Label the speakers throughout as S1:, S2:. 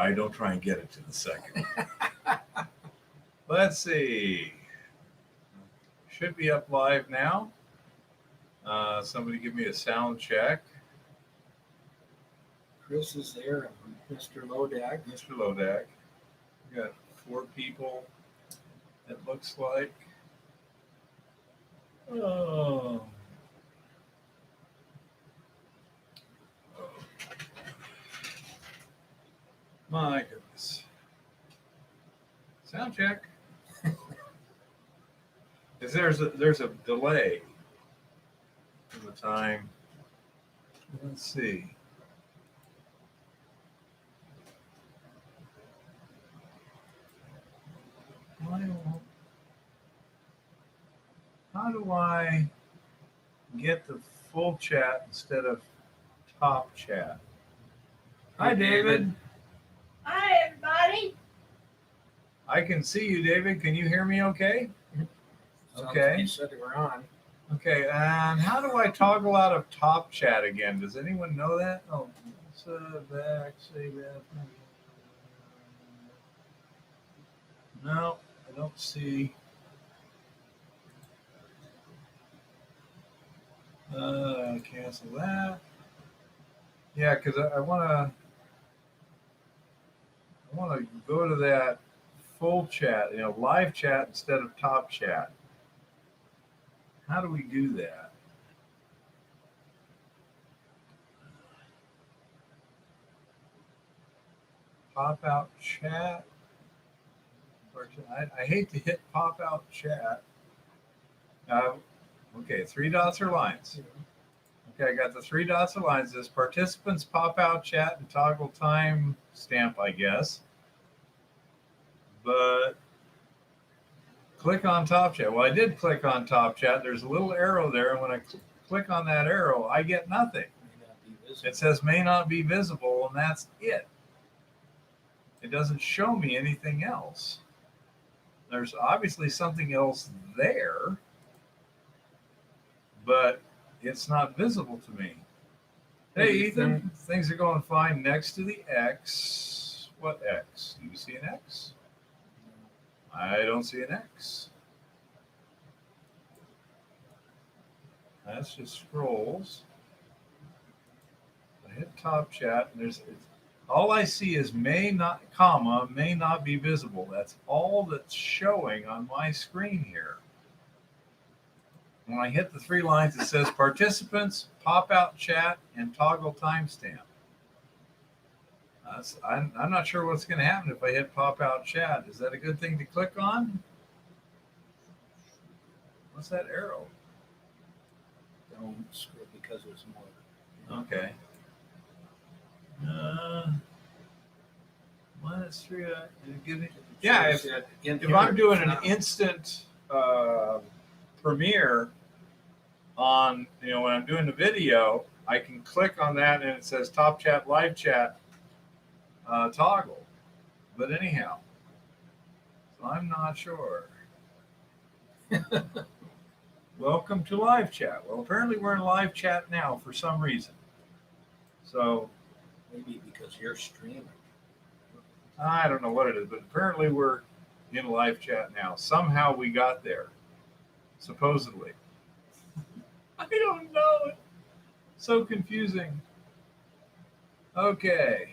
S1: right, don't try and get it to the second. Let's see. Should be up live now. Somebody give me a sound check.
S2: Chris is there, and Mr. Lodak.
S1: Mr. Lodak. We got 4 people, it looks like. Oh. My goodness. Sound check. Because there's a delay in the time. Let's see. How do I get the full chat instead of top chat? Hi, David.
S3: Hi, everybody.
S1: I can see you, David. Can you hear me okay? Okay.
S2: You said we're on.
S1: Okay, and how do I toggle out of top chat again? Does anyone know that? Oh, back, say that. No, I don't see. Cancel that. Yeah, because I want to go to that full chat, live chat instead of top chat. How do we do that? Pop out chat. I hate to hit pop out chat. Okay, 3 dots or lines. Okay, I got the 3 dots or lines. This participants pop out chat and toggle time stamp, I guess. But click on top chat. Well, I did click on top chat. There's a little arrow there, and when I click on that arrow, I get nothing. It says may not be visible, and that's it. It doesn't show me anything else. There's obviously something else there, but it's not visible to me. Hey, Ethan, things are going fine next to the X. What X? Do you see an X? I don't see an X. That's just scrolls. I hit top chat, and all I see is may not be visible. That's all that's showing on my screen here. When I hit the 3 lines, it says participants, pop out chat, and toggle timestamp. I'm not sure what's going to happen if I hit pop out chat. Is that a good thing to click on? What's that arrow?
S2: Don't scroll because there's more.
S1: Okay. 3. Yeah, if I'm doing an instant premiere on, when I'm doing the video, I can click on that and it says top chat, live chat, toggle. But anyhow, so I'm not sure. Welcome to live chat. Well, apparently we're in live chat now for some reason. So
S2: maybe because you're streaming.
S1: I don't know what it is, but apparently we're in live chat now. Somehow we got there, supposedly. I don't know. So confusing. Okay.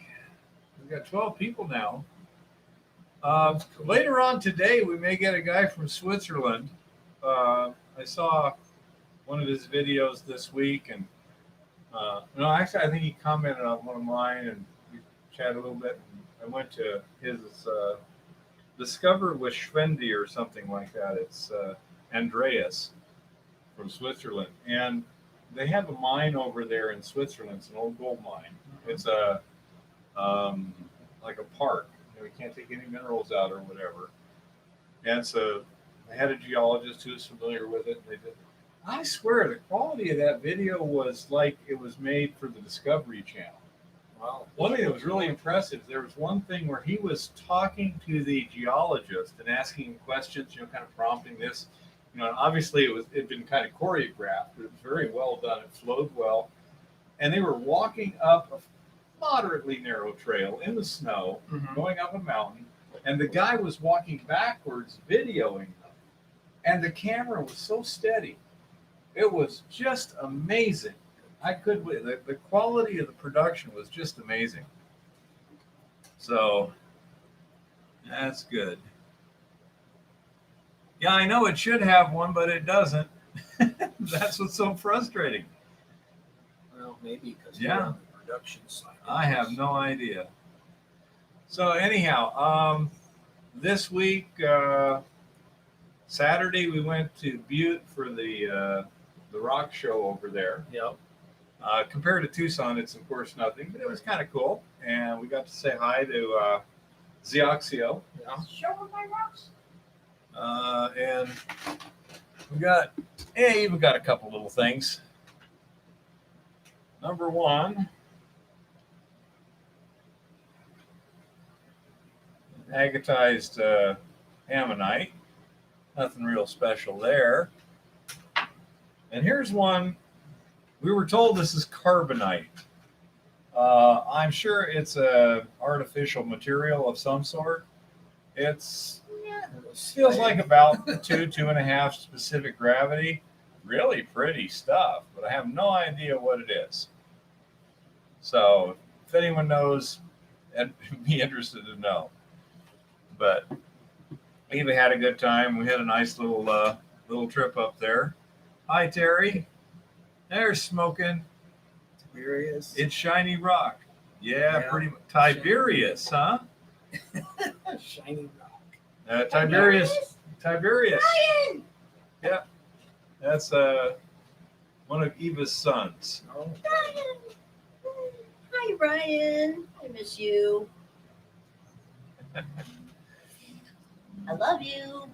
S1: We've got 12 people now. Later on today, we may get a guy from Switzerland. I saw one of his videos this week, and actually, I think he commented on one of mine, and we chatted a little bit. I went to his Discover with Schwendi or something like that. It's Andreas from Switzerland, and they have a mine over there in Switzerland. It's an old gold mine. It's a like a park. We can't take any minerals out or whatever. And so I had a geologist who was familiar with it. And I swear the quality of that video was like it was made for the Discovery Channel.
S2: Wow.
S1: One thing that was really impressive, there was one thing where he was talking to the geologist and asking him questions, kind of prompting this. Obviously it'd been kind of choreographed, but it was very well done. It flowed well. And they were walking up moderately narrow trail in the snow
S2: Mhm.
S1: going up a mountain, and the guy was walking backwards videoing them. And the camera was so steady. It was just amazing. The quality of the production was just amazing. So that's good. Yeah, I know it should have one, but it doesn't. That's what's so frustrating.
S2: Well, maybe because
S1: Yeah.
S2: you're on the production side.
S1: I have no idea. So anyhow, this week, Saturday, we went to Butte for the rock show over there.
S2: Yep.
S1: Compared to Tucson, it's of course nothing, but it was kind of cool, and we got to say hi to Zioxio,
S2: Yeah.
S3: Show my rocks.
S1: and even got a couple little things. Number one, agatized ammonite. Nothing real special there. And here's one. We were told this is carbonite. I'm sure it's a artificial material of some sort. It feels like about 2.5 specific gravity. Really pretty stuff, but I have no idea what it is. So if anyone knows, I'd be interested to know. But we even had a good time. We had a nice little trip up there. Hi, Terry. There's smoking.
S2: Tiberius.
S1: It's shiny rock. Yeah,
S2: Yeah.
S1: pretty much. Tiberius, huh?
S2: Shiny rock.
S1: Tiberius.
S3: Ryan!
S1: That's one of Eva's sons.
S2: Oh.
S3: Ryan! Hi, Ryan. I miss you. I love you.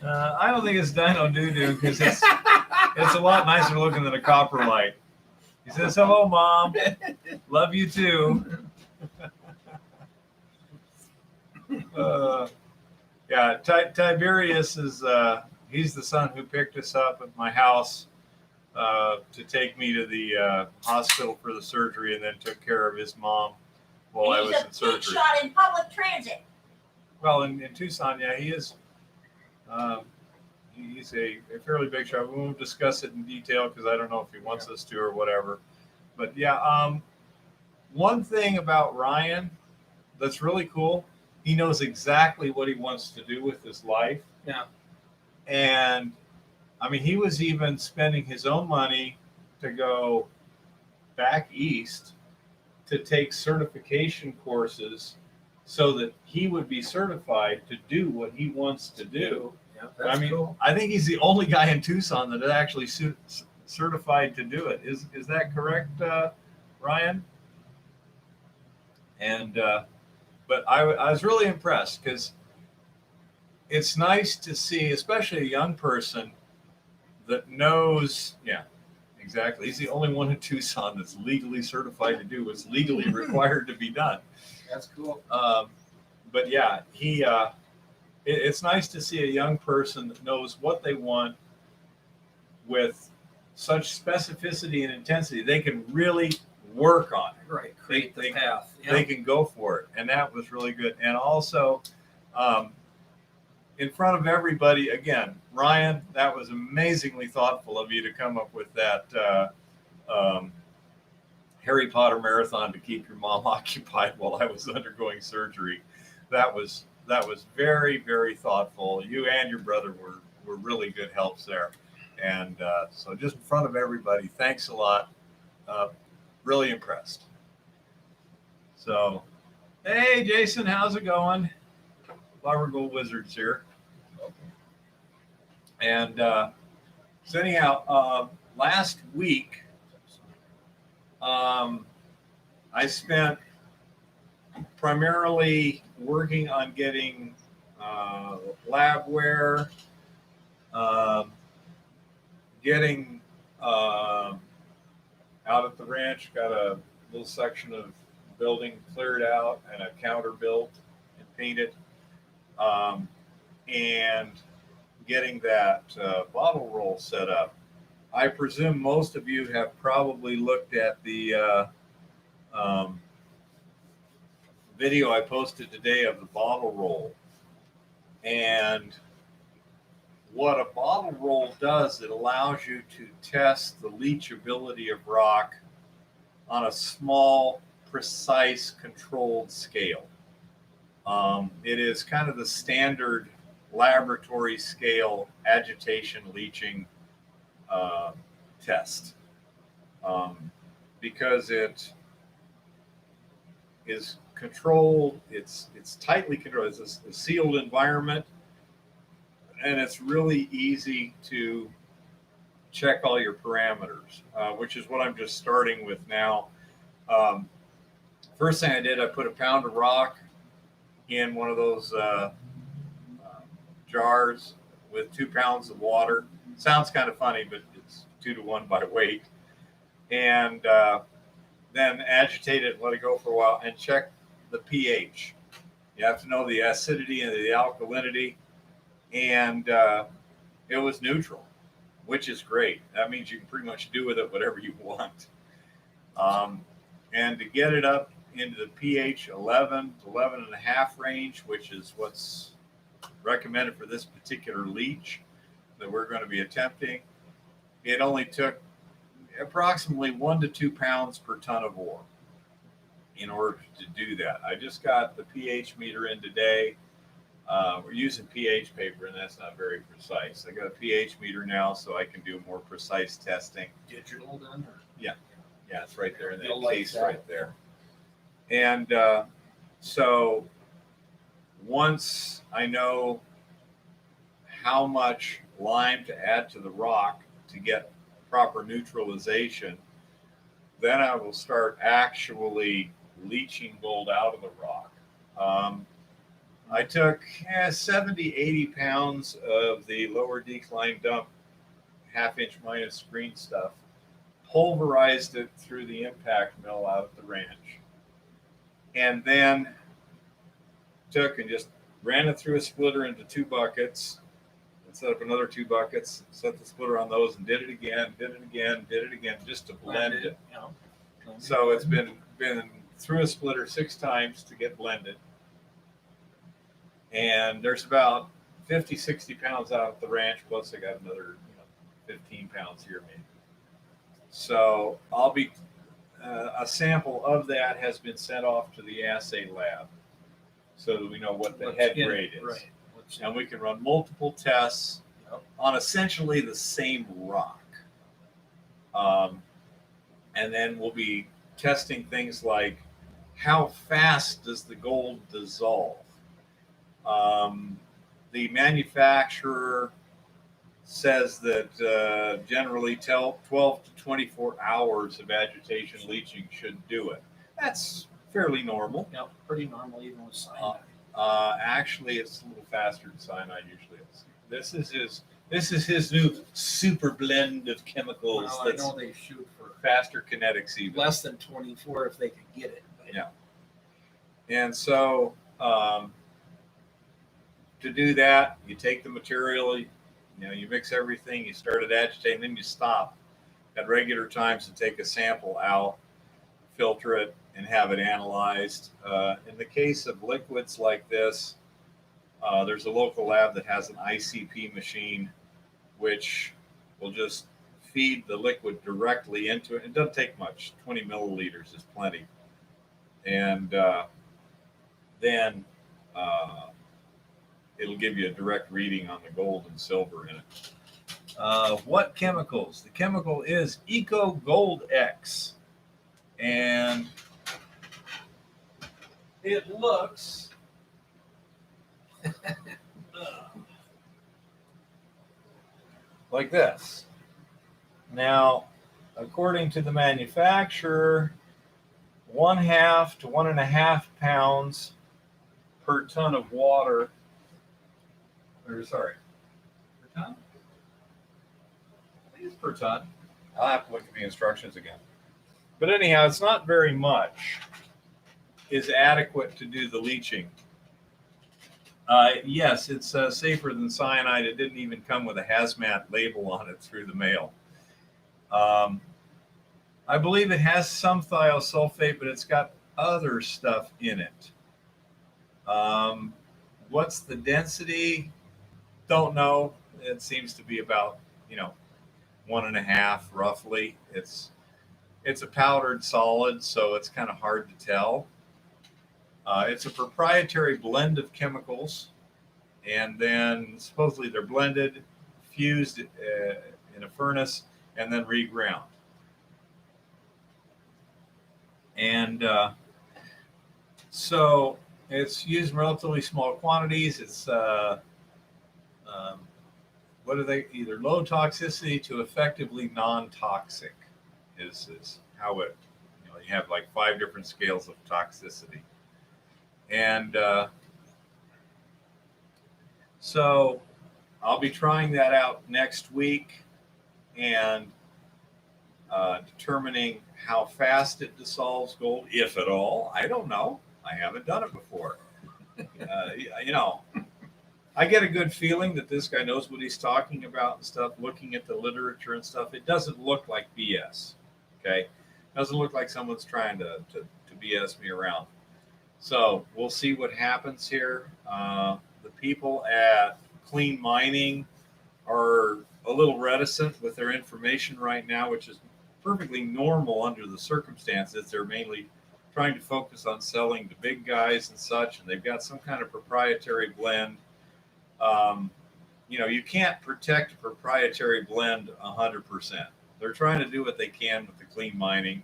S1: I don't think it's Dino Doo-Doo because it's a lot nicer looking than a copper light. He says, "Hello, Mom. Love you too." Yeah, Tiberius is he's the son who picked us up at my house to take me to the hospital for the surgery, and then took care of his mom while I was in
S3: He's a big
S1: surgery.
S3: shot in public transit.
S1: Well, in Tucson, yeah, he is. He's a fairly big shot. We won't discuss it in detail because I don't know if he wants us to or whatever. But yeah, one thing about Ryan that's really cool, he knows exactly what he wants to do with his life.
S2: Yeah.
S1: And I mean, he was even spending his own money to go back east to take certification courses so that he would be certified to do what he wants to do.
S2: Yeah, that's cool.
S1: I think he's the only guy in Tucson that is actually certified to do it. Is that correct, Ryan? And but I was really impressed because it's nice to see, especially a young person that knows. Yeah, exactly. He's the only one in Tucson that's legally certified to do what's legally required to be done.
S2: That's cool.
S1: But yeah, it's nice to see a young person that knows what they want with such specificity and intensity. They can really work on it.
S2: Right. Create the path.
S1: They can go for it. And that was really good. And also, in front of everybody, again, Ryan, that was amazingly thoughtful of you to come up with that Harry Potter marathon to keep your mom occupied while I was undergoing surgery. That was very, very thoughtful. You and your brother were really good helps there. And so just in front of everybody, thanks a lot. Really impressed. So, hey, Jason, how's it going? Flower Gold Wizards here. And so anyhow, last week, I spent primarily working on getting labware, getting out at the ranch, got a little section of building cleared out and a counter built and painted, and getting that bottle roll set up. I presume most of you have probably looked at the video I posted today of the bottle roll. And what a bottle roll does, it allows you to test the leachability of rock on a small, precise, controlled scale. It is kind of the standard laboratory scale agitation leaching test, because it is controlled. It's tightly controlled. It's a sealed environment, and it's really easy to check all your parameters, which is what I'm just starting with now. First thing I did, I put a pound of rock in one of those jars with 2 pounds of water. Sounds kind of funny, but it's 2 to 1 by weight. And then agitate it, let it go for a while, and check the pH. You have to know the acidity and the alkalinity. And it was neutral, which is great. That means you can pretty much do with it whatever you want. And to get it up into the pH 11 to 11 and a half range, which is what's recommended for this particular leach that we're going to be attempting, it only took approximately 1 to 2 pounds per ton of ore in order to do that. I just got the pH meter in today. We're using pH paper, and that's not very precise. I got a pH meter now, so I can do more precise testing.
S2: Digital then? Or?
S1: Yeah, it's right there in that
S2: You'll like
S1: case
S2: that.
S1: right there. And so once I know how much lime to add to the rock to get proper neutralization, then I will start actually leaching gold out of the rock. I took 70, 80 pounds of the lower decline dump, half-inch minus green stuff, pulverized it through the impact mill out at the ranch, and then took and just ran it through a splitter into 2 buckets, and set up another 2 buckets, set the splitter on those, and did it again, just to blend it. So it's been through a splitter 6 times to get blended. And there's about 50, 60 pounds out at the ranch, plus I got another 15 pounds here maybe. So I'll be, a sample of that has been sent off to the assay lab so that we know what the head grade is.
S2: Right.
S1: And we can run multiple tests on essentially the same rock. And then we'll be testing things like how fast does the gold dissolve? The manufacturer says that generally 12 to 24 hours of agitation leaching should do it. That's fairly normal.
S2: Yeah, pretty normal even with cyanide.
S1: Actually, it's a little faster than cyanide usually is. This is his new super blend of chemicals.
S2: Well, I
S1: that's
S2: know they shoot for
S1: faster kinetics even.
S2: less than 24 if they can get it. But
S1: Yeah. And so to do that, you take the material, you mix everything, you start it agitating, then you stop at regular times to take a sample out, filter it, and have it analyzed. In the case of liquids like this, there's a local lab that has an ICP machine, which will just feed the liquid directly into it. It doesn't take much. 20 milliliters is plenty. And then it'll give you a direct reading on the gold and silver in it. What chemicals? The chemical is Eco Gold X. And it looks like this. Now, according to the manufacturer, 1/2 to 1.5 pounds per ton of water. Per ton? I think it's per ton. I'll have to look at the instructions again. But anyhow, it's not very much is adequate to do the leaching. Yes, it's safer than cyanide. It didn't even come with a hazmat label on it through the mail. I believe it has some thiosulfate, but it's got other stuff in it. What's the density? Don't know. It seems to be about 1.5 roughly. It's a powdered solid, so it's kind of hard to tell. It's a proprietary blend of chemicals, and then supposedly they're blended, fused in a furnace, and then reground. And so it's used in relatively small quantities. It's what are they? Either low toxicity to effectively non-toxic is how it. You have like 5 different scales of toxicity, and so I'll be trying that out next week and determining how fast it dissolves gold, if at all. I don't know. I haven't done it before. I get a good feeling that this guy knows what he's talking about and stuff, looking at the literature and stuff. It doesn't look like BS. Okay? It doesn't look like someone's trying to BS me around. So we'll see what happens here. The people at Clean Mining are a little reticent with their information right now, which is perfectly normal under the circumstances. They're mainly trying to focus on selling to big guys and such, and they've got some kind of proprietary blend. You can't protect a proprietary blend 100%. They're trying to do what they can with the Clean Mining,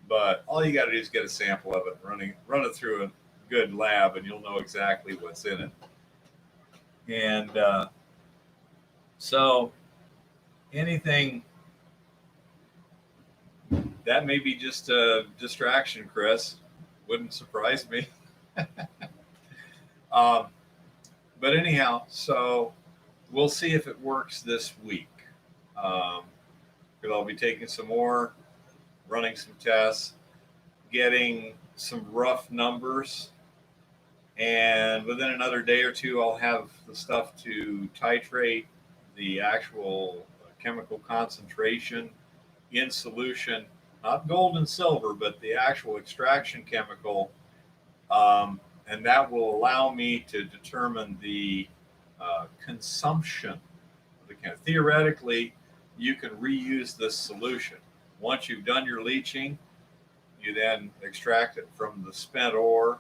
S1: but all you got to do is get a sample of it, run it through a good lab, and you'll know exactly what's in it. And so anything that may be just a distraction, Chris. Wouldn't surprise me. But anyhow, so we'll see if it works this week. Because I'll be taking some more, running some tests, getting some rough numbers, and within another day or two, I'll have the stuff to titrate the actual chemical concentration in solution, not gold and silver, but the actual extraction chemical. And that will allow me to determine the consumption. Theoretically, you can reuse this solution. Once you've done your leaching, you then extract it from the spent ore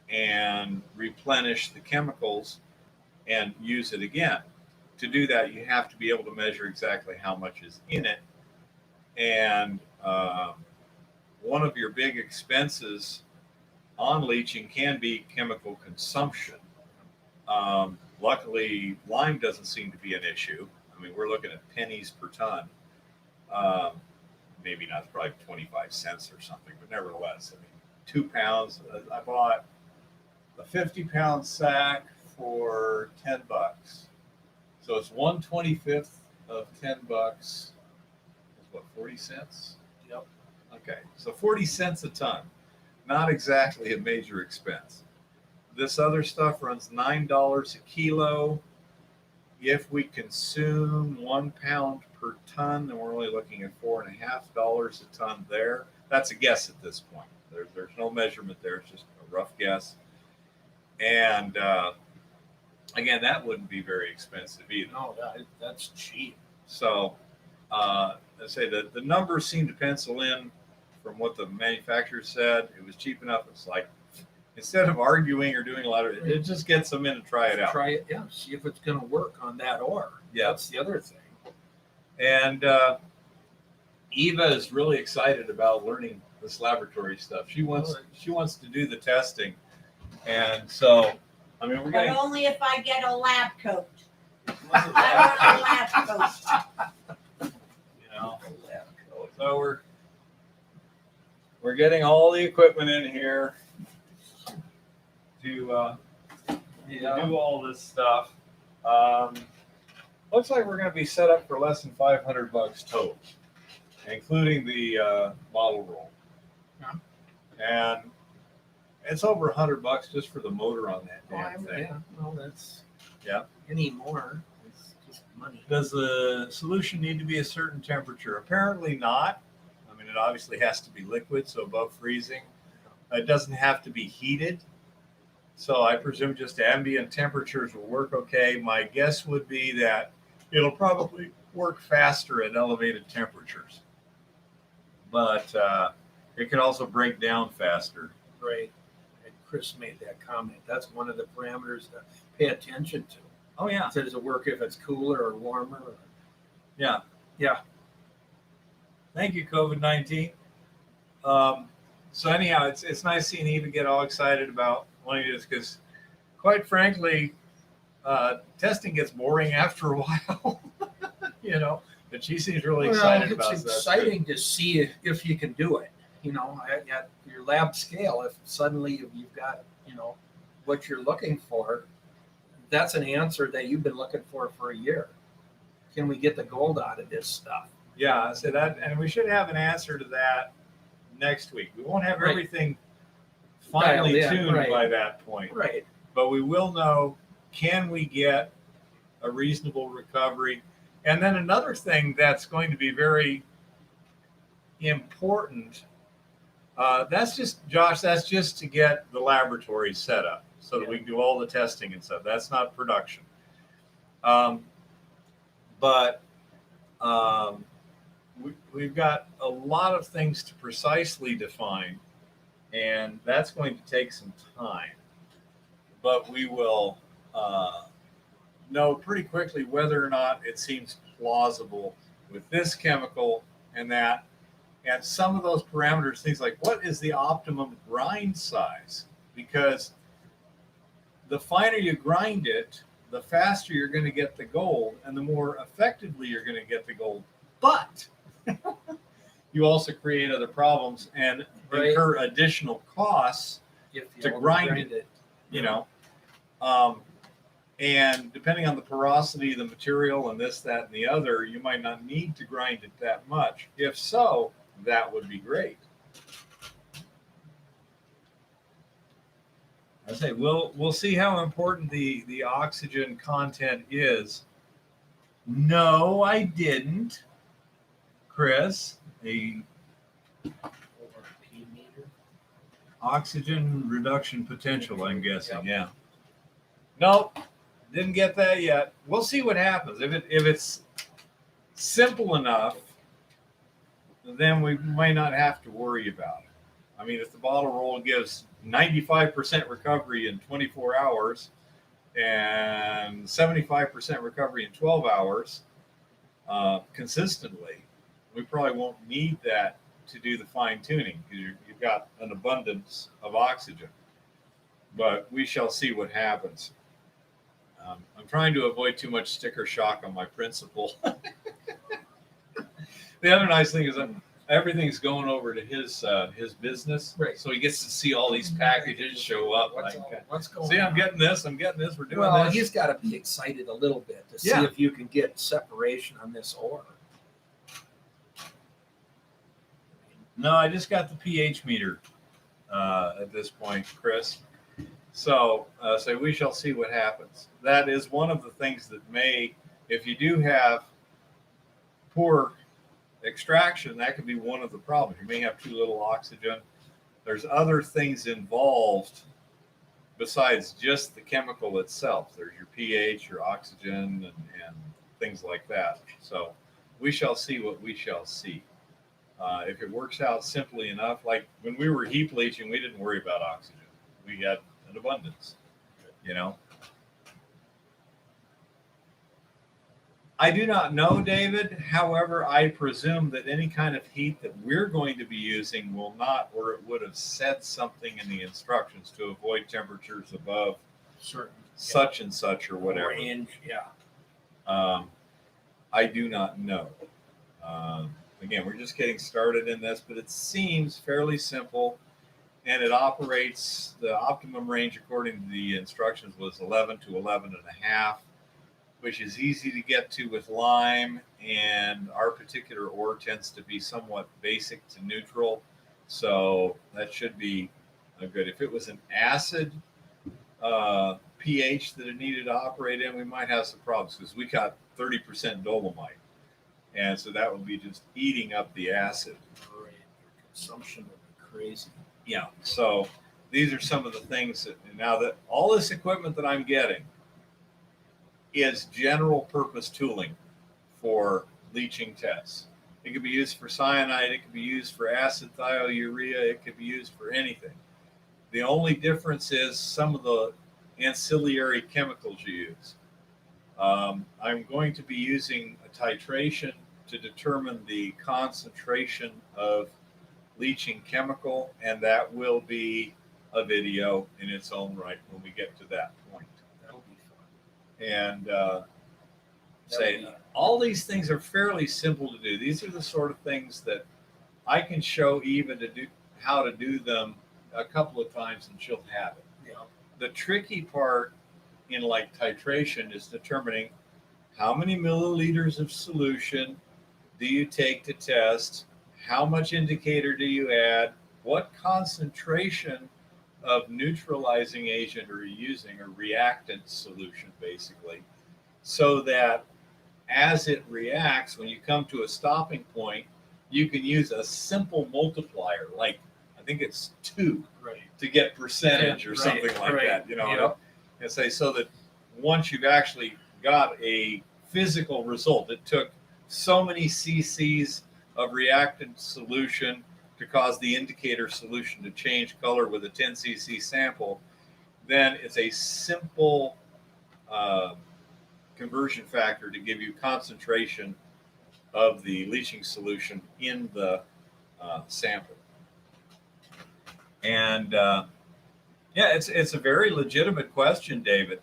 S1: and replenish the chemicals and use it again. To do that, you have to be able to measure exactly how much is in it. And one of your big expenses on leaching can be chemical consumption. Luckily, lime doesn't seem to be an issue. I mean, we're looking at pennies per ton. Maybe not, probably 25 cents or something, but nevertheless, I mean, 2 pounds. I bought a 50-pound sack for $10. So it's 1/25 of $10. Is what, 40 cents?
S2: Yep.
S1: Okay, so 40 cents a ton. Not exactly a major expense. This other stuff runs $9 a kilo. If we consume 1 pound per ton, then we're only looking at $4.50 a ton there. That's a guess at this point. There's no measurement there. It's just a rough guess. And again, that wouldn't be very expensive either.
S2: No, that's cheap.
S1: So I say that the numbers seem to pencil in from what the manufacturer said. It was cheap enough. It's like, instead of arguing or doing a lot of it, just gets them in and try it out.
S2: Try it, yeah. See if it's going to work on that ore.
S1: Yeah.
S2: That's the other thing.
S1: And Eva is really excited about learning this laboratory stuff. She wants to do the testing, and so I mean, we're
S3: But
S1: getting.
S3: only if I get a lab coat. I want a lab coat.
S1: So we're getting all the equipment in here to do all this stuff. Looks like we're going to be set up for less than $500 total, including the model roll.
S2: Yeah.
S1: And it's over $100 just for the motor on that damn thing.
S2: Yeah, no, that's
S1: Yeah.
S2: anymore. It's just money.
S1: Does the solution need to be a certain temperature? Apparently not. I mean, it obviously has to be liquid, so above freezing. It doesn't have to be heated. So I presume just ambient temperatures will work okay. My guess would be that it'll probably work faster at elevated temperatures, but it can also break down faster.
S2: Right. And Chris made that comment. That's one of the parameters to pay attention to.
S1: Oh yeah,
S2: So does it work if it's cooler or warmer? Or...
S1: yeah.
S2: Yeah.
S1: Thank you, COVID-19. So anyhow, it's nice seeing Eva get all excited about wanting to do this because, quite frankly, testing gets boring after a while. You know, but she seems really excited about it.
S2: It's exciting to see if you can do it. You know, at your lab scale, if suddenly you've got, you know, what you're looking for, that's an answer that you've been looking for a year. Can we get the gold out of this stuff?
S1: Yeah, so that, and we should have an answer to that next week. We won't have
S2: Right.
S1: everything finally
S2: Dialed in,
S1: tuned
S2: right.
S1: by that point,
S2: Right.
S1: but we will know, can we get a reasonable recovery? And then another thing that's going to be very important, that's just, Josh, that's just to get the laboratory set up so that we can do all the testing and stuff. That's not production. But we've got a lot of things to precisely define, and that's going to take some time. But we will know pretty quickly whether or not it seems plausible with this chemical and that. And some of those parameters, things like what is the optimum grind size? Because the finer you grind it, the faster you're going to get the gold and the more effectively you're going to get the gold. But you also create other problems and incur additional costs to grind it. You know, and depending on the porosity of the material and this, that, and the other, you might not need to grind it that much. If so, that would be great. I say we'll see how important the oxygen content is. No, I didn't, Chris. A oxygen reduction potential, I'm guessing. Yeah. Nope, didn't get that yet. We'll see what happens. If it's simple enough, then we might not have to worry about it. I mean, if the bottle roll gives 95% recovery in 24 hours and 75% recovery in 12 hours consistently, we probably won't need that to do the fine tuning because you've got an abundance of oxygen. But we shall see what happens. I'm trying to avoid too much sticker shock on my principal. The other nice thing is that everything's going over to his business,
S2: right?
S1: So he gets to see all these packages show up.
S2: What's going on?
S1: See, I'm getting this. We're doing this.
S2: Well, he's got to be excited a little bit to see if you can get separation on this ore.
S1: No, I just got the pH meter at this point, Chris. So we shall see what happens. That is one of the things that may, if you do have poor extraction, that could be one of the problems. You may have too little oxygen. There's other things involved besides just the chemical itself. There's your pH, your oxygen, and things like that. So we shall see what we shall see. If it works out simply enough, like when we were heap leaching, we didn't worry about oxygen. We had an abundance, you know. I do not know, David. However, I presume that any kind of heat that we're going to be using will not, or it would have said something in the instructions to avoid temperatures above
S2: certain
S1: such and such or whatever.
S2: Range,
S1: I do not know. Again, we're just getting started in this, but it seems fairly simple, and it operates, the optimum range according to the instructions was 11 to 11 and a half, which is easy to get to with lime, and our particular ore tends to be somewhat basic to neutral, so that should be good. If it was an acid pH that it needed to operate in, we might have some problems because we got 30% dolomite. And so that would be just eating up the acid.
S2: Right. Your consumption would be crazy.
S1: Yeah. So these are some of the things that, now that all this equipment that I'm getting is general purpose tooling for leaching tests. It could be used for cyanide, it could be used for acid thiourea, it could be used for anything. The only difference is some of the ancillary chemicals you use. I'm going to be using a titration to determine the concentration of leaching chemical, and that will be a video in its own right when we get to that point.
S2: That'll be fun.
S1: And
S2: That'll be-
S1: all these things are fairly simple to do. These are the sort of things that I can show Eva to do how to do them a couple of times and she'll have it.
S2: Yeah.
S1: The tricky part in like titration is determining how many milliliters of solution do you take to test, how much indicator do you add, what concentration of neutralizing agent are you using, or reactant solution basically, so that as it reacts, when you come to a stopping point, you can use a simple multiplier, like I think it's 2,
S2: Right.
S1: to get percentage or
S2: Right,
S1: something like
S2: right.
S1: that, you know,
S2: Yep.
S1: and say so that once you've actually got a physical result, it took so many cc's of reactant solution to cause the indicator solution to change color with a 10 cc sample, then it's a simple conversion factor to give you concentration of the leaching solution in the sample. And yeah, it's a very legitimate question, David.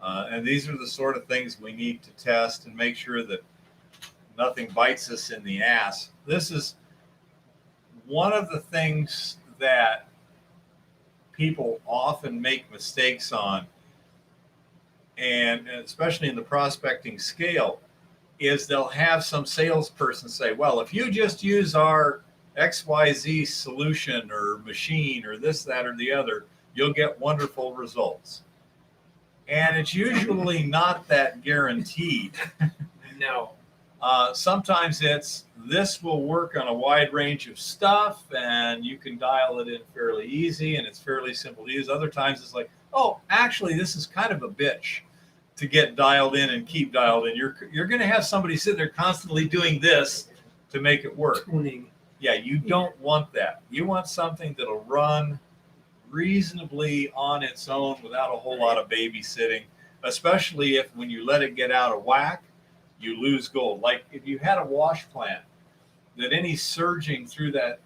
S1: And these are the sort of things we need to test and make sure that nothing bites us in the ass. This is one of the things that people often make mistakes on, and especially in the prospecting scale, is they'll have some salesperson say, well, if you just use our XYZ solution or machine or this, that, or the other, you'll get wonderful results. And it's usually not that guaranteed.
S2: No.
S1: Sometimes it's, this will work on a wide range of stuff and you can dial it in fairly easy and it's fairly simple to use. Other times it's like, oh, actually, this is kind of a bitch to get dialed in and keep dialed in. You're going to have somebody sit there constantly doing this to make it work.
S2: Tuning.
S1: Yeah, you don't want that. You want something that'll run reasonably on its own without a whole lot of babysitting, especially if when you let it get out of whack, you lose gold. Like if you had a wash plant that any surging through that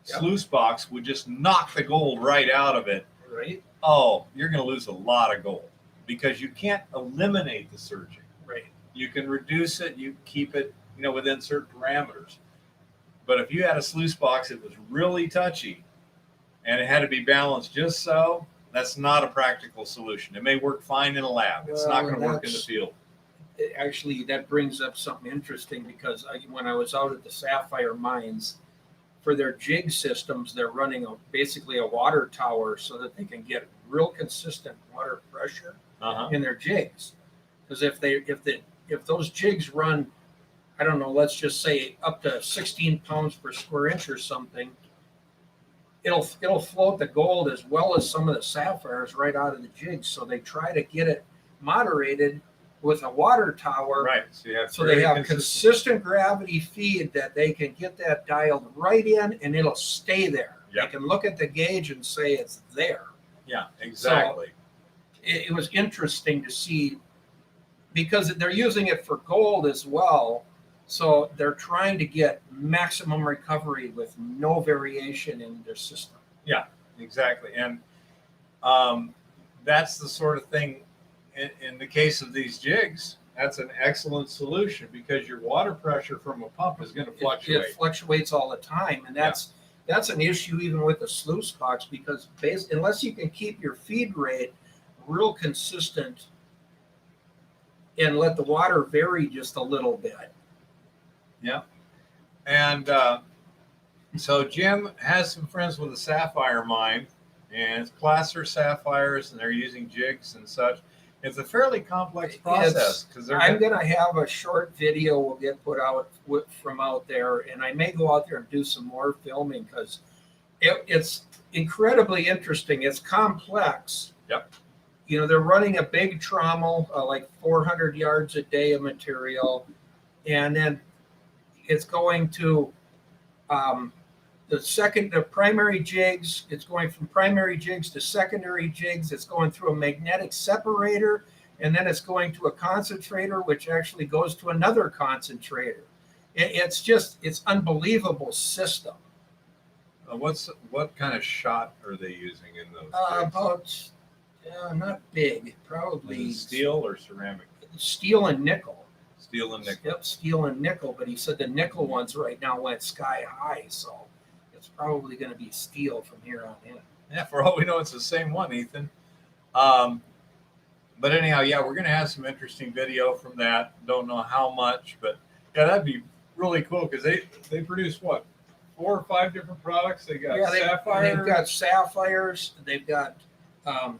S1: sluice box would just knock the gold right out of it.
S2: Right.
S1: Oh, you're going to lose a lot of gold because you can't eliminate the surging.
S2: Right.
S1: You can reduce it, you keep it, within certain parameters. But if you had a sluice box that was really touchy and it had to be balanced just so, that's not a practical solution. It may work fine in a lab. It's not going to work in the field.
S2: Actually, that brings up something interesting because when I was out at the Sapphire mines, for their jig systems, they're running basically a water tower so that they can get real consistent water pressure in their jigs. Because if those jigs run, I don't know, let's just say up to 16 pounds per square inch or something, it'll float the gold as well as some of the sapphires right out of the jigs. So they try to get it moderated with a water tower,
S1: right?
S2: So they have consistent gravity feed that they can get that dialed right in, and it'll stay there.
S1: Yep.
S2: They can look at the gauge and say it's there.
S1: Yeah, exactly.
S2: So it was interesting to see because they're using it for gold as well. So they're trying to get maximum recovery with no variation in their system.
S1: Yeah, exactly. And that's the sort of thing in the case of these jigs, that's an excellent solution because your water pressure from a pump is going to fluctuate.
S2: It fluctuates all the time. And that's an issue even with the sluice box because unless you can keep your feed rate real consistent and let the water vary just a little bit.
S1: Yeah. And so Jim has some friends with a sapphire mine, and it's placer sapphires, and they're using jigs and such. It's a fairly complex process because
S2: I'm going to have a short video will get put out from out there, and I may go out there and do some more filming because it's incredibly interesting. It's complex.
S1: Yep.
S2: You know, they're running a big trommel, like 400 yards a day of material, and then it's going to the primary jigs. It's going from primary jigs to secondary jigs. It's going through a magnetic separator, and then it's going to a concentrator, which actually goes to another concentrator. It's unbelievable system.
S1: What kind of shot are they using in those?
S2: About not big, probably
S1: steel or ceramic?
S2: Steel and nickel.
S1: Steel and nickel.
S2: Yep, steel and nickel. But he said the nickel ones right now went sky high, so it's probably going to be steel from here on in.
S1: Yeah, for all we know, it's the same one, Ethan. But anyhow, yeah, we're going to have some interesting video from that. Don't know how much, but yeah, that'd be really cool because they produce what, 4 or 5 different products. They got sapphire.
S2: They've got sapphires. They've got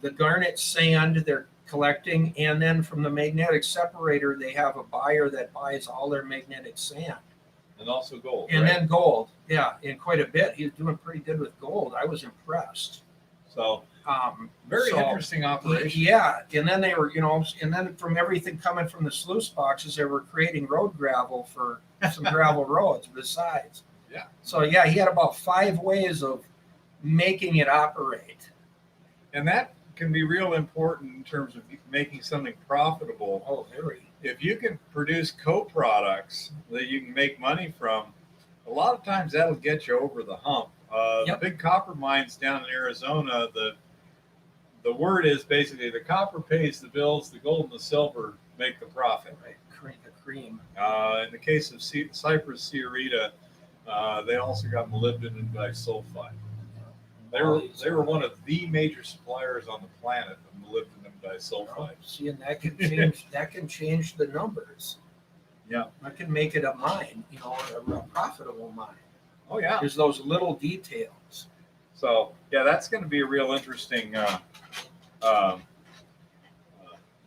S2: the garnet sand they're collecting, and then from the magnetic separator, they have a buyer that buys all their magnetic sand.
S1: And also gold.
S2: And
S1: right?
S2: then gold, yeah, and quite a bit. He's doing pretty good with gold. I was impressed.
S1: So very interesting operation.
S2: Yeah, and then they were, and then from everything coming from the sluice boxes, they were creating road gravel for some gravel roads besides.
S1: Yeah.
S2: So yeah, he had about 5 ways of making it operate.
S1: And that can be real important in terms of making something profitable.
S2: Oh, very.
S1: If you can produce co-products that you can make money from, a lot of times that'll get you over the hump.
S2: Yep.
S1: The big copper mines down in Arizona, the word is basically the copper pays the bills, the gold and the silver make the profit.
S2: Right, the cream.
S1: In the case of Cypress Sierrita, they also got molybdenum disulfide. They were one of the major suppliers on the planet of molybdenum disulfide.
S2: See, and that can change. That can change the numbers.
S1: Yeah,
S2: that can make it a mine. A profitable mine.
S1: Oh yeah.
S2: There's those little details.
S1: So yeah, that's going to be a real interesting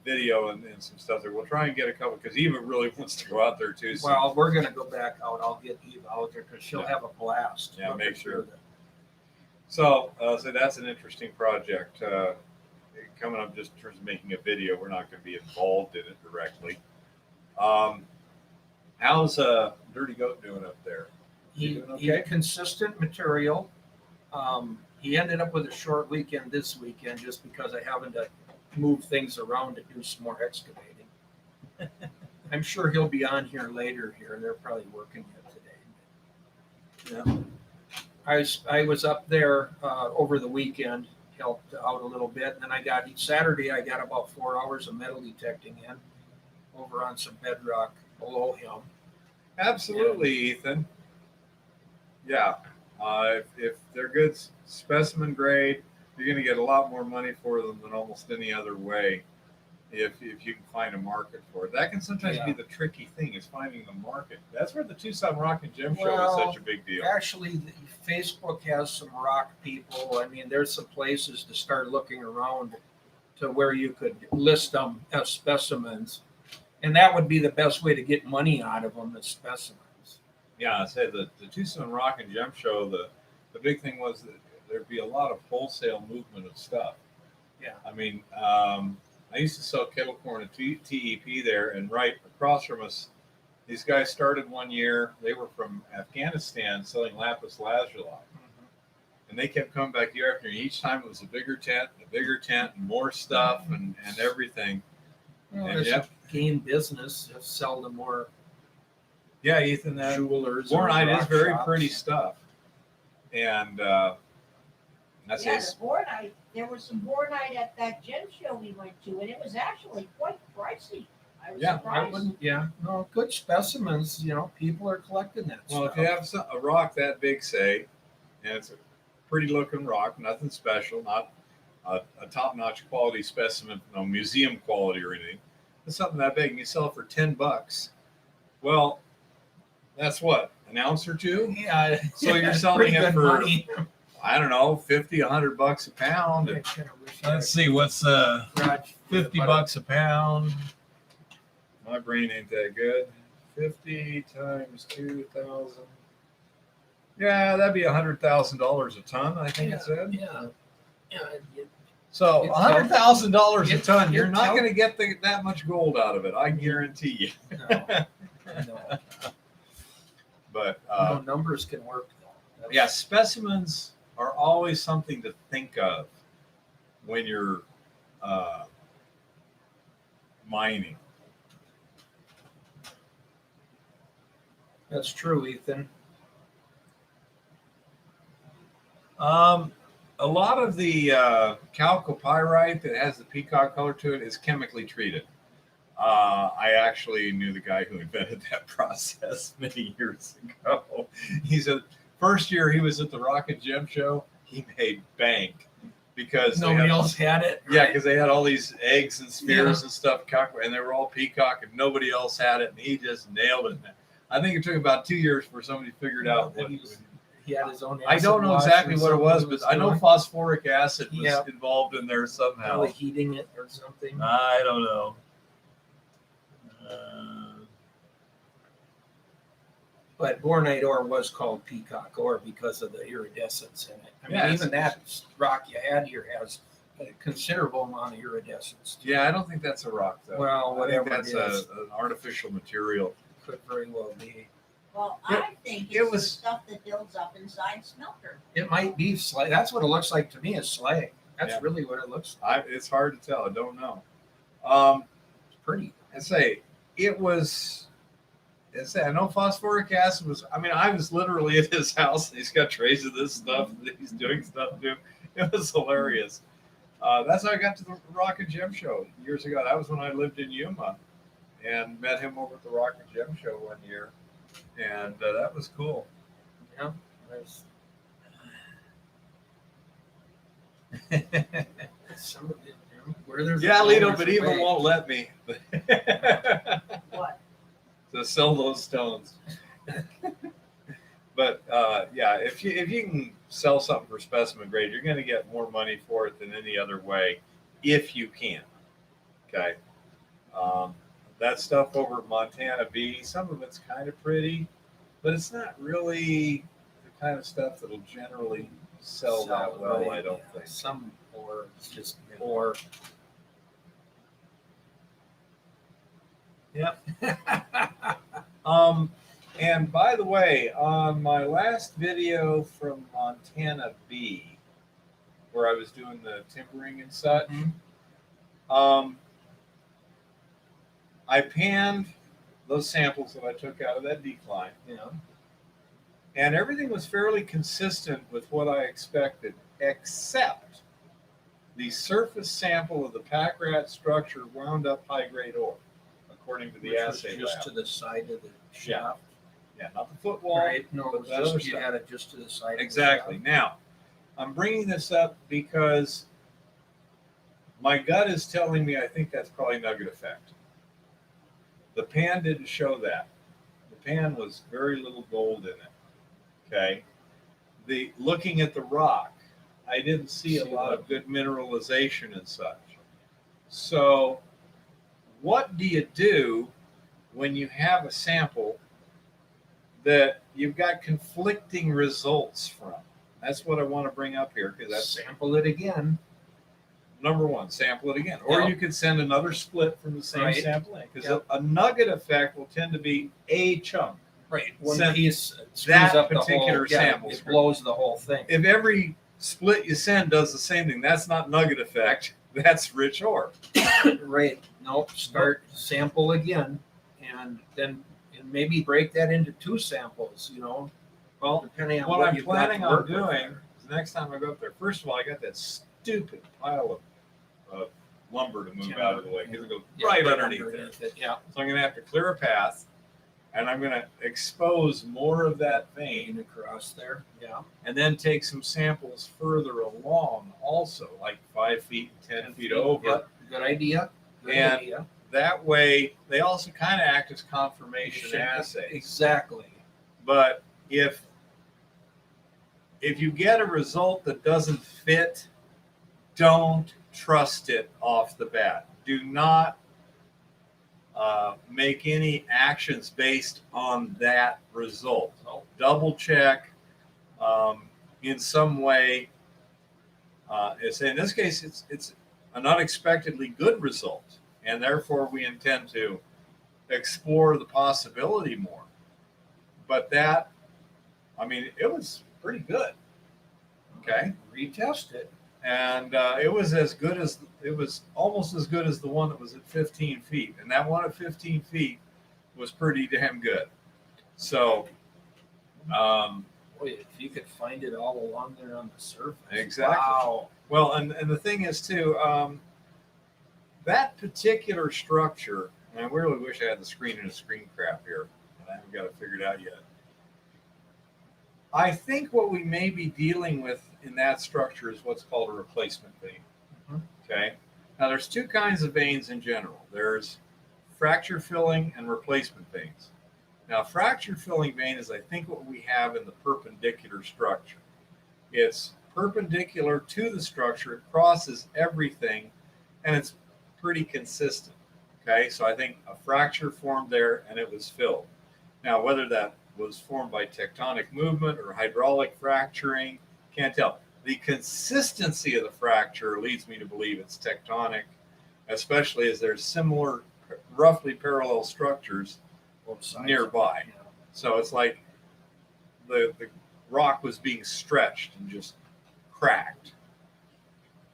S1: video and some stuff there. We'll try and get a couple because Eva really wants to go out there too. So.
S2: Well, we're going to go back out. I'll get Eva out there because she'll have a blast.
S1: Yeah, make sure. So that's an interesting project coming up. Just in terms of making a video, we're not going to be involved in it directly. How's Dirty Goat doing up there?
S2: He consistent material. He ended up with a short weekend this weekend just because I happened to move things around to do some more excavating. I'm sure he'll be on here later here. They're probably working it today. Yeah. I was up there over the weekend, helped out a little bit, and then Saturday I got about 4 hours of metal detecting in over on some bedrock below him.
S1: Absolutely, Ethan. Yeah, if they're good specimen grade, you're going to get a lot more money for them than almost any other way if you can find a market for it. That can sometimes be the tricky thing, is finding the market. That's where the Tucson Rock and Gem Show is such a big deal.
S2: Actually, Facebook has some rock people. I mean, there's some places to start looking around to where you could list them as specimens. And that would be the best way to get money out of them as specimens.
S1: Yeah, I say the Tucson Rock and Gem Show, the big thing was that there'd be a lot of wholesale movement of stuff.
S2: Yeah.
S1: I mean, I used to sell kettle corn and TEP there, and right across from us, these guys started one year. They were from Afghanistan selling lapis lazuli. Mm-hmm. And they kept coming back year after year. Each time it was a bigger tent, and more stuff, and everything.
S2: Well, it's a game business. Just sell the more.
S1: Yeah, Ethan, that
S2: jewelers.
S1: Bornite is very pretty stuff. And that's
S3: the Bornite. There was some Bornite at that gem show we went to, and it was actually quite pricey. I was surprised.
S2: Good specimens. People are collecting that stuff.
S1: If you have a rock that big, say, and it's a pretty looking rock, nothing special, not a top-notch quality specimen, no museum quality or anything. It's something that big, and you sell it for $10. Well, that's what, an ounce or two?
S2: Yeah.
S1: So you're selling it for
S2: money.
S1: I don't know, 50, $100 a pound.
S2: I kinda wish
S1: Let's see, what's
S2: garage
S1: 50 bucks a pound? My brain ain't that good. 50 times 2,000. Yeah, that'd be $100,000 a ton, I think it said.
S2: Yeah. Yeah.
S1: So
S2: It
S1: $100,000 a
S2: it-
S1: ton, you're
S2: it
S1: not
S2: tell-
S1: going to get that much gold out of it. I guarantee you.
S2: No.
S1: But
S2: Numbers can work though. That's-
S1: yeah, specimens are always something to think of when you're mining.
S2: That's true, Ethan.
S1: A lot of the chalcopyrite that has the peacock color to it is chemically treated. I actually knew the guy who invented that process many years ago. He said first year he was at the Rock and Gem show, he made bank because
S2: Nobody else had it.
S1: Yeah,
S2: right?
S1: because they had all these eggs and spears and stuff, and they were all peacock, and nobody else had it, and he just nailed it. I think it took about 2 years for somebody figured out what
S2: he had his own.
S1: I don't know
S2: acid
S1: exactly
S2: wash
S1: what it
S2: or
S1: was,
S2: something
S1: but I know
S2: doing.
S1: phosphoric acid was
S2: Yeah.
S1: involved in there somehow.
S2: Probably heating it or something.
S1: I don't know.
S2: But bornite ore was called peacock ore because of the iridescence in it. I mean,
S1: Yeah,
S2: even that rock you had here has a considerable amount of iridescence.
S1: Yeah, I don't think that's a rock though.
S2: Well, whatever
S1: I think
S2: it
S1: that's
S2: is.
S1: an artificial material.
S2: Could very well be.
S3: Well,
S1: It-
S3: I think
S1: it
S3: it's the
S1: was-
S3: stuff that builds up inside smelter.
S2: It might be slag. That's what it looks like to me. Is slag. That's
S1: Yeah.
S2: really what it looks like.
S1: It's hard to tell. I don't know.
S2: It's pretty.
S1: I say it was. I know phosphoric acid was. I mean, I was literally at his house, and he's got trays of this stuff that he's doing stuff to. It was hilarious. That's how I got to the Rock and Gem show years ago. That was when I lived in Yuma, and met him over at the Rock and Gem show one year, and that was cool.
S2: Yeah. There's some of it, where there's
S1: Yeah,
S2: a will,
S1: Lito,
S2: there's
S1: but
S2: a
S1: even
S2: way.
S1: won't let me
S3: What?
S1: to sell those stones. But yeah, if you can sell something for specimen grade, you're going to get more money for it than any other way, if you can. Okay, that stuff over at Montana B, some of it's kind of pretty, but it's not really the kind of stuff that'll generally sell that well.
S2: right,
S1: I don't
S2: yeah.
S1: think.
S2: Some ore, it's just ore.
S1: Yep. And by the way, on my last video from Montana B, where I was doing the timbering and such, I panned those samples that I took out of that decline, and everything was fairly consistent with what I expected, except the surface sample of the pack rat structure wound up high-grade ore, according to the
S2: Which was
S1: assay
S2: just
S1: lab.
S2: to the side of the shaft.
S1: Yeah, not the footwall.
S2: Right? No,
S1: but
S2: it was
S1: that other
S2: just, you
S1: stuff.
S2: had it just to the side. of the
S1: Exactly.
S2: shaft.
S1: Now, I'm bringing this up because my gut is telling me I think that's probably nugget effect. The pan didn't show that. The pan was very little gold in it. Okay. Looking at the rock, I didn't see a lot of good mineralization and such. So, what do you do when you have a sample that you've got conflicting results from? That's what I want to bring up here, because that's
S2: Sample it again.
S1: number one. Sample it again, or
S2: Yep.
S1: you could send another split from the same
S2: Right.
S1: sample in, because
S2: Yep.
S1: a nugget effect will tend to be a chunk.
S2: Right. One
S1: Send
S2: piece screws
S1: that
S2: up the
S1: particular
S2: whole,
S1: sample.
S2: It blows the whole thing.
S1: If every split you send does the same thing, that's not nugget effect. That's rich ore.
S2: Right. Nope. Start sample again, and then maybe break that into two samples.
S1: Well,
S2: depending on
S1: what
S2: what
S1: I'm
S2: you've got
S1: planning
S2: to
S1: on
S2: work with
S1: doing
S2: there.
S1: is the next time I go up there, first of all, I got that stupid pile of lumber to move out of the way, because it goes
S2: Yeah,
S1: right underneath it.
S2: it. Yeah.
S1: So I'm going to have to clear a path, and I'm going to expose more of that vein,
S2: Vein across there. Yeah.
S1: and then take some samples further along also, like 5 feet, 10 feet over.
S2: Yep. Good idea. Good
S1: And
S2: idea.
S1: That way, they also kind of act as confirmation assays.
S2: Exactly.
S1: But if if you get a result that doesn't fit, don't trust it off the bat. Do not make any actions based on that result. Double check in some way. In this case, it's an unexpectedly good result, and therefore we intend to explore the possibility more. But that, I mean, it was pretty good. Okay,
S2: Retest it.
S1: and it was almost as good as the one that was at 15 feet, and that one at 15 feet was pretty damn good. So,
S2: Boy, if you could find it all along there on the surface.
S1: Exactly.
S2: Wow.
S1: Well, and the thing is too, that particular structure, and I really wish I had the screen in a screen crap here, and I haven't got it figured out yet. I think what we may be dealing with in that structure is what's called a replacement vein.
S2: Mhm.
S1: Okay. Now, there's two kinds of veins in general. There's fracture filling and replacement veins. Now, fracture filling vein is, I think, what we have in the perpendicular structure. It's perpendicular to the structure, it crosses everything, and it's pretty consistent. Okay, so I think a fracture formed there and it was filled. Now, whether that was formed by tectonic movement or hydraulic fracturing, can't tell. The consistency of the fracture leads me to believe it's tectonic, especially as there's similar, roughly parallel structures
S2: Both sides.
S1: nearby.
S2: Yeah.
S1: So it's like the rock was being stretched and just cracked.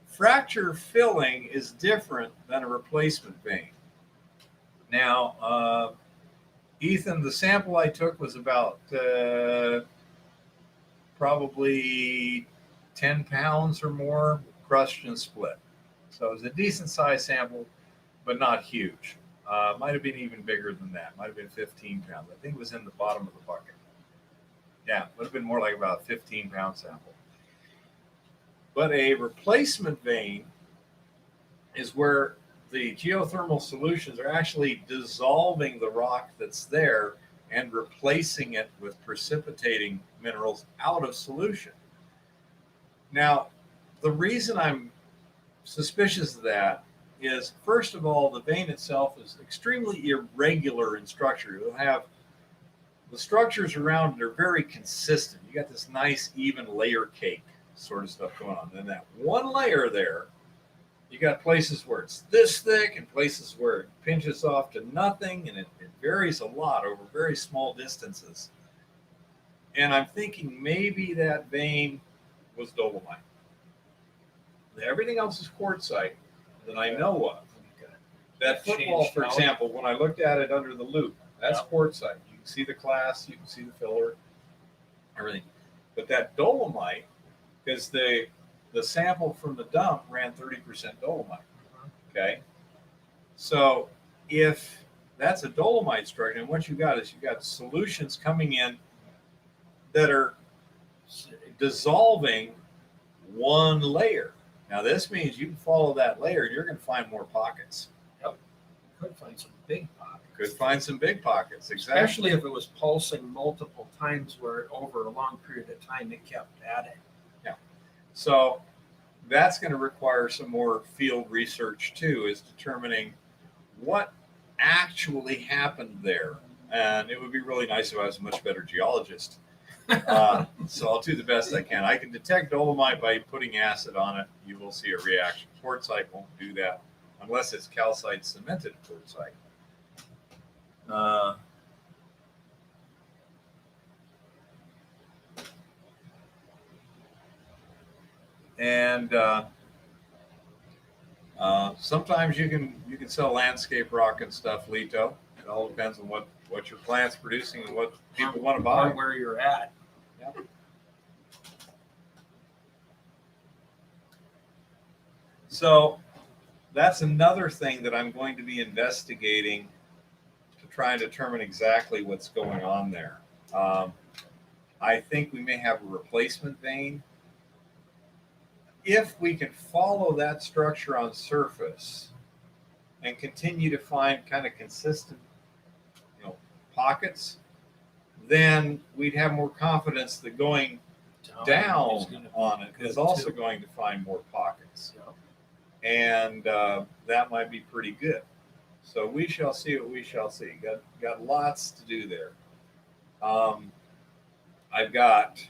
S1: Fracture filling is different than a replacement vein. Now, Ethan, the sample I took was about probably 10 pounds or more, crushed and split. So it was a decent sized sample, but not huge. Might have been even bigger than that. Might have been 15 pounds. I think it was in the bottom of the bucket. Yeah, would have been more like about a 15-pound sample. But a replacement vein is where the geothermal solutions are actually dissolving the rock that's there and replacing it with precipitating minerals out of solution. Now, the reason I'm suspicious of that is, first of all, the vein itself is extremely irregular in structure. You'll have the structures around it are very consistent. You got this nice, even layer cake sort of stuff going on. Then that one layer there, you got places where it's this thick and places where it pinches off to nothing, and it varies a lot over very small distances. And I'm thinking maybe that vein was dolomite. Everything else is quartzite that I know of. That football, for example, when I looked at it under the loop, that's quartzite. You can see the class, you can see the filler, everything. But that dolomite, because the sample from the dump ran 30% dolomite. Okay, so if that's a dolomite structure, and what you got is you got solutions coming in that are dissolving one layer. Now this means you can follow that layer, and you're going to find more pockets.
S2: Yep, could find some big pockets.
S1: Could find some big pockets, exactly.
S2: Especially if it was pulsing multiple times, where over a long period of time it kept adding.
S1: Yeah. So that's going to require some more field research too, is determining what actually happened there. And it would be really nice if I was a much better geologist. So I'll do the best I can. I can detect dolomite by putting acid on it. You will see a reaction. Quartzite won't do that unless it's calcite cemented quartzite. And sometimes you can sell landscape rock and stuff, Lito. It all depends on what your plant's producing and what people want to buy.
S2: Or where you're at.
S1: Yep. So that's another thing that I'm going to be investigating to try and determine exactly what's going on there. I think we may have a replacement vein. If we can follow that structure on surface and continue to find kind of consistent, pockets, then we'd have more confidence that going down
S2: is gonna be
S1: on it
S2: good,
S1: is also
S2: too.
S1: going to find more pockets.
S2: Yeah.
S1: And that might be pretty good. So we shall see what we shall see. Got lots to do there. I've got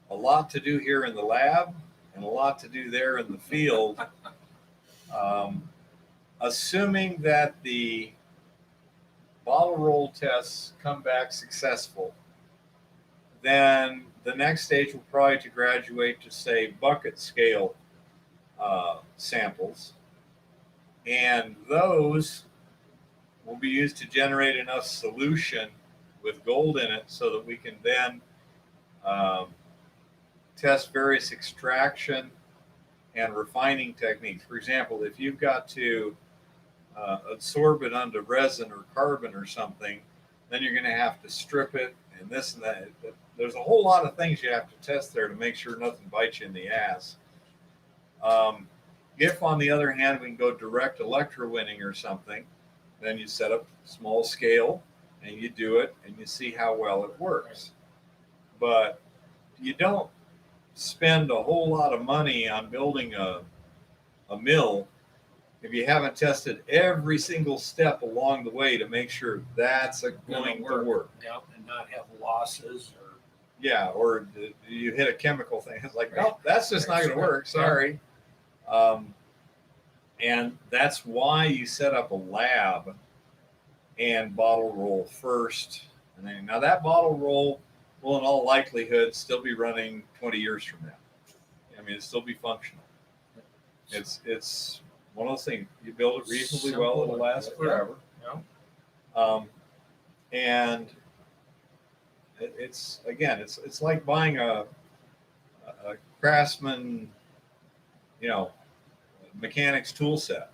S1: a lot to do here in the lab and a lot to do there in the field. Assuming that the bottle roll tests come back successful, then the next stage will probably to graduate to say bucket scale samples, and those will be used to generate enough solution with gold in it so that we can then test various extraction and refining techniques. For example, if you've got to absorb it onto resin or carbon or something, then you're going to have to strip it and this and that. There's a whole lot of things you have to test there to make sure nothing bites you in the ass. If, on the other hand, we can go direct electrowinning or something, then you set up small scale and you do it and you see how well it works. But you don't spend a whole lot of money on building a mill if you haven't tested every single step along the way to make sure that's going to work.
S2: Yeah, and not have losses or.
S1: Yeah, or you hit a chemical thing. It's like, no, that's just not going to work. Sorry. And that's why you set up a lab and bottle roll first. And then, now that bottle roll will in all likelihood still be running 20 years from now. I mean, it'll still be functional. It's one of those things, you build it reasonably well, it'll last forever.
S2: Yeah.
S1: And it's like buying a Craftsman, mechanics tool set.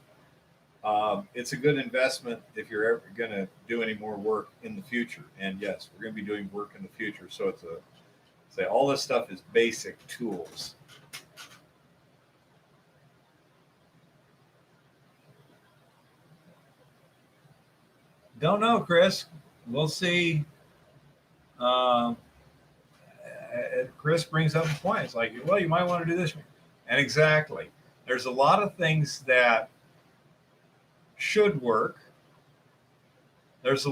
S1: It's a good investment if you're ever going to do any more work in the future. And yes, we're going to be doing work in the future. So all this stuff is basic tools. Don't know, Chris. We'll see. Chris brings up a point. It's like, well, you might want to do this. And exactly. There's a lot of things that should work. There's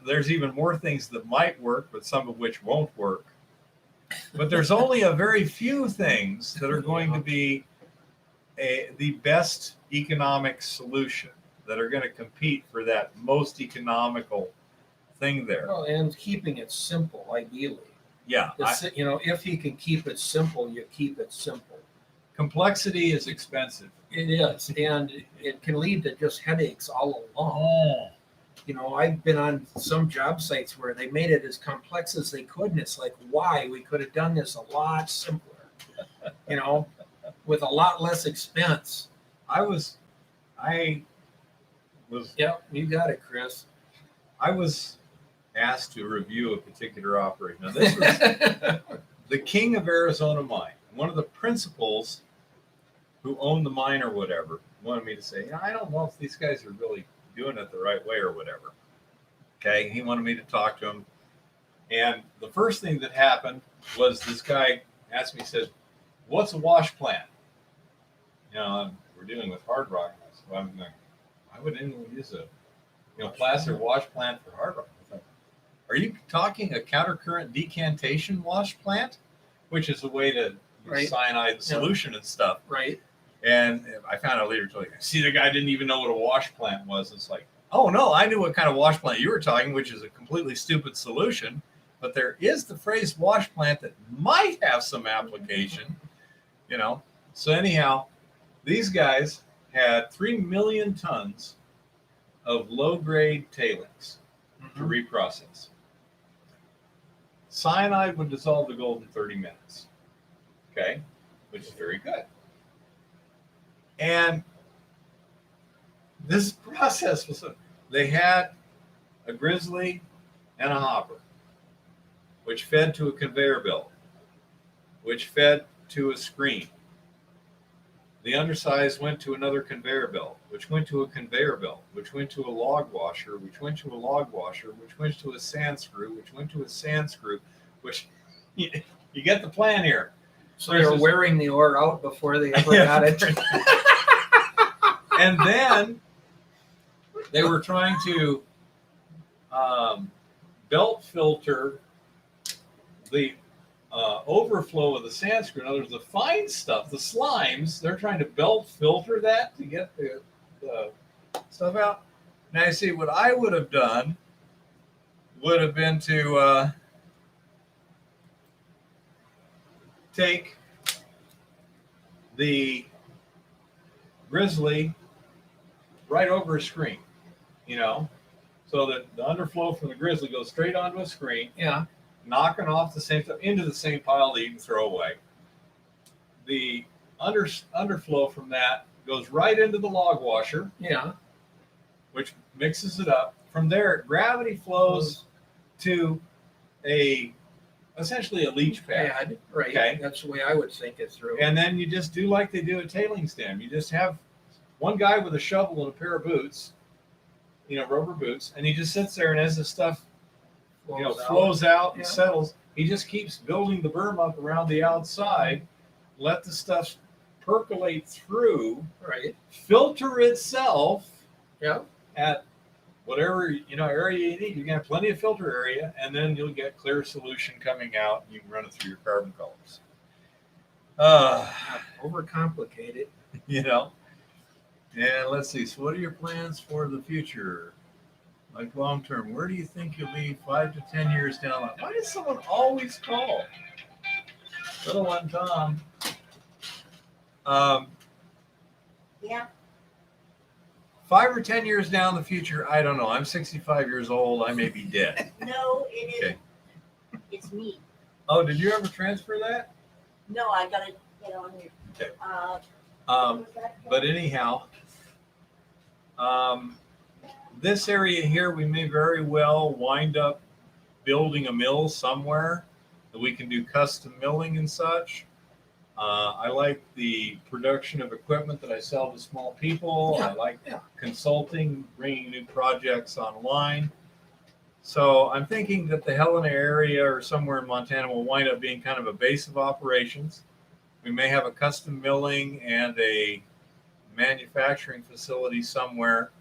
S1: there's even more things that might work, but some of which won't work. But there's only a very few things that are going to be the best economic solution, that are going to compete for that most economical thing there.
S2: Well, and keeping it simple, ideally.
S1: Yeah.
S2: If you can keep it simple, you keep it simple.
S1: Complexity is expensive.
S2: It is, and it can lead to just headaches all along.
S1: Oh.
S2: I've been on some job sites where they made it as complex as they could, and it's like, why? We could have done this a lot simpler, with a lot less expense. Yeah, you got it, Chris.
S1: I was asked to review a particular operation. Now, this was the king of Arizona mine. One of the principals who owned the mine or whatever wanted me to say, I don't know if these guys are really doing it the right way or whatever. Okay, he wanted me to talk to him. And the first thing that happened was this guy asked me, he said, what's a wash plant? We're dealing with hard rock. So I'm like, why would anyone use a placer wash plant for hard rock? Are you talking a countercurrent decantation wash plant, which is a way to cyanide the solution and stuff?
S2: Right.
S1: And I found out later, see, the guy didn't even know what a wash plant was. It's like, oh no, I knew what kind of wash plant you were talking, which is a completely stupid solution. But there is the phrase wash plant that might have some application, So anyhow, these guys had 3 million tons of low-grade tailings to reprocess. Cyanide would dissolve the gold in 30 minutes, okay, which is very good. And this process they had a grizzly and a hopper, which fed to a conveyor belt, which fed to a screen. The undersize went to another conveyor belt, which went to a conveyor belt, which went to a log washer, which went to a log washer, which went to a sand screw, which went to a sand screw, which You get the plan here.
S2: So they were wearing the ore out before they ever got it.
S1: And then they were trying to belt filter the overflow of the sand screw. In other words, the fine stuff, the slimes, they're trying to belt filter that to get the stuff out. Now, you see, what I would have done would have been to take the grizzly right over a screen, so that the underflow from the grizzly goes straight onto a screen.
S2: Yeah.
S1: Knocking off the same stuff into the same pile that you can throw away. The underflow from that goes right into the log washer.
S2: Yeah.
S1: Which mixes it up. From there, gravity flows to essentially a leach pad.
S2: Right.
S1: Okay.
S2: That's the way I would think it through.
S1: And then you just do like they do at tailings dam. You just have one guy with a shovel and a pair of boots, rubber boots, and he just sits there, and as the stuff flows out and settles, he just keeps building the berm up around the outside, let the stuff percolate through,
S2: right,
S1: filter itself
S2: yeah,
S1: at whatever area you need. You can have plenty of filter area, and then you'll get clear solution coming out, and you can run it through your carbon colors.
S2: Overcomplicate it.
S1: And let's see. So what are your plans for the future? Like long term, where do you think you'll be 5 to 10 years down the line? Why does someone always call? Little one, Tom.
S3: Yeah.
S1: 5 or 10 years down the future, I don't know. I'm 65 years old. I may be dead.
S3: No, it isn't.
S1: Okay.
S3: It's me.
S1: Oh, did you ever transfer that?
S3: No, I gotta get on here.
S1: Okay.
S3: What was that?
S1: But anyhow, this area here, we may very well wind up building a mill somewhere that we can do custom milling and such. I like the production of equipment that I sell to small people.
S2: Yeah,
S1: I like
S2: yeah.
S1: consulting, bringing new projects online. So I'm thinking that the Helena area or somewhere in Montana will wind up being kind of a base of operations. We may have a custom milling and a manufacturing facility somewhere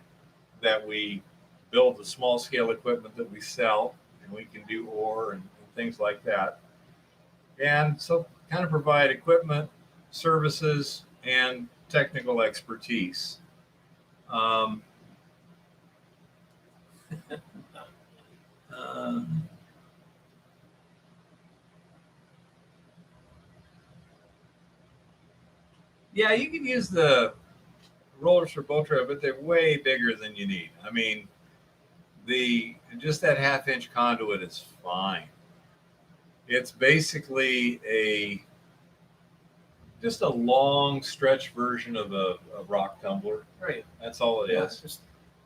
S1: that we build the small scale equipment that we sell, and we can do ore and things like that. And so kind of provide equipment, services, and technical expertise. Yeah, you can use the rollers for boat trip, but they're way bigger than you need. I mean, just that 1/2-inch conduit is fine. It's basically just a long stretch version of a rock tumbler.
S2: Right.
S1: That's all it is.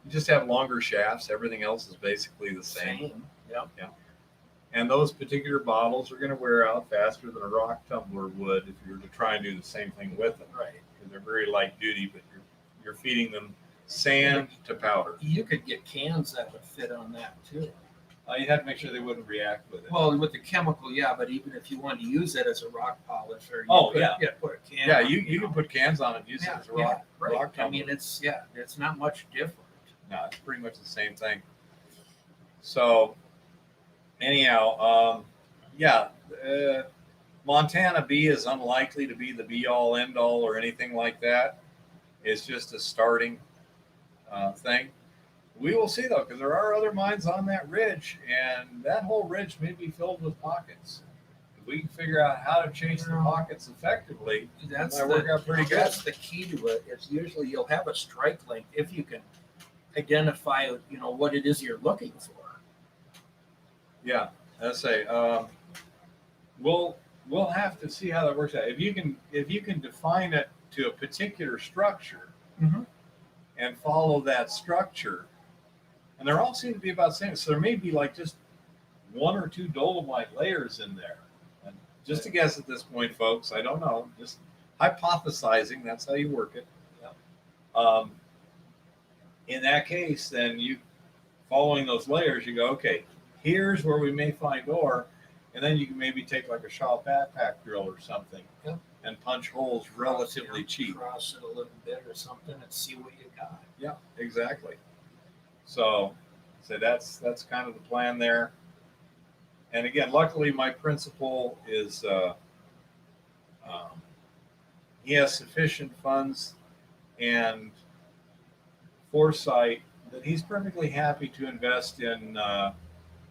S1: You just have longer shafts. Everything else is basically the same.
S2: Yeah.
S1: And those particular bottles are going to wear out faster than a rock tumbler would if you were to try and do the same thing with them.
S2: Right.
S1: Because they're very light duty, but you're feeding them sand to powder.
S2: You could get cans that would fit on that too.
S1: You'd have to make sure they wouldn't react with it.
S2: Well, with the chemical, yeah, but even if you wanted to use it as a rock polisher,
S1: Oh,
S2: put
S1: yeah.
S2: Put a can.
S1: Yeah,
S2: on,
S1: you can put cans on it and use it as a rock
S2: right.
S1: tumbler.
S2: I mean, it's not much different.
S1: No, it's pretty much the same thing. So, anyhow, Montana B is unlikely to be the be-all, end-all or anything like that. It's just a starting thing. We will see, though, because there are other mines on that ridge, and that whole ridge may be filled with pockets. If we can figure out how to change the pockets effectively,
S2: That's
S1: that might work out pretty good.
S2: That's the key to it. It's usually you'll have a strike length if you can identify, what it is you're looking for.
S1: Yeah, I say we'll have to see how that works out. If you can define it to a particular structure and follow that structure, and they all seem to be about the same. So there may be like just 1 or 2 dolomite layers in there. And just a guess at this point, folks. I don't know. Just hypothesizing. That's how you work it. Yeah. In that case, then following those layers, you go, okay, here's where we may find ore. and then you can maybe take like a Shaw backpack drill or something,
S2: Yep.
S1: and punch holes relatively cheap.
S2: Cross it a little bit or something and see what you got.
S1: Yeah, exactly. So that's kind of the plan there. And again, luckily, my principal is he has sufficient funds and foresight that he's perfectly happy to invest in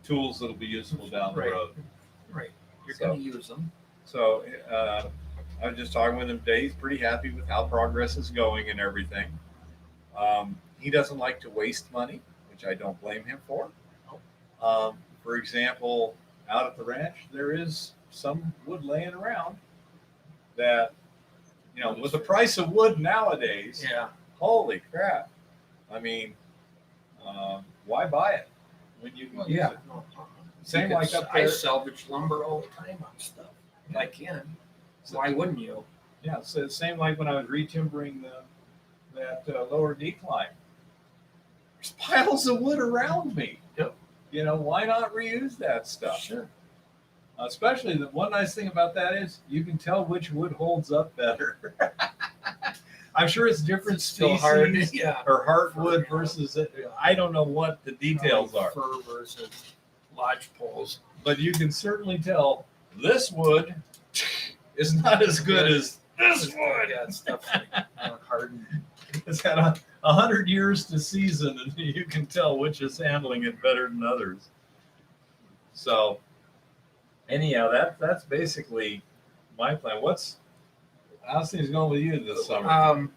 S1: tools that'll be useful down the
S2: Right.
S1: road.
S2: Right. You're
S1: So-
S2: going to use them.
S1: So I was just talking with him today. He's pretty happy with how progress is going and everything. He doesn't like to waste money, which I don't blame him for. For example, out at the ranch, there is some wood laying around that, you know, with the price of wood nowadays,
S2: Yeah.
S1: holy crap. I mean, why buy it when you can
S2: Well,
S1: use
S2: yeah.
S1: it?
S2: No,
S1: Same
S2: you
S1: like
S2: could-
S1: up
S2: I
S1: there.
S2: salvage lumber all the time on stuff. If I can. Why wouldn't you?
S1: Yeah, so same like when I was retimbering that lower decline. There's piles of wood around me.
S2: Yep.
S1: You know, why not reuse that stuff?
S2: Sure.
S1: Especially the one nice thing about that is you can tell which wood holds up better. I'm sure it's different
S2: Still
S1: species
S2: hard. Yeah.
S1: or heartwood versus I don't know what the details are,
S2: Fir versus lodge poles.
S1: but you can certainly tell this wood is not as good as this wood.
S2: Yeah, it's definitely hardened.
S1: It's had 100 years to season, and you can tell which is handling it better than others. So, anyhow, that's basically my plan. How's things going with you this summer?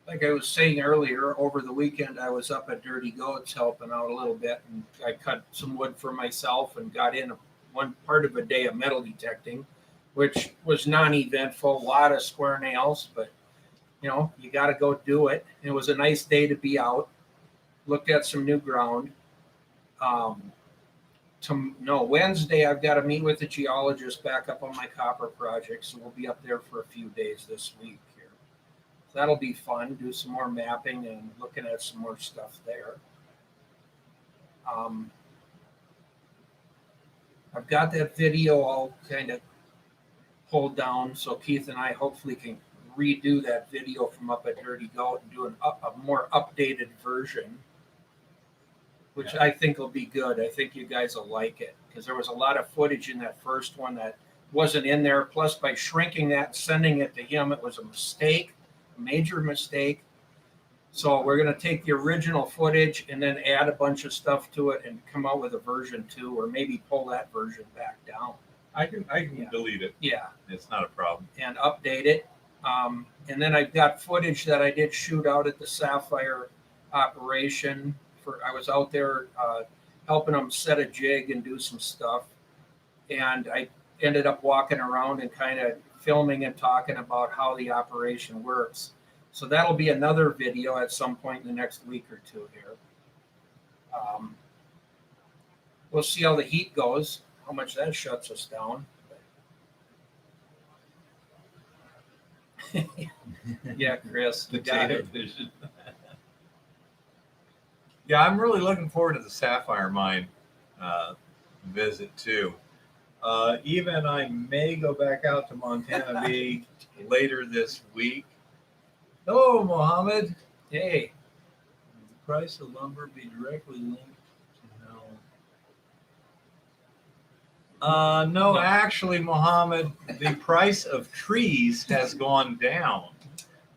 S2: Like I was saying earlier, over the weekend I was up at Dirty Goats helping out a little bit, and I cut some wood for myself and got in one part of a day of metal detecting, which was non-eventful. A lot of square nails, but you know, you got to go do it. It was a nice day to be out. Looked at some new ground. Wednesday I've got to meet with the geologist back up on my copper project, so we'll be up there for a few days this week here. So that'll be fun. Do some more mapping and looking at some more stuff there. I've got that video all kind of pulled down, so Keith and I hopefully can redo that video from up at Dirty Goat and do a more updated version, which I think will be good. I think you guys will like it because there was a lot of footage in that first one that wasn't in there. Plus, by shrinking that and sending it to him, it was a mistake, a major mistake. So we're going to take the original footage and then add a bunch of stuff to it and come out with a version 2, or maybe pull that version back down.
S1: I can delete it.
S2: Yeah.
S1: It's not a problem.
S2: And update it. And then I've got footage that I did shoot out at the Sapphire operation. I was out there helping them set a jig and do some stuff. And I ended up walking around and kind of filming and talking about how the operation works. So that'll be another video at some point in the next week or two here. We'll see how the heat goes, how much that shuts us down. Yeah, Chris, you got it.
S1: Vision. Yeah, I'm really looking forward to the Sapphire Mine visit too. Eva and I may go back out to Montana Bee later this week. Hello, Mohammed.
S2: Hey,
S1: Will the price of lumber be directly linked to no? No, actually, Mohammed, the price of trees has gone down.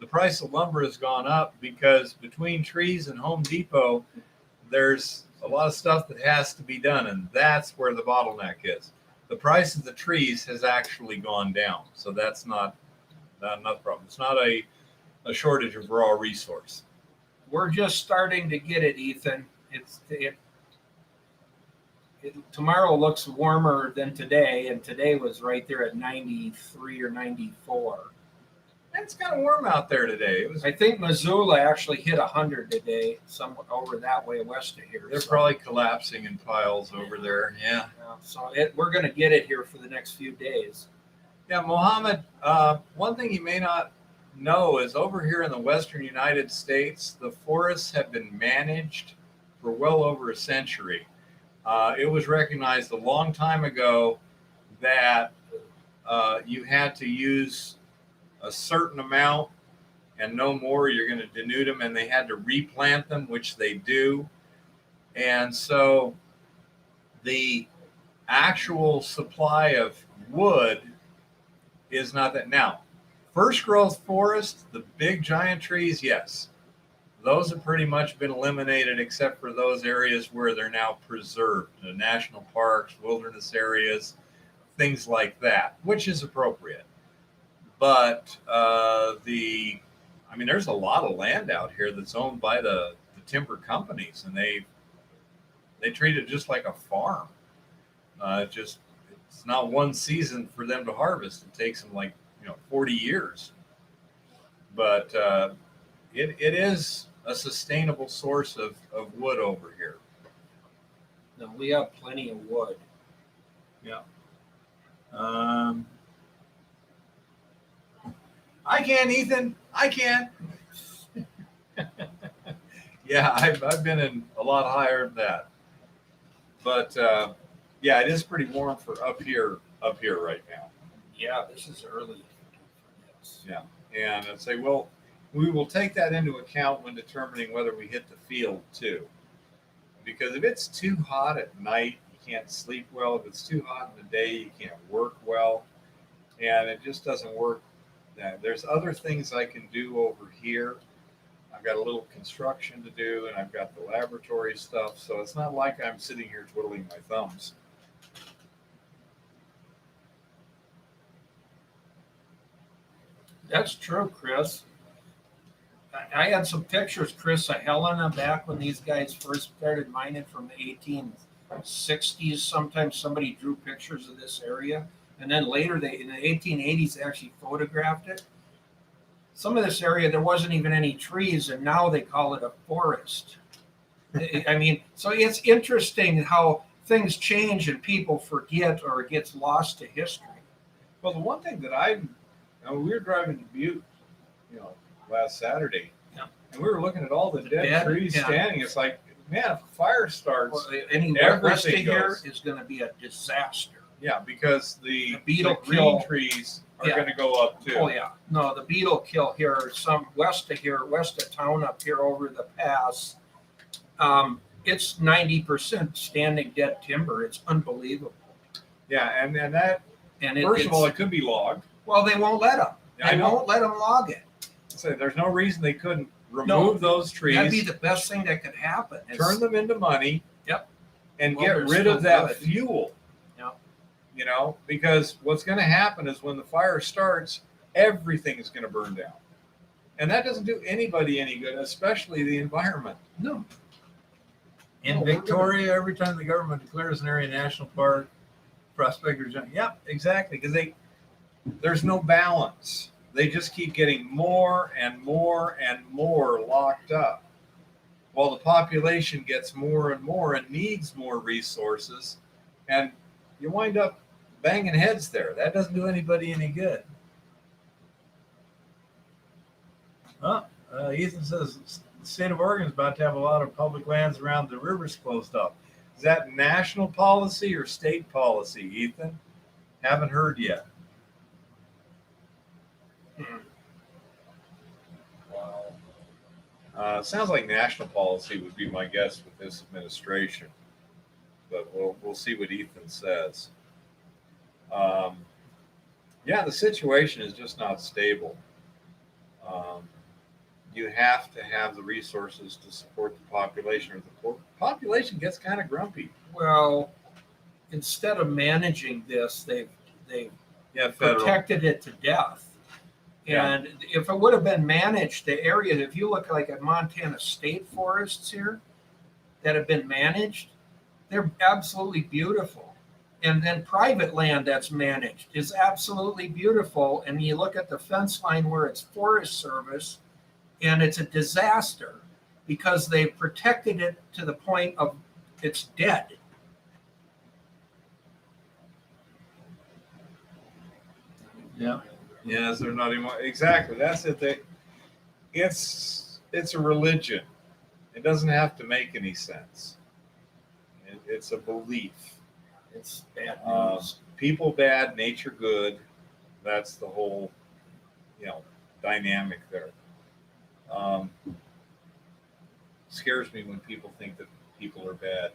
S1: The price of lumber has gone up because between trees and Home Depot, there's a lot of stuff that has to be done, and that's where the bottleneck is. The price of the trees has actually gone down, so that's not the problem. It's not a shortage of raw resource.
S2: we're just starting to get it, Ethan. Tomorrow looks warmer than today, and today was right there at 93 or 94.
S1: It's kind of warm out there today.
S2: I think Missoula actually hit 100 today, somewhat over that way west of here.
S1: They're
S2: So,
S1: probably collapsing in piles over there. Yeah.
S2: so we're going to get it here for the next few days.
S1: Yeah, Mohammed, one thing you may not know is over here in the western United States, the forests have been managed for well over a century. It was recognized a long time ago that you had to use a certain amount and no more. You're going to denude them, and they had to replant them, which they do. And so the actual supply of wood is not that. Now, first growth forest, the big giant trees, yes, those have pretty much been eliminated except for those areas where they're now preserved, the national parks, wilderness areas, things like that, which is appropriate. But there's a lot of land out here that's owned by the timber companies, and they treat it just like a farm. It's not one season for them to harvest. It takes them 40 years. But it is a sustainable source of wood over here.
S2: No, we have plenty of wood.
S1: Yeah. I can, Ethan. I can. Yeah, I've been in a lot higher than that. But yeah, it is pretty warm for up here right now.
S2: Yeah, this is early.
S1: Yeah, and I'd say, well, we will take that into account when determining whether we hit the field too. Because if it's too hot at night, you can't sleep well. If it's too hot in the day, you can't work well, and it just doesn't work. There's other things I can do over here. I've got a little construction to do, and I've got the laboratory stuff, so it's not like I'm sitting here twiddling my thumbs.
S2: That's true, Chris. I had some pictures, Chris, of Helena back when these guys first started mining from the 1860s. Sometimes somebody drew pictures of this area. And then later, in the 1880s, they actually photographed it. Some of this area, there wasn't even any trees, and now they call it a forest. I mean, so it's interesting how things change and people forget, or it gets lost to history.
S1: Well, the one thing that we were driving to Butte, last Saturday,
S2: yeah,
S1: and we were looking at all the dead trees standing. It's like, man, if a fire starts,
S2: any west of here is going to be a disaster.
S1: Yeah, because the
S2: beetle
S1: green trees are going to go up too.
S2: Oh yeah, no, the beetle kill here, some west of town up here over the pass. It's 90% standing dead timber. It's unbelievable.
S1: Yeah, and that. And first of all, it could be logged.
S2: Well, they won't let them. They won't let them log it.
S1: So there's no reason they couldn't remove those trees.
S2: That'd be the best thing that could happen.
S1: Turn them into money.
S2: Yep.
S1: And get rid of that fuel. Yep. Because what's going to happen is when the fire starts, everything is going to burn down. And that doesn't do anybody any good, especially the environment.
S2: No.
S1: In Victoria, every time the government declares an area national park, prospectors, yep, exactly, because there's no balance. They just keep getting more and more and more locked up, while the population gets more and more and needs more resources, and you wind up banging heads there. That doesn't do anybody any good. Ethan says the state of Oregon is about to have a lot of public lands around the rivers closed up. Is that national policy or state policy, Ethan? Haven't heard yet. Wow. Sounds like national policy would be my guess with this administration, but we'll see what Ethan says. Yeah, the situation is just not stable. You have to have the resources to support the population, or the population gets kind of grumpy.
S2: Well, instead of managing this, they've protected it to death. And if it would have been managed, the area, if you look like at Montana state forests here that have been managed, they're absolutely beautiful. And then private land that's managed is absolutely beautiful. And you look at the fence line where it's Forest Service, and it's a disaster because they protected it to the point of it's dead.
S1: Yeah. Yes, they're not even exactly. That's it. It's a religion. It doesn't have to make any sense. It's a belief.
S2: It's bad news.
S1: people bad, nature good. That's the whole, dynamic there. Scares me when people think that people are bad.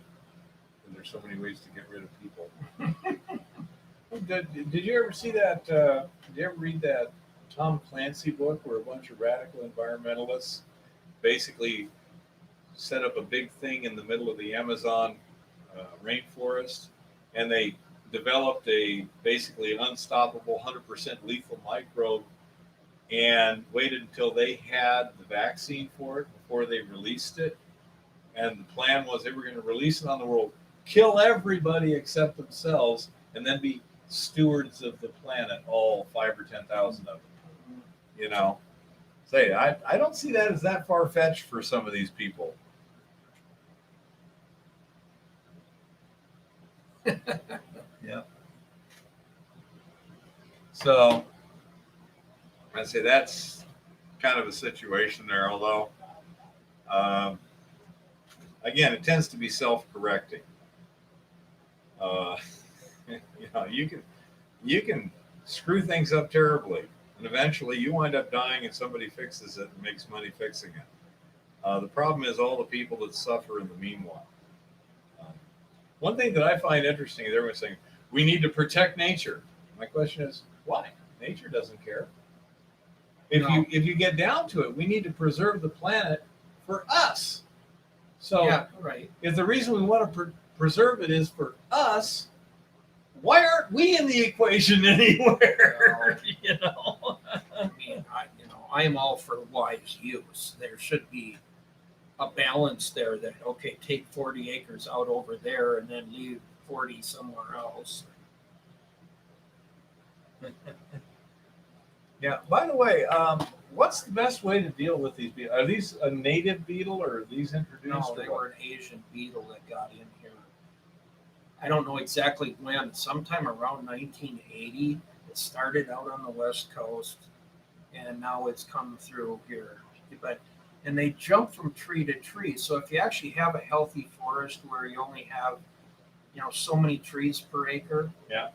S1: And there's so many ways to get rid of people. Did you ever see that? Did you ever read that Tom Clancy book where a bunch of radical environmentalists basically set up a big thing in the middle of the Amazon rainforest, and they developed a basically an unstoppable 100% lethal microbe, and waited until they had the vaccine for it before they released it. And the plan was they were going to release it on the world, kill everybody except themselves, and then be stewards of the planet, all 5 or 10,000 of them. Say, I don't see that as that far fetched for some of these people. Yeah. So I say that's kind of a situation there, although again, it tends to be self-correcting. You can screw things up terribly, and eventually you wind up dying, and somebody fixes it and makes money fixing it. The problem is all the people that suffer in the meanwhile. One thing that I find interesting is everyone's saying we need to protect nature. My question is, why? Nature doesn't care. If you get down to it, we need to preserve the planet for us. So
S2: Yeah, right.
S1: if the reason we want to preserve it is for us, why aren't we in the equation anywhere?
S2: I mean, I am all for wise use. There should be a balance there that, okay, take 40 acres out over there and then leave 40 somewhere else.
S1: Yeah. By the way, what's the best way to deal with these beetles? Are these a native beetle or are these introduced?
S2: No, they were an Asian beetle that got in here. I don't know exactly when. Sometime around 1980. It started out on the West Coast, and now it's come through here. And they jump from tree to tree. So if you actually have a healthy forest where you only have, so many trees per acre,
S1: yeah,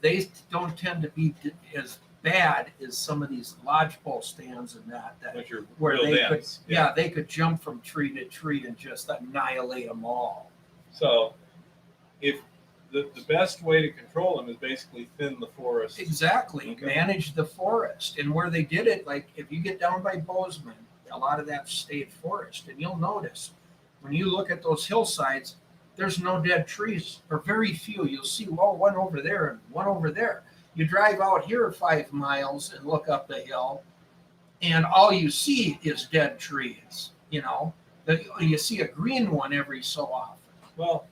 S2: they don't tend to be as bad as some of these lodgepole stands and that
S1: which are
S2: where
S1: real
S2: they
S1: dense.
S2: could, yeah, they could jump from tree to tree and just annihilate them all.
S1: So, if the best way to control them is basically thin the forest.
S2: Exactly,
S1: Okay.
S2: manage the forest, and where they did it, like if you get down by Bozeman, a lot of that state forest, and you'll notice when you look at those hillsides, there's no dead trees, or very few. You'll see, one over there and one over there. You drive out here 5 miles and look up the hill, and all you see is dead trees. You see a green one every so often.
S1: Well,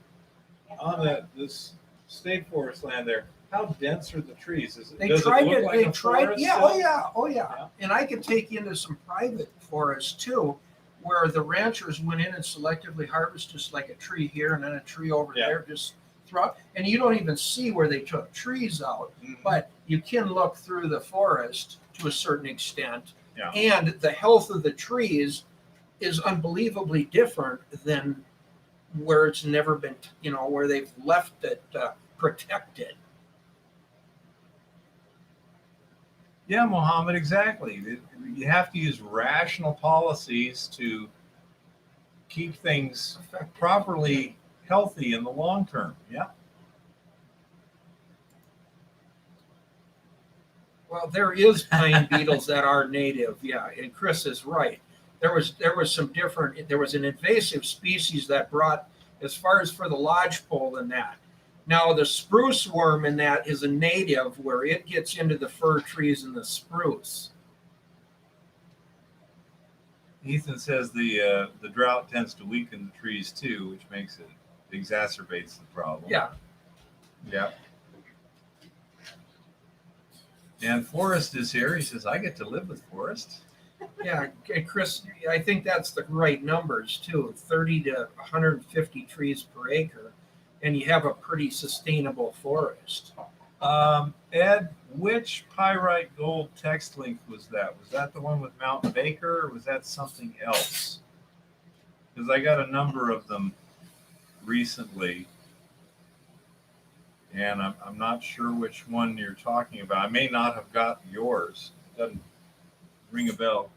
S1: on this state forest land there, how dense are the trees? Does it look like a forest
S2: yeah,
S1: still?
S2: oh yeah. And I could take you into some private forests too, where the ranchers went in and selectively harvested just like a tree here and then a tree over there, just throughout. And you don't even see where they took trees out, but you can look through the forest to a certain extent.
S1: Yeah.
S2: And the health of the trees is unbelievably different than where it's never been, where they've left it protected.
S1: Yeah, Mohammed, exactly. You have to use rational policies to keep things properly healthy in the long term. Yeah.
S2: Well, there is pine beetles that are native, yeah, and Chris is right. There was an invasive species that brought as far as for the lodgepole and that. Now the spruce worm in that is a native where it gets into the fir trees and the spruce.
S1: Ethan says the drought tends to weaken the trees too, which exacerbates the problem.
S2: Yeah.
S1: Yeah. And Forrest is here. He says, I get to live with Forrest.
S2: Yeah, Chris, I think that's the right numbers too. 30 to 150 trees per acre, and you have a pretty sustainable forest.
S1: Ed, which pyrite gold text link was that? Was that the one with Mount Baker, or was that something else? Because I got a number of them recently, and I'm not sure which one you're talking about. I may not have got yours. Doesn't ring a bell.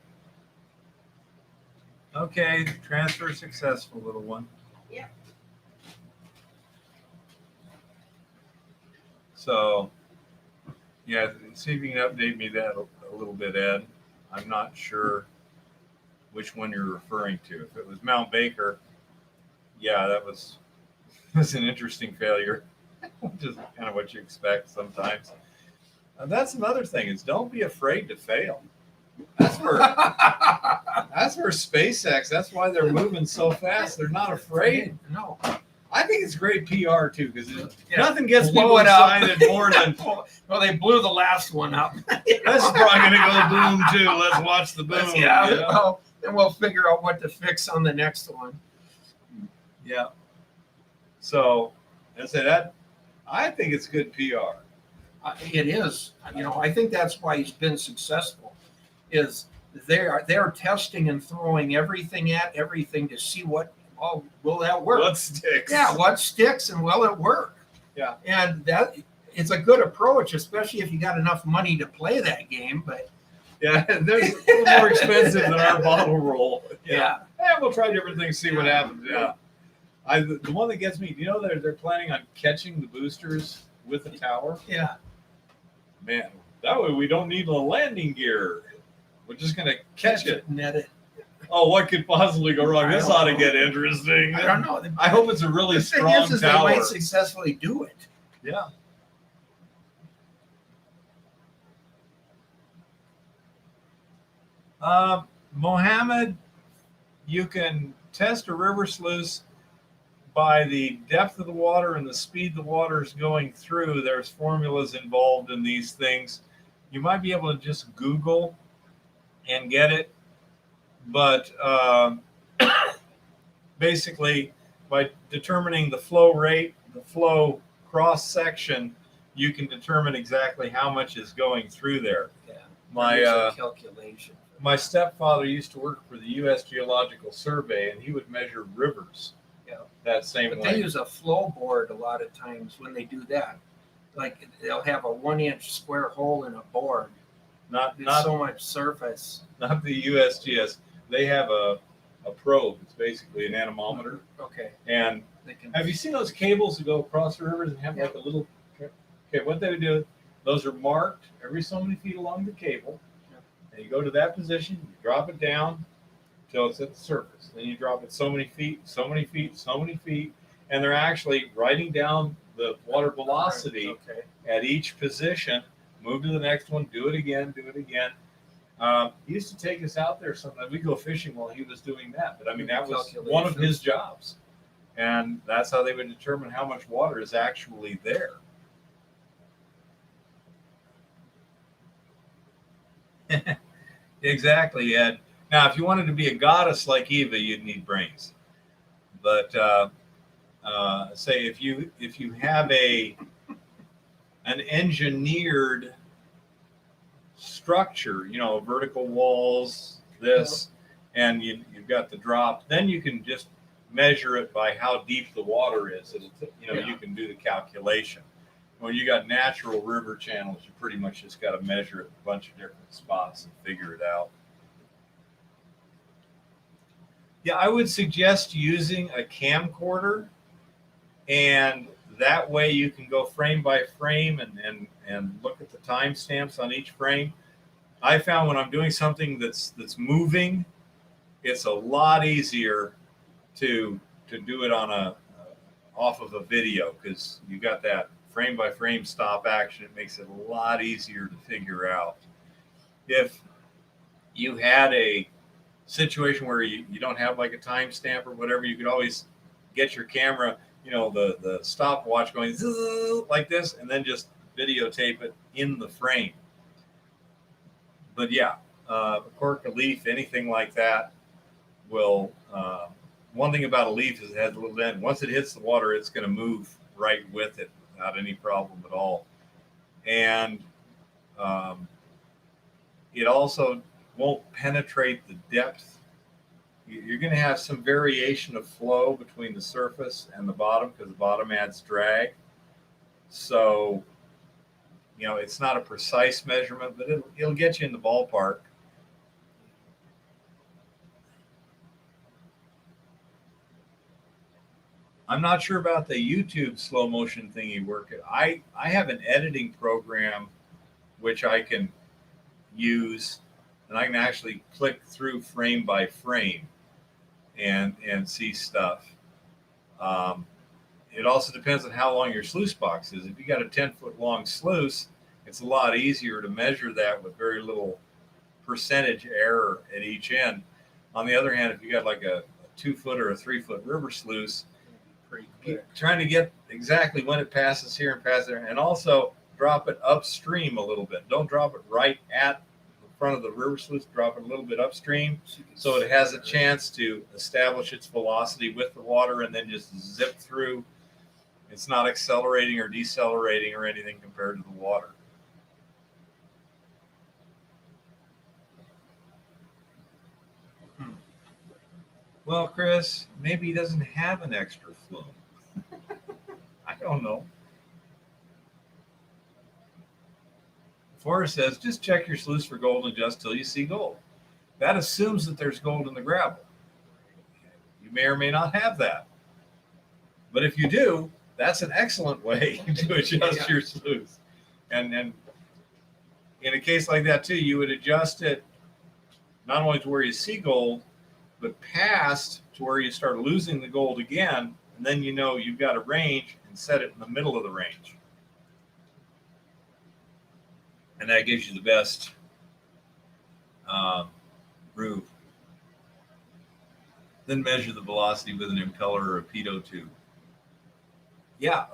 S1: Okay, transfer successful, little one.
S3: Yep.
S1: So, yeah, see if you can update me that a little bit, Ed. I'm not sure which one you're referring to. If it was Mount Baker, yeah, that was an interesting failure, which is kind of what you expect sometimes. And that's another thing is don't be afraid to fail. That's where SpaceX. That's why they're moving so fast. They're not afraid.
S2: No.
S1: I think it's great PR too because
S2: Yeah.
S1: nothing gets
S2: Blow
S1: people
S2: it up.
S1: excited more than
S2: Well, they blew the last one up.
S1: this is probably going to go boom too. Let's watch the boom.
S2: Yeah.
S1: you know?
S2: Well, then we'll figure out what to fix on the next one.
S1: Yeah. So I say that I think it's good PR.
S2: It is. I think that's why he's been successful. Is they're testing and throwing everything at everything to see will that work?
S1: What sticks?
S2: Yeah, what sticks and will it work?
S1: Yeah.
S2: And that it's a good approach, especially if you got enough money to play that game. But
S1: Yeah, they're a little more expensive than our bottle roll.
S2: yeah.
S1: We'll try different things, see what happens. Yeah. The one that gets me, they're planning on catching the boosters with the tower.
S2: Yeah.
S1: Man, that way we don't need a landing gear. We're just gonna catch it.
S2: Net it.
S1: Oh, what could possibly go wrong?
S2: I
S1: This
S2: don't
S1: ought to
S2: know.
S1: get interesting.
S2: I don't know.
S1: I hope it's a really
S2: The thing
S1: strong
S2: is
S1: tower.
S2: they might successfully do it.
S1: Yeah. Mohammed, you can test a river sluice by the depth of the water and the speed the water is going through. There's formulas involved in these things. You might be able to just Google and get it, but basically by determining the flow rate, the flow cross section, you can determine exactly how much is going through there.
S2: Yeah.
S1: My
S2: There's a calculation.
S1: my stepfather used to work for the U.S. Geological Survey, and he would measure rivers.
S2: Yeah.
S1: That same
S2: But
S1: way.
S2: they use a flow board a lot of times when they do that. Like they'll have a 1-inch square hole in a board.
S1: Not
S2: There's so much surface.
S1: not the USGS. They have a probe. It's basically an anemometer.
S2: Okay.
S1: And
S2: They can.
S1: have you seen those cables that go across the rivers and have like a little? Okay, what they would do, those are marked every so many feet along the cable. And you go to that position, you drop it down till it's at the surface. Then you drop it so many feet, so many feet, so many feet, and they're actually writing down the water velocity
S2: Okay.
S1: at each position. Move to the next one, do it again, do it again. He used to take us out there sometimes. We'd go fishing while he was doing that. But I mean, that was one of his jobs. And that's how they would determine how much water is actually there. Exactly, Ed. Now, if you wanted to be a goddess like Eva, you'd need brains. But say if you have an engineered structure, vertical walls, and you've got the drop, then you can just measure it by how deep the water is. You can do the calculation. When you got natural river channels, you pretty much just got to measure it in a bunch of different spots and figure it out. Yeah, I would suggest using a camcorder, and that way you can go frame by frame and look at the timestamps on each frame. I found when I'm doing something that's moving, it's a lot easier to do it on off of a video because you got that frame by frame stop action. It makes it a lot easier to figure out. If you had a situation where you don't have like a timestamp or whatever, you could always get your camera, the stopwatch going like this, and then just videotape it in the frame. But yeah, a cork, a leaf, anything like that will. One thing about a leaf is it has a little end. Once it hits the water, it's going to move right with it without any problem at all. And it also won't penetrate the depth. You're going to have some variation of flow between the surface and the bottom because the bottom adds drag. So, it's not a precise measurement, but it'll get you in the ballpark. I'm not sure about the YouTube slow motion thing you work at. I have an editing program which I can use, and I can actually click through frame by frame and see stuff. It also depends on how long your sluice box is. If you got a 10-foot long sluice, it's a lot easier to measure that with very little percentage error at each end. On the other hand, if you got like a 2-foot or a 3-foot river sluice, trying to get exactly when it passes here and passes there, and also drop it upstream a little bit. Don't drop it right at the front of the river sluice. Drop it a little bit upstream so it has a chance to establish its velocity with the water and then just zip through. It's not accelerating or decelerating or anything compared to the water. Well, Chris, maybe he doesn't have an extra flume. I don't know. Forrest says, just check your sluice for gold and adjust till you see gold. That assumes that there's gold in the gravel. You may or may not have that. But if you do, that's an excellent way to adjust your sluice. And in a case like that, too, you would adjust it not only to where you see gold, but past to where you start losing the gold again, and then you've got a range and set it in the middle of the range. And that gives you the best groove. Then measure the velocity with an impeller or a pitot tube. Yeah,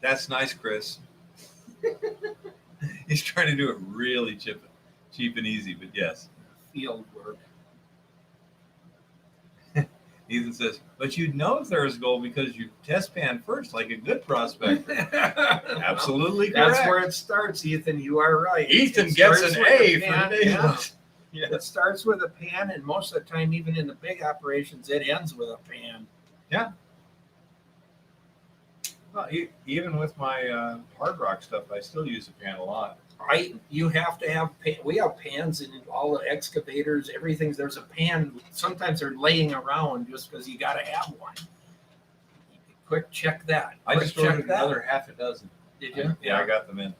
S1: that's nice, Chris. He's trying to do it really cheap and easy, but yes.
S2: Field work.
S1: Ethan says, but you'd know if there was gold because you test pan first like a good prospector. Absolutely correct.
S2: That's where it starts, Ethan. You are right.
S1: Ethan gets an A for today.
S2: Yeah. It starts with a pan, and most of the time, even in the big operations, it ends with a pan.
S1: Yeah. Well, even with my hard rock stuff, I still use a pan a lot.
S2: You have to have we have pans in all the excavators, everything. There's a pan. Sometimes they're laying around just because you got to have one. Quick check that.
S1: I just ordered another half a dozen.
S2: Did you?
S1: Yeah, I got them in.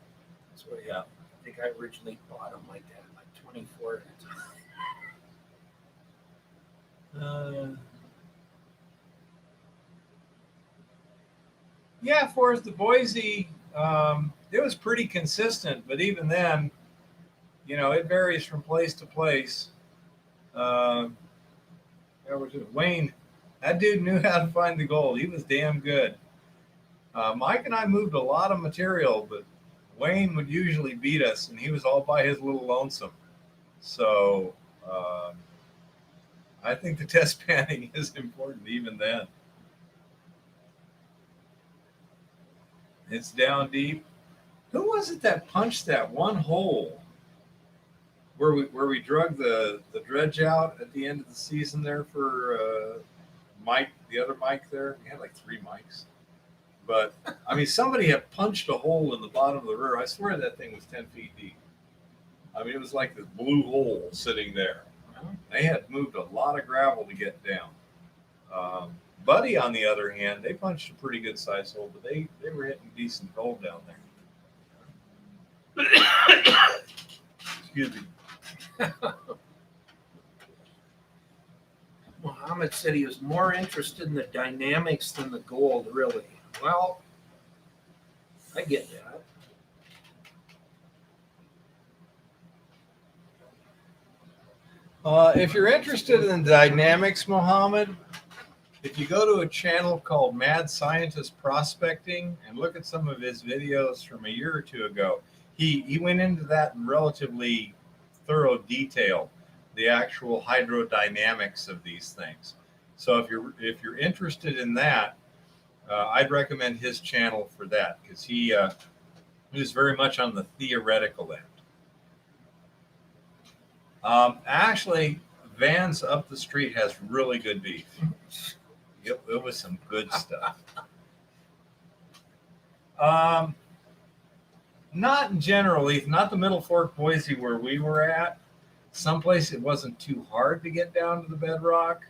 S2: That's what, yeah. I think I originally bought them like that, like 24 at a time.
S1: Yeah, for the Boise, it was pretty consistent, but even then, it varies from place to place. Wayne, that dude knew how to find the gold. He was damn good. Mike and I moved a lot of material, but Wayne would usually beat us, and he was all by his little lonesome. So I think the test panning is important even then. It's down deep. Who was it that punched that one hole where we drug the dredge out at the end of the season there for Mike, the other Mike there? We had like 3 Mikes. But, I mean, somebody had punched a hole in the bottom of the river. I swear that thing was 10 feet deep. I mean, it was like this blue hole sitting there. They had moved a lot of gravel to get down. Buddy, on the other hand, they punched a pretty good sized hole, but they were hitting decent gold down there. Excuse me.
S2: Muhammad said he was more interested in the dynamics than the gold, really. Well, I get
S1: that. If you're interested in dynamics, Muhammad, if you go to a channel called Mad Scientist Prospecting and look at some of his videos from a year or two ago, he went into that in relatively thorough detail, the actual hydrodynamics of these things. So if you're interested in that, I'd recommend his channel for that, because he is very much on the theoretical end. Actually, Van's up the street has really good beef. It was some good stuff. Not in general, not the Middle Fork, Boise, where we were at. Someplace it wasn't too hard to get down to the bedrock.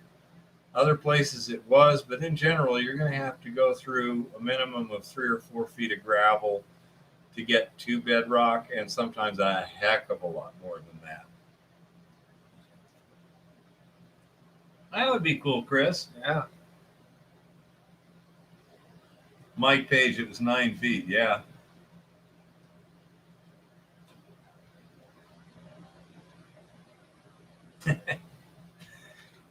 S1: Other places it was, but in general, you're going to have to go through a minimum of 3 or 4 feet of gravel to get to bedrock, and sometimes a heck of a lot more than that. That would be cool, Chris.
S2: Yeah.
S1: Mike Page, it was 9 feet. Yeah.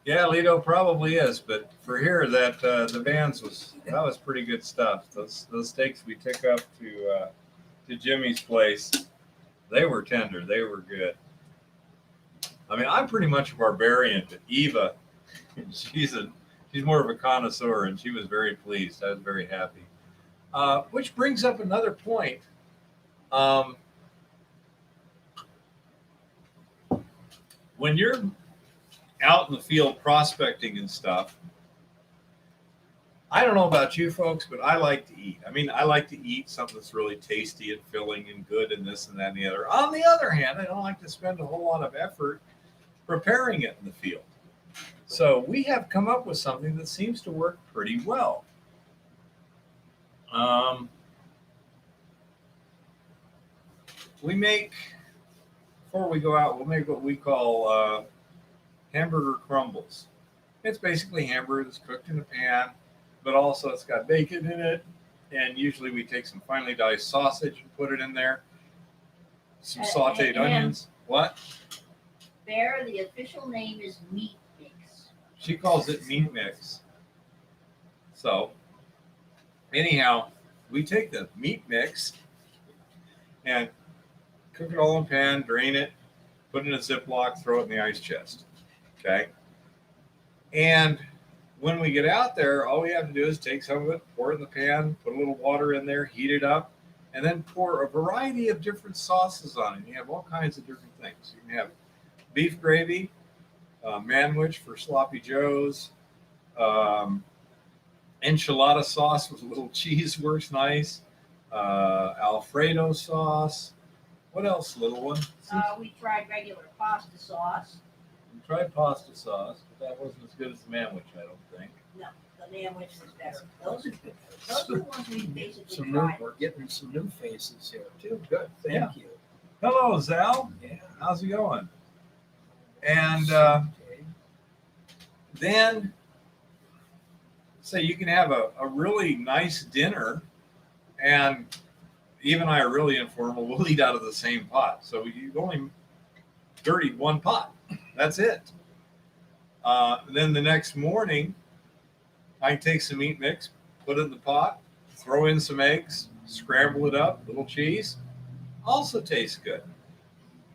S1: Yeah, Lido probably is, but for here, that the Vans was pretty good stuff. Those steaks we took up to Jimmy's place, they were tender. They were good. I mean, I'm pretty much a barbarian, but Eva, she's more of a connoisseur, and she was very pleased. I was very happy. Which brings up another point. When you're out in the field prospecting and stuff, I don't know about you folks, but I like to eat. I mean, I like to eat something that's really tasty and filling and good and this and that and the other. On the other hand, I don't like to spend a whole lot of effort preparing it in the field. So we have come up with something that seems to work pretty well. We make, before we go out, we'll make what we call hamburger crumbles. It's basically hamburger that's cooked in a pan, but also it's got bacon in it. And usually we take some finely diced sausage and put it in there. Some sauteed onions. What?
S3: Bear, the official name is meat mix.
S1: She calls it meat mix. So, anyhow, we take the meat mix and cook it all in pan, drain it, put it in a Ziploc, throw it in the ice chest. Okay? And when we get out there, all we have to do is take some of it, pour it in the pan, put a little water in there, heat it up, and then pour a variety of different sauces on it. You have all kinds of different things. You can have beef gravy, manwich for sloppy joes, enchilada sauce with a little cheese works nice, Alfredo sauce. What else, little one?
S3: We tried regular pasta sauce.
S1: We tried pasta sauce, but that wasn't as good as the manwich, I don't think.
S3: No, the manwich was better. Those are the ones we basically
S2: We're
S3: tried.
S2: getting some new faces here too. Good, thank you.
S1: Hello, Zal.
S2: Yeah.
S1: How's it going? And then, say you can have a really nice dinner, and Eve and I are really informal. We'll eat out of the same pot. So you've only dirtied one pot. That's it. Then the next morning, I take some meat mix, put it in the pot, throw in some eggs, scramble it up, little cheese. Also tastes good.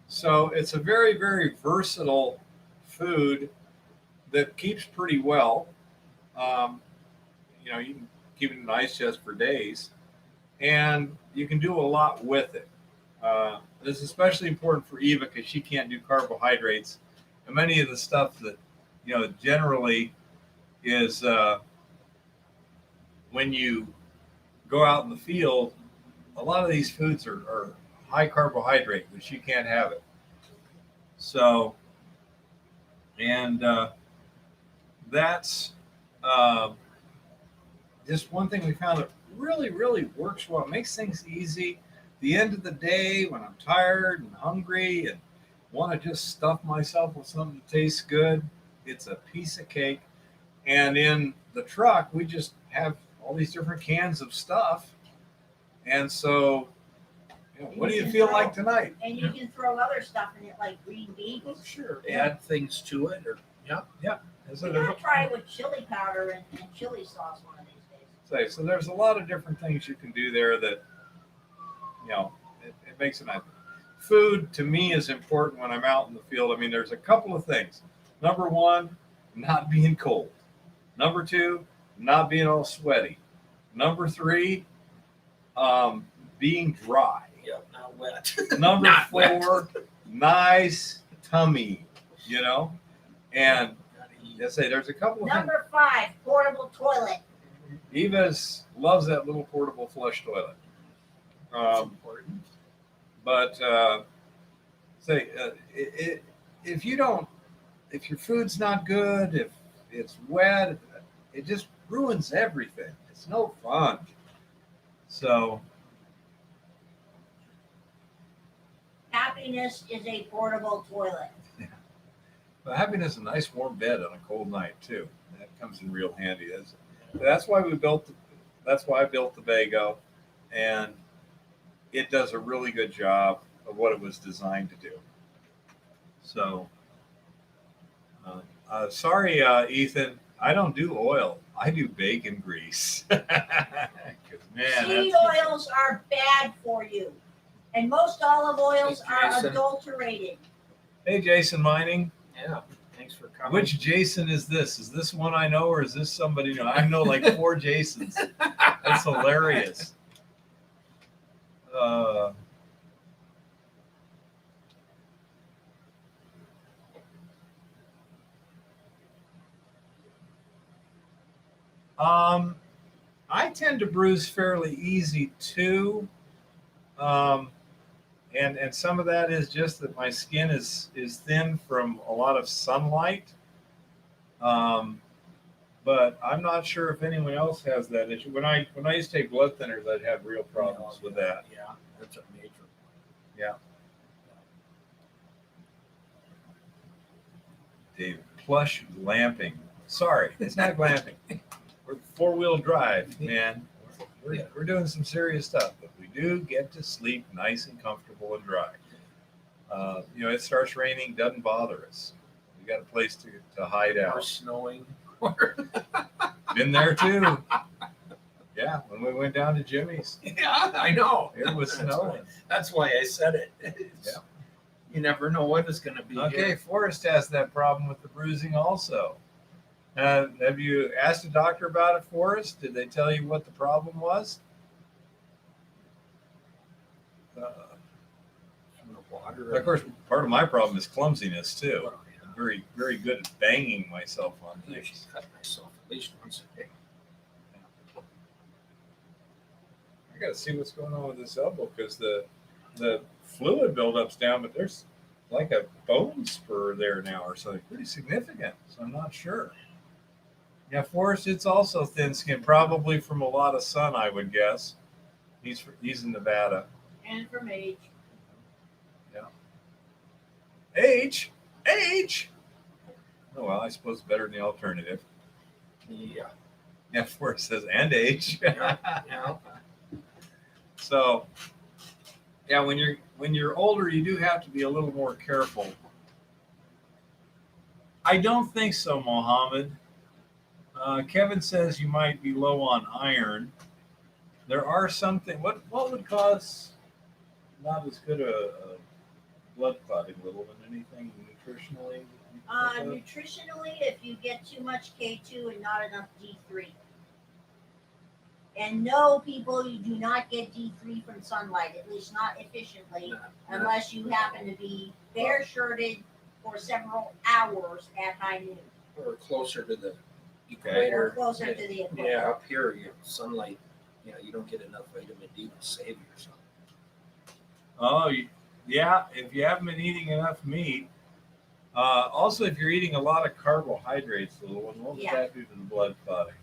S1: So it's a very, very versatile food that keeps pretty well. You can keep it in an ice chest for days, and you can do a lot with it. This is especially important for Eva because she can't do carbohydrates, and many of the stuff that generally is when you go out in the field, a lot of these foods are high carbohydrate, but she can't have it. So, and that's just one thing we found that really, really works well. It makes things easy. The end of the day, when I'm tired and hungry and want to just stuff myself with something that tastes good, it's a piece of cake. And in the truck, we just have all these different cans of stuff. And so, what do you feel like tonight?
S3: And you can throw other stuff in it, like green beans.
S2: Oh, sure. Add things to it, or
S1: Yeah.
S3: We're going to try it with chili powder and chili sauce one of these days.
S1: So there's a lot of different things you can do there that, it makes it nice. Food to me is important when I'm out in the field. I mean, there's a couple of things. Number one, not being cold. Number two, not being all sweaty. Number three, being dry.
S2: yeah, not wet.
S1: Number
S2: Not
S1: four, nice tummy, and I say there's a couple of things.
S3: Number 5, portable toilet.
S1: Eva's loves that little portable flush toilet.
S2: That's
S1: Um,
S2: important.
S1: but if you don't, if your food's not good, if it's wet, it just ruins everything. It's no fun. So
S3: Happiness is a portable toilet.
S1: but having us a nice warm bed on a cold night too, that comes in real handy. That's why we built. That's why I built the Vago, and it does a really good job of what it was designed to do. So, sorry, Ethan, I don't do oil. I do bacon grease. 'Cause, man,
S3: Seed
S1: that's,
S3: oils are bad for you. And most olive oils
S2: Hey,
S3: are
S2: Jason.
S3: adulterated.
S1: hey, Jason Mining.
S2: Yeah. Thanks for coming.
S1: Which Jason is this? Is this one I know, or is this somebody new? I know like 4 Jasons. That's hilarious. Uh, I tend to bruise fairly easy too, and some of that is just that my skin is thin from a lot of sunlight. Um, but I'm not sure if anyone else has that issue. When I used to take blood thinners, I'd have real problems with that.
S2: Yeah, that's a major.
S1: Yeah. David, plush glamping. Sorry, it's not glamping. We're 4-wheel drive, man. We're doing some serious stuff, but we do get to sleep nice and comfortable and dry. It starts raining, doesn't bother us. We got a place to hide
S2: Or
S1: out.
S2: snowing.
S1: Been there too. Yeah, when we went down to Jimmy's,
S2: Yeah, I know.
S1: it was
S2: That's
S1: snowing.
S2: right. That's why I said it.
S1: Yeah.
S2: You never know what it's going to be.
S1: Okay,
S2: here.
S1: Forrest has that problem with the bruising also. Have you asked a doctor about it, Forrest? Did they tell you what the problem was?
S2: From the water.
S1: Of course, part of my problem is clumsiness too.
S2: Well, yeah.
S1: I'm very, very good at banging myself on
S2: I
S1: things.
S2: should cut myself at least once a day.
S1: I got to see what's going on with this elbow because the fluid buildup's down, but there's like a bone spur there now or something pretty significant. So I'm not sure. Yeah, Forrest, it's also thin skin, probably from a lot of sun, I would guess. He's in Nevada.
S3: And from age.
S1: Age. Oh well, I suppose better than the alternative.
S2: Yeah.
S1: Yeah, Forrest says and age.
S2: Yeah.
S1: So, yeah, when you're older, you do have to be a little more careful. I don't think so, Mohammed. Kevin says you might be low on iron. There are something. What would cause not as good a blood clotting level than anything nutritionally?
S3: Nutritionally, if you get too much K2 and not enough D3. And no, people, you do not get D3 from sunlight, at least not efficiently, unless you happen to be bare shirted for several hours at high noon.
S2: Or closer to the
S3: Or
S2: equator.
S3: closer to the equator.
S2: Yeah, up here, sunlight. Yeah, you don't get enough vitamin D to save yourself.
S1: Oh, yeah. If you haven't been eating enough meat, also if you're eating a lot of carbohydrates, little one, what would that do to the blood clotting?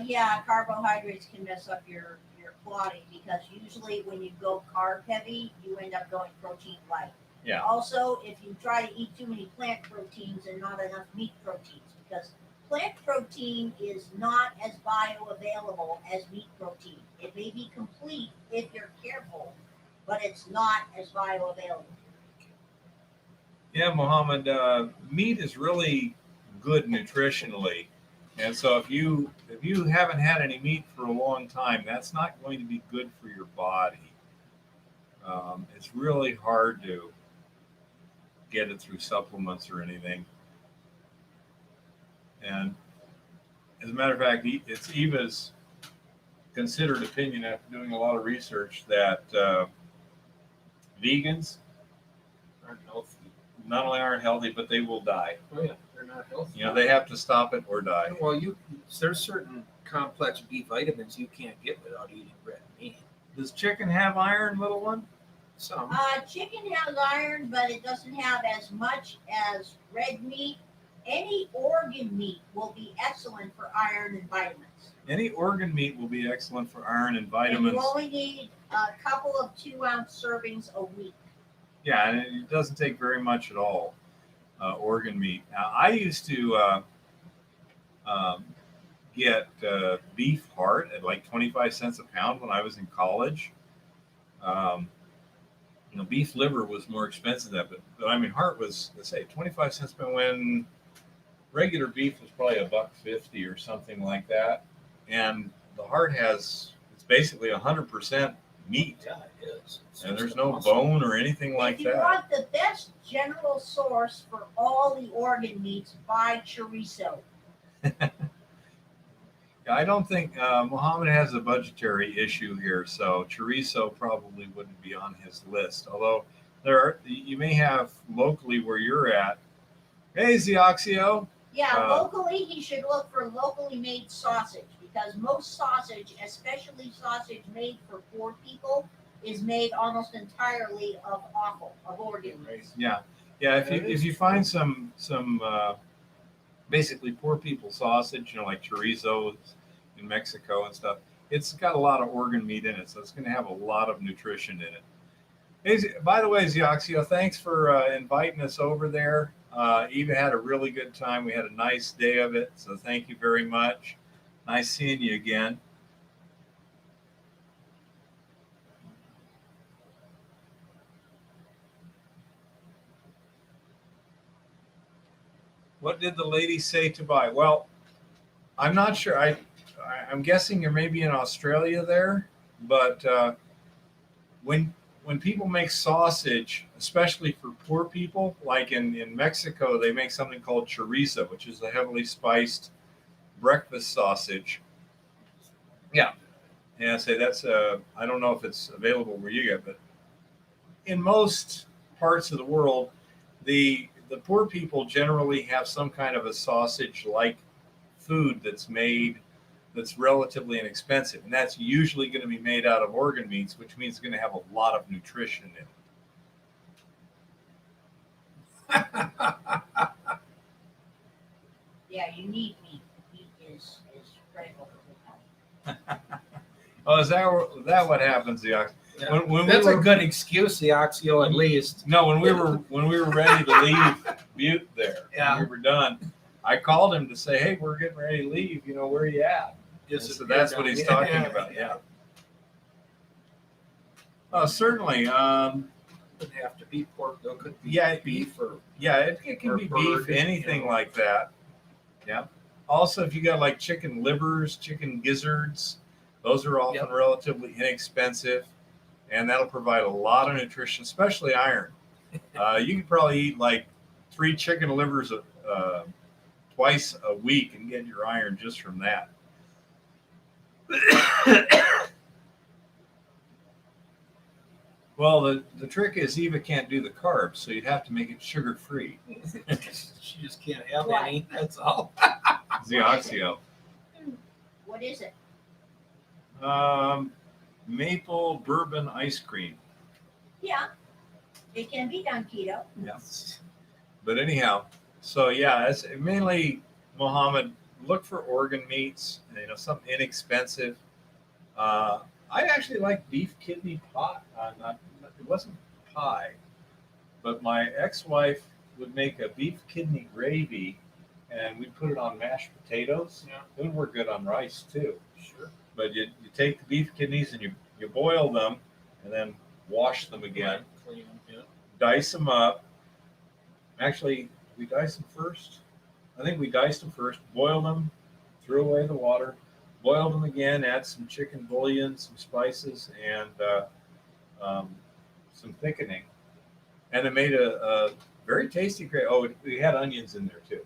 S3: Yeah, carbohydrates can mess up your clotting because usually when you go carb heavy, you end up going protein light.
S1: Yeah.
S3: Also, if you try to eat too many plant proteins and not enough meat proteins, because plant protein is not as bioavailable as meat protein. It may be complete if you're careful, but it's not as bioavailable.
S1: Yeah, Mohammed, meat is really good nutritionally. And so if you haven't had any meat for a long time, that's not going to be good for your body. It's really hard to get it through supplements or anything. And as a matter of fact, it's Eva's considered opinion after doing a lot of research that vegans
S2: Aren't healthy.
S1: not only aren't healthy, but they will die.
S2: Oh yeah, they're not healthy.
S1: They have to stop it or die.
S2: Well, there's certain complex B vitamins you can't get without eating red meat.
S1: Does chicken have iron, little one?
S2: Some.
S3: Chicken has iron, but it doesn't have as much as red meat. Any organ meat will be excellent for iron and vitamins.
S1: Any organ meat will be excellent for iron and
S3: And
S1: vitamins.
S3: you only need a couple of 2-ounce servings a week.
S1: Yeah, and it doesn't take very much at all. Organ meat. Now, I used to um, get beef heart at like 25 cents a pound when I was in college. Um, beef liver was more expensive than that, but I mean, heart was, let's say, 25 cents a pound when regular beef was probably $1.50 or something like that. And the heart it's basically 100% meat.
S2: Yeah, it is.
S1: And there's no bone or anything like
S3: If you
S1: that.
S3: want the best general source for all the organ meats, buy chorizo.
S1: I don't think Mohammed has a budgetary issue here, so chorizo probably wouldn't be on his list. Although you may have locally where you're at. Hey, Zioxio.
S3: Yeah, locally, he should look for locally made sausage because most sausage, especially sausage made for poor people, is made almost entirely of offal, of organ meats.
S1: Yeah. If you find some basically poor people sausage, like chorizo in Mexico and stuff, it's got a lot of organ meat in it, so it's going to have a lot of nutrition in it. Hey, by the way, Zioxio, thanks for inviting us over there. Eva had a really good time. We had a nice day of it, so thank you very much. Nice seeing you again. What did the lady say to buy? Well, I'm not sure. I'm guessing you're maybe in Australia there, but when people make sausage, especially for poor people, like in Mexico, they make something called chorizo, which is a heavily spiced breakfast sausage. Yeah. And say that's I don't know if it's available where you get, but in most parts of the world, the poor people generally have some kind of a sausage-like food that's made that's relatively inexpensive, and that's usually going to be made out of organ meats, which means it's going to have a lot of nutrition in it.
S3: Yeah, you need meat. Meat is critical for good health.
S1: Oh, is that what happens, Zioxio?
S2: Yeah.
S1: When
S2: That's
S1: we
S2: a
S1: were,
S2: good excuse, the Oxio, at least.
S1: No, when we were ready to leave Butte there,
S2: Yeah.
S1: when we were done, I called him to say, "Hey, we're getting ready to leave. Where are you at?" So that's what he's talking about. Yeah. Certainly.
S2: Doesn't have to be pork, though. Could be
S1: Yeah,
S2: beef or
S1: it can
S2: or
S1: be
S2: bird,
S1: beef, anything like that. Yeah. Also, if you got like chicken livers, chicken gizzards, those are often relatively inexpensive, and that'll provide a lot of nutrition, especially iron. You could probably eat like 3 chicken livers twice a week and get your iron just from that. Well, the trick is Eva can't do the carbs, so you'd have to make it sugar-free.
S2: she just can't have
S3: Right.
S2: any. That's all.
S1: Zioxio.
S3: What is it?
S1: Maple bourbon ice cream.
S3: Yeah, it can be done keto.
S1: Yes. But anyhow, so yeah, it's mainly Mohammed. Look for organ meats, something inexpensive. I actually like beef kidney pie. It wasn't pie, but my ex-wife would make a beef kidney gravy, and we'd put it on mashed potatoes.
S2: Yeah.
S1: It would work good on rice too.
S2: Sure.
S1: But you take the beef kidneys and you boil them, and then wash them again.
S2: Clean, yeah.
S1: Dice them up. Actually, we diced them first. I think we diced them first, boiled them, threw away the water, boiled them again, add some chicken bouillon, some spices, and some thickening. And it made a very tasty gravy. Oh, we had onions in there too.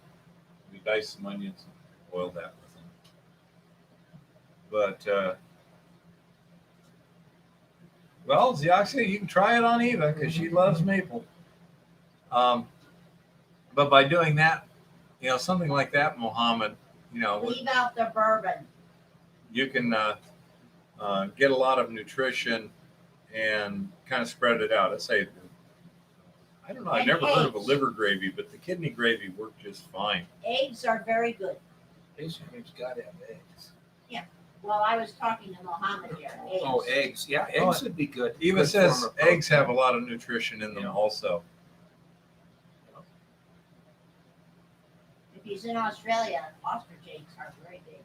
S1: We diced some onions and boiled that with them. But, well, Zioxia, you can try it on Eva because she loves maple. But by doing that, something like that, Mohammed,
S3: Leave out the bourbon.
S1: you can get a lot of nutrition, and kind of spread it out. I say, I don't know. I
S3: And
S1: never heard of a
S3: eggs.
S1: liver gravy, but the kidney gravy worked just fine.
S3: Eggs are very good.
S2: It's got to have eggs.
S3: Well, I was talking to Mohammed there. Eggs.
S2: Oh, eggs. Yeah, eggs would be good.
S1: Eva
S2: Good
S1: says
S2: form of
S1: eggs
S2: protein.
S1: have a lot of nutrition in them
S2: Yeah.
S1: also.
S3: If he's in Australia, ostrich eggs are very big.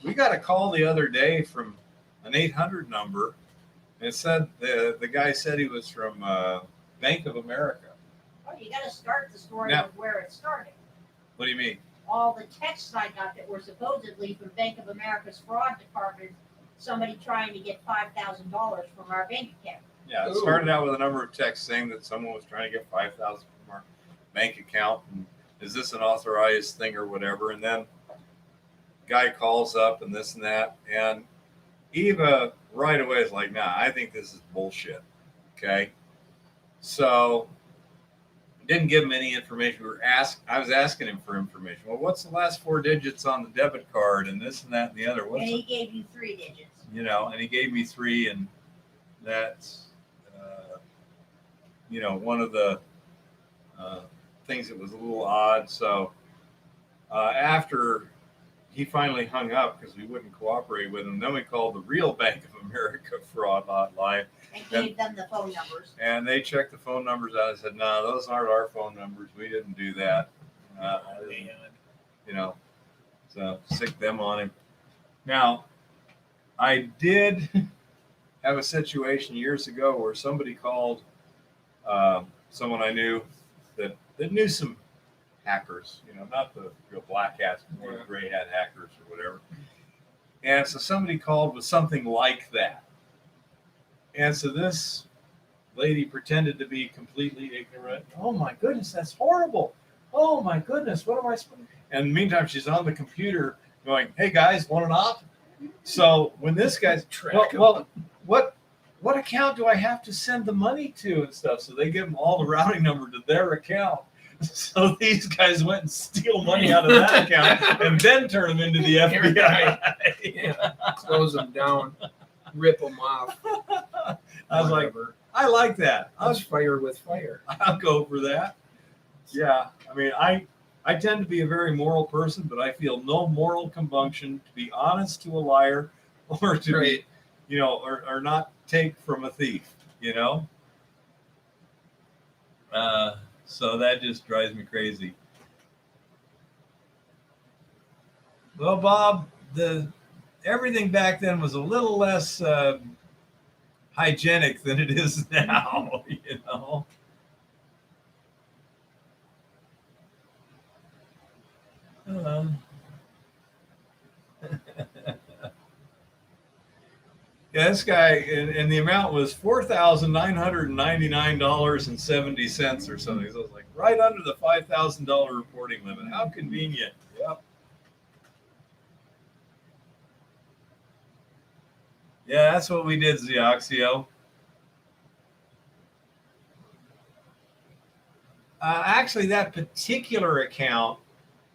S1: We got a call the other day from an 800 number. It said the guy said he was from Bank of America.
S3: Oh, you got to start the story
S1: Now-
S3: with where it started.
S1: What do you mean?
S3: All the texts I got that were supposedly from Bank of America's fraud department, somebody trying to get $5,000 from our bank account.
S1: Yeah, it
S2: Ooh.
S1: started out with a number of texts saying that someone was trying to get 5,000 from our bank account, and is this an authorized thing or whatever? And then guy calls up and this and that, and Eva right away is like, "Nah, I think this is bullshit." Okay, so didn't give him any information. I was asking him for information. Well, what's the last 4 digits on the debit card, and this and that and the other? What's
S3: And he
S1: it?
S3: gave you 3 digits.
S1: And he gave me 3, and that's one of the things that was a little odd. So after he finally hung up because we wouldn't cooperate with him, then we called the real Bank of America fraud hotline,
S3: And gave them the phone numbers.
S1: and they checked the phone numbers out and said, "No, those aren't our phone numbers. We didn't do that." So sick them on him. Now, I did have a situation years ago where somebody called someone I knew that knew some hackers, not the real black hats, but more the gray hat hackers or whatever. And so somebody called with something like that. And so this lady pretended to be completely ignorant. "Oh my goodness, that's horrible. Oh my goodness, what am I supposed to?" And meantime, she's on the computer going, "Hey guys, want an op?" So when this guy's, well, what account do I have to send the money to and stuff? So they give them all the routing number to their account. So these guys went and steal money out of that account and then turn them into the FBI.
S2: Yeah. Close them down, rip them off.
S1: I was like,
S2: Whatever.
S1: I like that.
S2: Let's fire with fire.
S1: I'll go for that. Yeah, I mean, I tend to be a very moral person, but I feel no moral compunction to be honest to a liar or to
S2: Right.
S1: be, or not take from a thief, So that just drives me crazy. Well, Bob, everything back then was a little less hygienic than it is now, Yeah, this guy, and the amount was $4,999.70 or something. So I was like, right under the $5,000 reporting limit. How convenient. Yep. Yeah, that's what we did, Zioxio. Actually, that particular account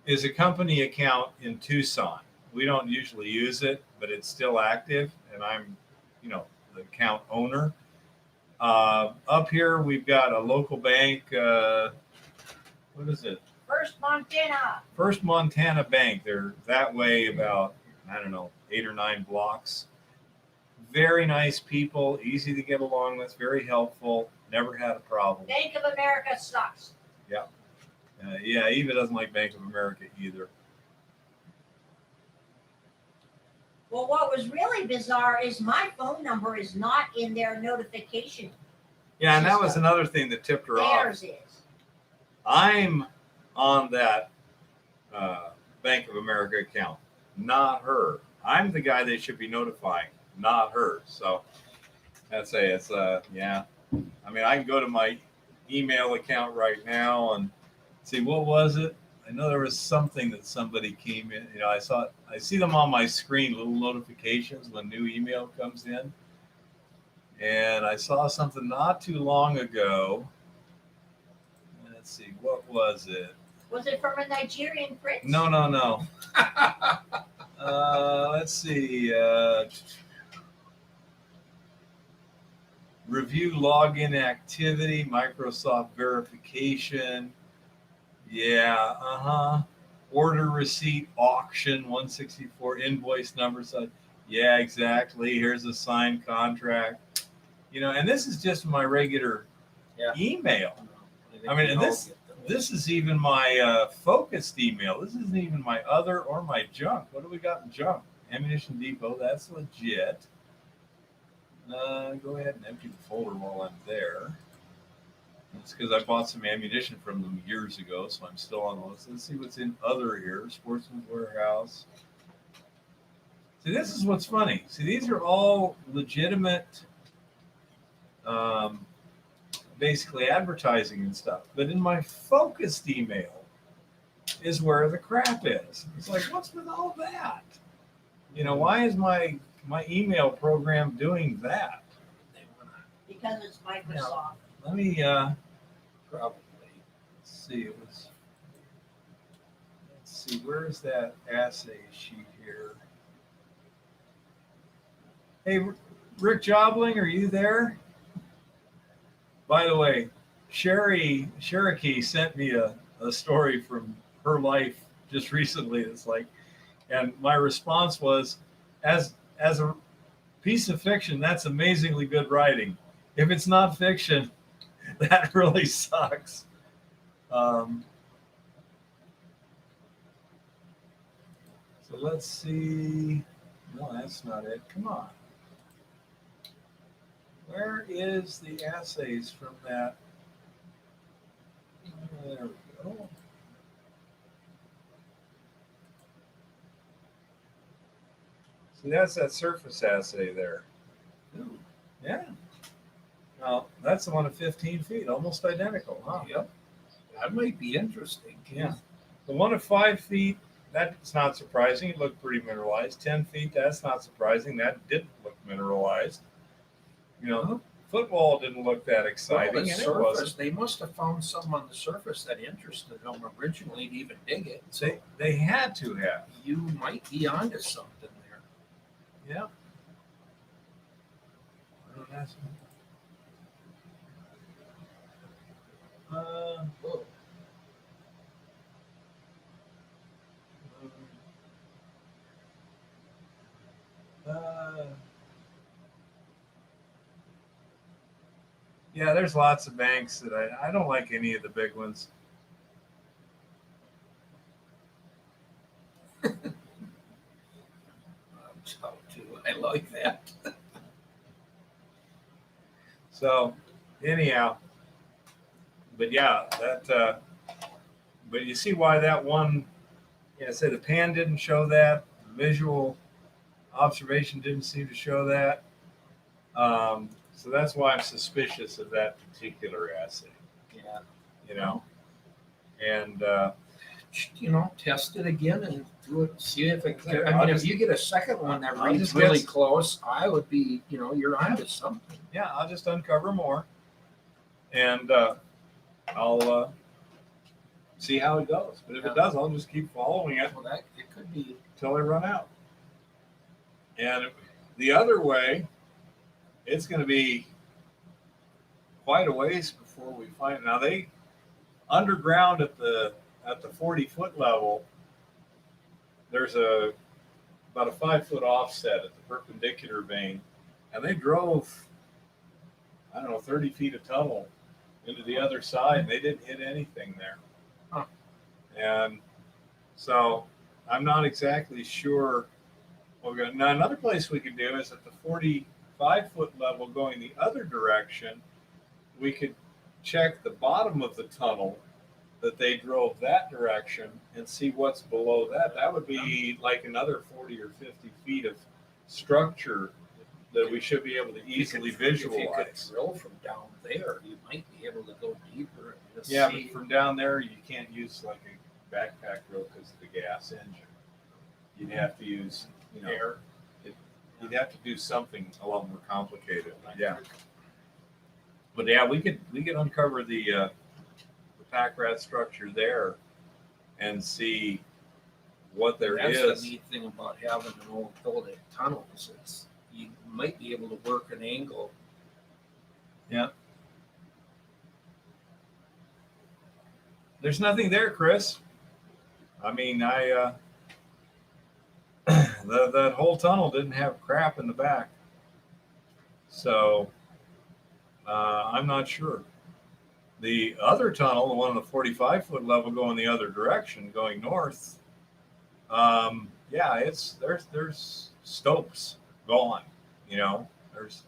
S1: is a company account in Tucson. We don't usually use it, but it's still active, and I'm, the account owner. Up here, we've got a local bank. What is it?
S3: First Montana.
S1: First Montana Bank. They're that way about, 8 or 9 blocks. Very nice people, easy to get along with, very helpful. Never had a problem.
S3: Bank of America sucks.
S1: Yeah, Eva doesn't like Bank of America either.
S3: Well, what was really bizarre is my phone number is not in their notification.
S1: Yeah, and that was another thing that tipped her off.
S3: Theirs is.
S1: I'm on that Bank of America account, not her. I'm the guy they should be notifying, not her. So that's yeah. I mean, I can go to my email account right now and see, what was it? I know there was something that somebody came in. I see them on my screen, little notifications when new email comes in. And I saw something not too long ago. Let's see, what was it?
S3: Was it from a Nigerian prince?
S1: No. Let's see. Review login activity, Microsoft verification. Yeah, Order receipt, auction, 164, invoice number. So, yeah, exactly. Here's a signed contract. And this is just my regular email. I mean, and this is even my focused email. This isn't even my other or my junk. What do we got in junk? Ammunition Depot, that's legit. Go ahead and empty the folder while I'm there. It's because I bought some ammunition from them years ago, so I'm still on the list. Let's see what's in other here. Sportsman's Warehouse. See, this is what's funny. See, these are all legitimate, basically advertising and stuff. But in my focused email is where the crap is. It's like, what's with all that? Why is my email program doing that?
S3: Because it's Microsoft.
S1: Let me
S2: Probably.
S1: see. Let's see. Where's that assay sheet here? Hey, Rick Jobling, are you there? By the way, Cherokee sent me a story from her life just recently. It's like, and my response was, as a piece of fiction, that's amazingly good writing. If it's not fiction, that really sucks. So let's see. No, that's not it. Come on. Where is the assays from that? There we go. See, that's that surface assay there.
S2: Ooh.
S1: Yeah. Now, that's the one at 15 feet, almost identical, huh?
S2: Yep. That might be interesting.
S1: Yeah. The one at 5 feet, that's not surprising. It looked pretty mineralized. 10 feet, that's not surprising. That didn't look mineralized. Football didn't look that exciting.
S2: Well, the
S1: and
S2: surface,
S1: it wasn't.
S2: they must have found something on the surface that interested them originally to even dig it. So
S1: They had to have.
S2: you might be onto something there.
S1: Yeah. Well, that's-
S2: Whoa.
S1: Yeah, there's lots of banks that I don't like any of the big ones.
S2: So too, I like that.
S1: So, anyhow, but yeah, that. But you see why that one? Yeah, say the pan didn't show that. The visual observation didn't seem to show that. So that's why I'm suspicious of that particular assay.
S2: Yeah.
S1: And
S2: Test it again and do it. See if it.
S1: Okay,
S2: I
S1: I'll
S2: mean,
S1: just-
S2: if you get a second one that
S1: I'll
S2: reads
S1: just
S2: really
S1: guess.
S2: close, I would be, you're onto something.
S1: yeah, I'll just uncover more, and I'll see how it goes. But if it does, I'll just keep following it
S2: Well, that it could be.
S1: until I run out. And the other way, it's going to be quite a ways before we find. Now they underground at the 40-foot level. There's about a 5-foot offset at the perpendicular vein, and they drove, I don't know, 30 feet of tunnel into the other side, and they didn't hit anything there.
S2: Huh.
S1: And so I'm not exactly sure. Now another place we could do is at the 45-foot level going the other direction. We could check the bottom of the tunnel that they drove that direction and see what's below that. That would be like another 40 or 50 feet of structure that we should be able to easily
S2: If you could
S1: visualize.
S2: drill from down there, you might be able to go deeper and just
S1: Yeah,
S2: see.
S1: but from down there, you can't use like a backpack drill because of the gas engine. You'd have to use,
S2: Air.
S1: You'd have to do something a lot more complicated. Yeah. But yeah, we could uncover the pack rat structure there and see what there
S2: That's
S1: is.
S2: the neat thing about having an old building tunnels. It's you might be able to work an angle.
S1: There's nothing there, Chris. I mean, that whole tunnel didn't have crap in the back, so I'm not sure. The other tunnel, the one on the 45-foot level going the other direction, going north, yeah, there's stopes gone. There's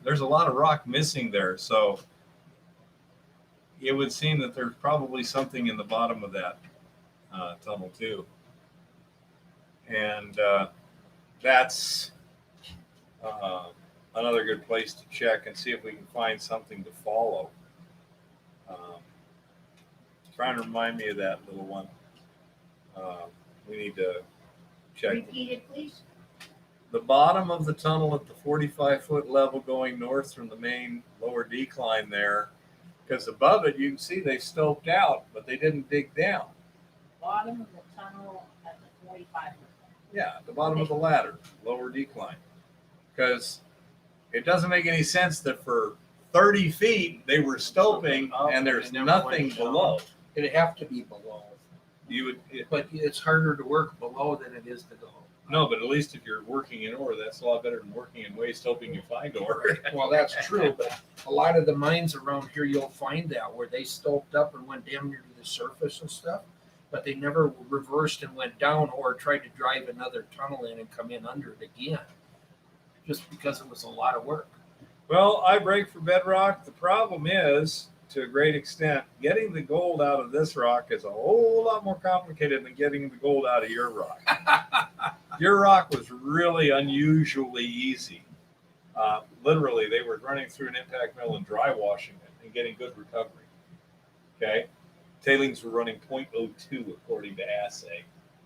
S1: there's a lot of rock missing there, so it would seem that there's probably something in the bottom of that tunnel too, and that's another good place to check and see if we can find something to follow. Trying to remind me of that little one. We need to check.
S3: Repeat it, please.
S1: The bottom of the tunnel at the 45-foot level going north from the main lower decline there, because above it you can see they stoped out, but they didn't dig down.
S3: Bottom of the tunnel at the 45.
S1: Yeah, at the bottom of the ladder, lower decline. Because it doesn't make any sense that for 30 feet they were stoping and there's nothing below.
S2: It'd have to be below. But it's harder to work below than it is to go.
S1: No, but at least if you're working in ore, that's a lot better than working in waste hoping you find ore.
S2: Well, that's true, but a lot of the mines around here, you'll find that where they stoped up and went damn near to the surface and stuff, but they never reversed and went down or tried to drive another tunnel in and come in under it again, just because it was a lot of work.
S1: Well, I break for bedrock. The problem is, to a great extent, getting the gold out of this rock is a whole lot more complicated than getting the gold out of your rock. Your rock was really unusually easy. Literally, they were running through an impact mill and dry washing it and getting good recovery. Okay? Tailings were running 0.02 according to assay.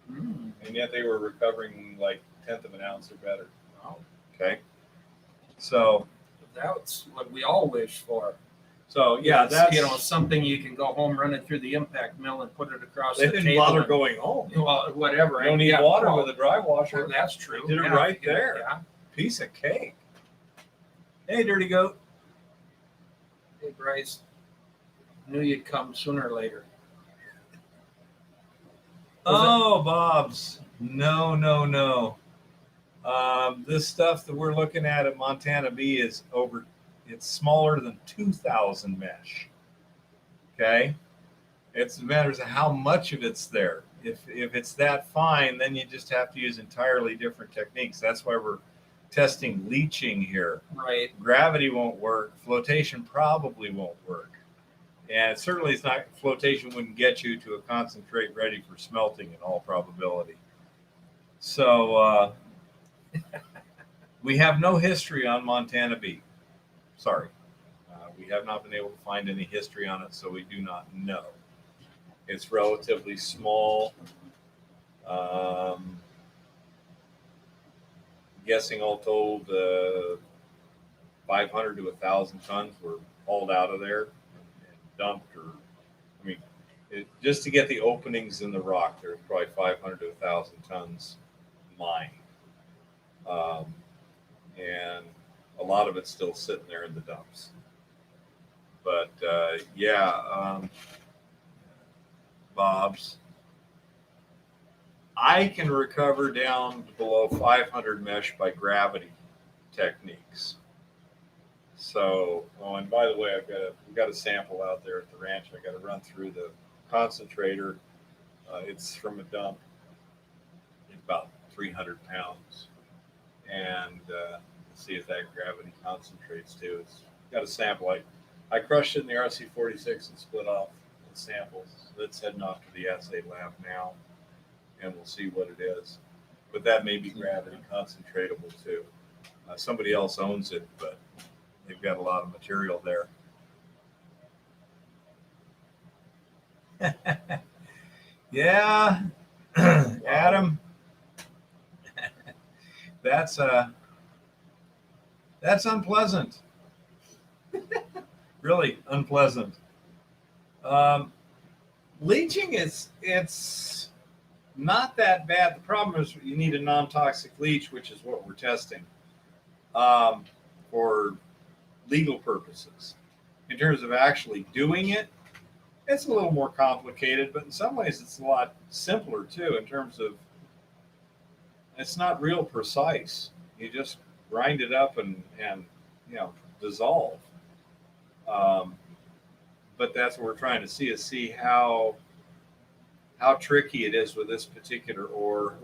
S1: And yet they were recovering like 1/10 of an ounce or better.
S2: Wow.
S1: Okay? So
S2: That's what we all wish for.
S1: So yeah,
S2: It's,
S1: that's
S2: something you can go home, run it through the impact mill, and put it across
S1: they
S2: the
S1: didn't
S2: table.
S1: bother
S2: and-
S1: going home.
S2: Well, whatever.
S1: You don't need
S2: Yeah,
S1: water
S2: well,
S1: with a dry washer.
S2: well, that's true.
S1: They did it
S2: Yeah,
S1: right there.
S2: Yeah.
S1: Piece of cake. Hey, dirty goat.
S2: Hey, Bryce. Knew you'd come sooner or later.
S1: Oh, Bob's. No. This stuff that we're looking at Montana B is over. It's smaller than 2,000 mesh. Okay, it's matters of how much of it's there. If it's that fine, then you just have to use entirely different techniques. That's why we're testing leaching here.
S2: Right.
S1: Gravity won't work. Flotation probably won't work. And certainly it's not, flotation wouldn't get you to a concentrate ready for smelting in all probability. So we have no history on Montana B. Sorry. We have not been able to find any history on it, so we do not know. It's relatively small. Guessing all told, 500 to 1,000 tons were hauled out of there and dumped, just to get the openings in the rock, there's probably 500 to 1,000 tons mined. And a lot of it's still sitting there in the dumps. But Bob's, I can recover down below 500 mesh by gravity techniques. So, and by the way, we've got a sample out there at the ranch. I got to run through the concentrator. It's from a dump. It's about 300 pounds, and see if that gravity concentrates too. It's got a sample. I crushed it in the RC46 and split off the samples. That's heading off to the assay lab now, and we'll see what it is. But that may be gravity concentratable too. Somebody else owns it, but they've got a lot of material there. Yeah, Adam, that's unpleasant. Really unpleasant. Leaching it's not that bad. The problem is you need a non-toxic leach, which is what we're testing for legal purposes. In terms of actually doing it, it's a little more complicated, but in some ways it's a lot simpler too. In terms of it's not real precise. You just grind it up and dissolve. Um, but that's what we're trying to see how tricky it is with this particular ore,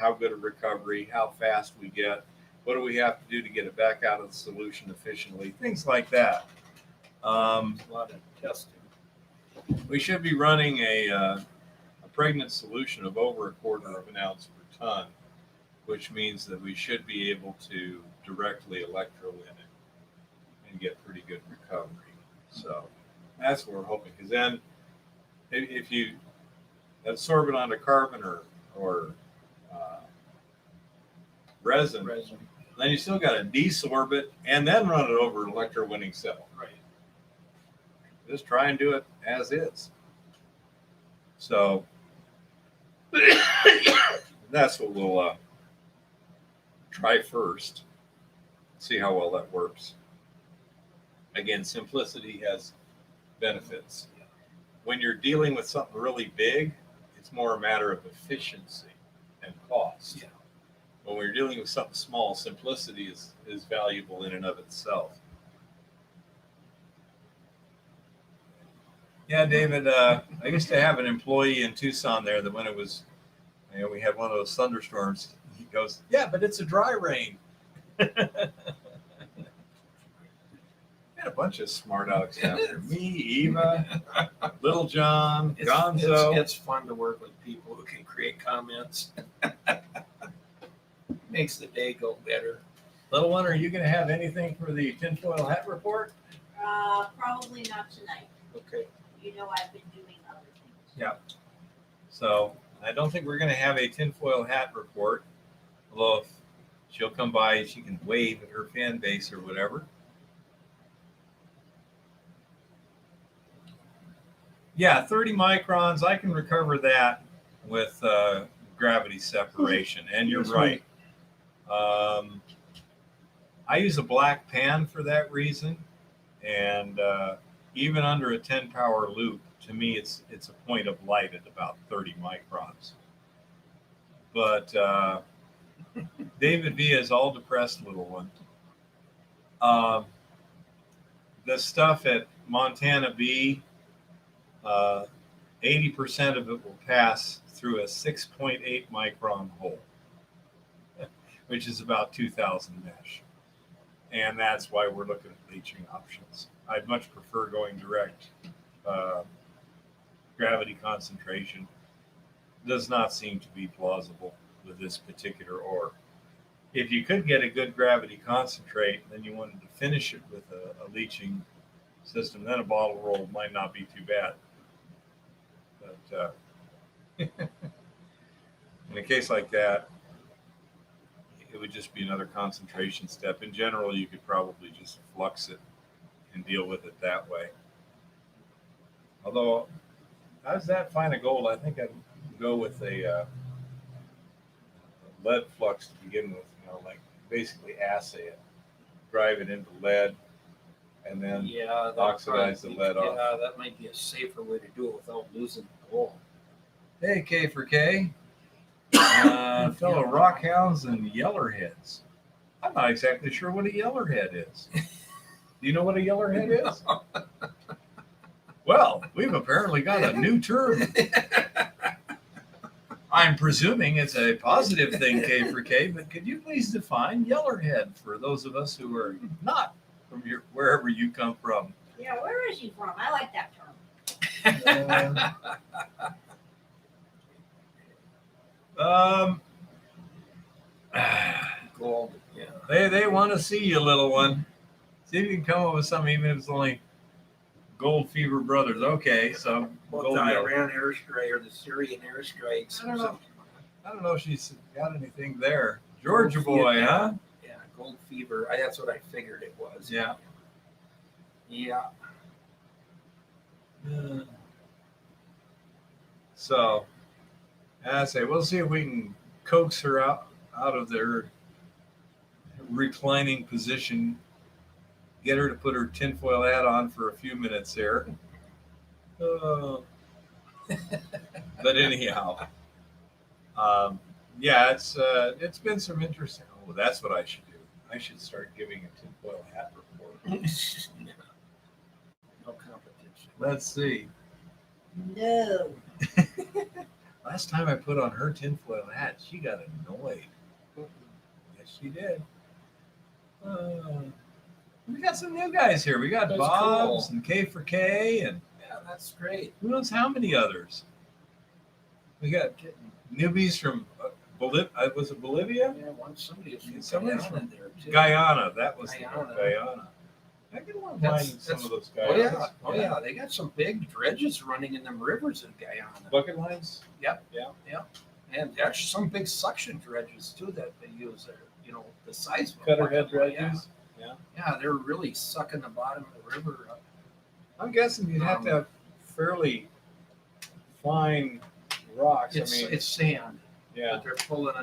S1: how good a recovery, how fast we get, what do we have to do to get it back out of the solution efficiently, things like that.
S2: A lot of testing.
S1: We should be running a pregnant solution of over 1/4 of an ounce per ton, which means that we should be able to directly electro in it and get pretty good recovery. So that's what we're hoping. Because then, if you absorb it onto carbon or resin, then you still got to desorb it and then run it over an electrowinning cell.
S2: Right.
S1: Just try and do it as is. So that's what we'll try first. See how well that works. Again, simplicity has benefits. When you're dealing with something really big, it's more a matter of efficiency and cost.
S2: Yeah.
S1: When we're dealing with something small, simplicity is valuable in and of itself. Yeah, David, I used to have an employee in Tucson there that when it was, we had one of those thunderstorms, he goes, yeah, but it's a dry rain. Had a bunch of smart Alex down there. Me, Eva, Little John, Gonzo.
S2: It's fun to work with people who can create comments. Makes the day go better.
S1: Little one, are you going to have anything for the tinfoil hat report?
S3: Probably not tonight.
S2: Okay.
S3: You know, I've been doing other things.
S1: Yeah. So I don't think we're going to have a tinfoil hat report. Although if she'll come by, she can wave at her fan base or whatever. Yeah, 30 microns. I can recover that with gravity separation. And you're right. I use a black pan for that reason. And even under a 10 power loop, to me, it's a point of light at about 30 microns. But David V is all depressed, little one. The stuff at Montana B, 80% of it will pass through a 6.8 micron hole, which is about 2,000 mesh. And that's why we're looking at leaching options. I'd much prefer going direct. Gravity concentration does not seem to be plausible with this particular ore. If you could get a good gravity concentrate, then you wanted to finish it with a leaching system, then a bottle roll might not be too bad. But in a case like that, it would just be another concentration step. In general, you could probably just flux it and deal with it that way. Although, how's that fine a gold? I think I'd go with a lead flux to begin with, like basically assay it, drive it into lead, and then oxidize the lead off.
S2: Yeah, that might be a safer way to do it without losing the gold.
S1: Hey, K for K. Fellow rockhounds and yellerheads. I'm not exactly sure what a yellerhead is. Do you know what a yellerhead is? Well, we've apparently got a new term. I'm presuming it's a positive thing, K for K, but could you please define yellerhead for those of us who are not from wherever you come from?
S3: Yeah, where is he from? I like that term.
S2: Gold, yeah.
S1: They want to see you, little one. See if you can come up with something, even if it's only Gold Fever Brothers. Okay, so
S2: Well, the Iran airstrike or the Syrian airstrikes.
S1: I don't know if she's got anything there. Georgia boy, huh?
S2: Yeah, gold fever. That's what I figured it was.
S1: Yeah.
S2: Yeah.
S1: So, I say we'll see if we can coax her out of their reclining position, get her to put her tinfoil hat on for a few minutes there. But anyhow, yeah, it's been some interesting. Oh, that's what I should do. I should start giving a tinfoil hat report.
S2: No competition.
S1: Let's see.
S3: No.
S1: Last time I put on her tinfoil hat, she got annoyed. Yes, she did. We got some new guys here. We got
S2: That's
S1: Bob's
S2: cool.
S1: and K for K, and
S2: Yeah, that's great.
S1: who knows how many others. We got newbies from was it Bolivia?
S2: Yeah, somebody was from
S1: Somebody's
S2: Guyana
S1: from
S2: there too.
S1: Guyana. That was
S2: Guyana.
S1: Guyana. I can want to
S2: That's-
S1: find some
S2: that's-
S1: of those guys.
S2: Oh yeah, oh yeah. They got some big dredges running in them rivers in Guyana.
S1: Bucket lines?
S2: And actually some big suction dredges too that they use there. You know, the size of a
S1: Cutter
S2: bucket
S1: head
S2: line,
S1: dredges?
S2: Yeah, they're really sucking the bottom of the river up.
S1: I'm guessing you'd have to have fairly fine rocks.
S2: It's
S1: I mean,
S2: it's sand,
S1: yeah.
S2: but they're pulling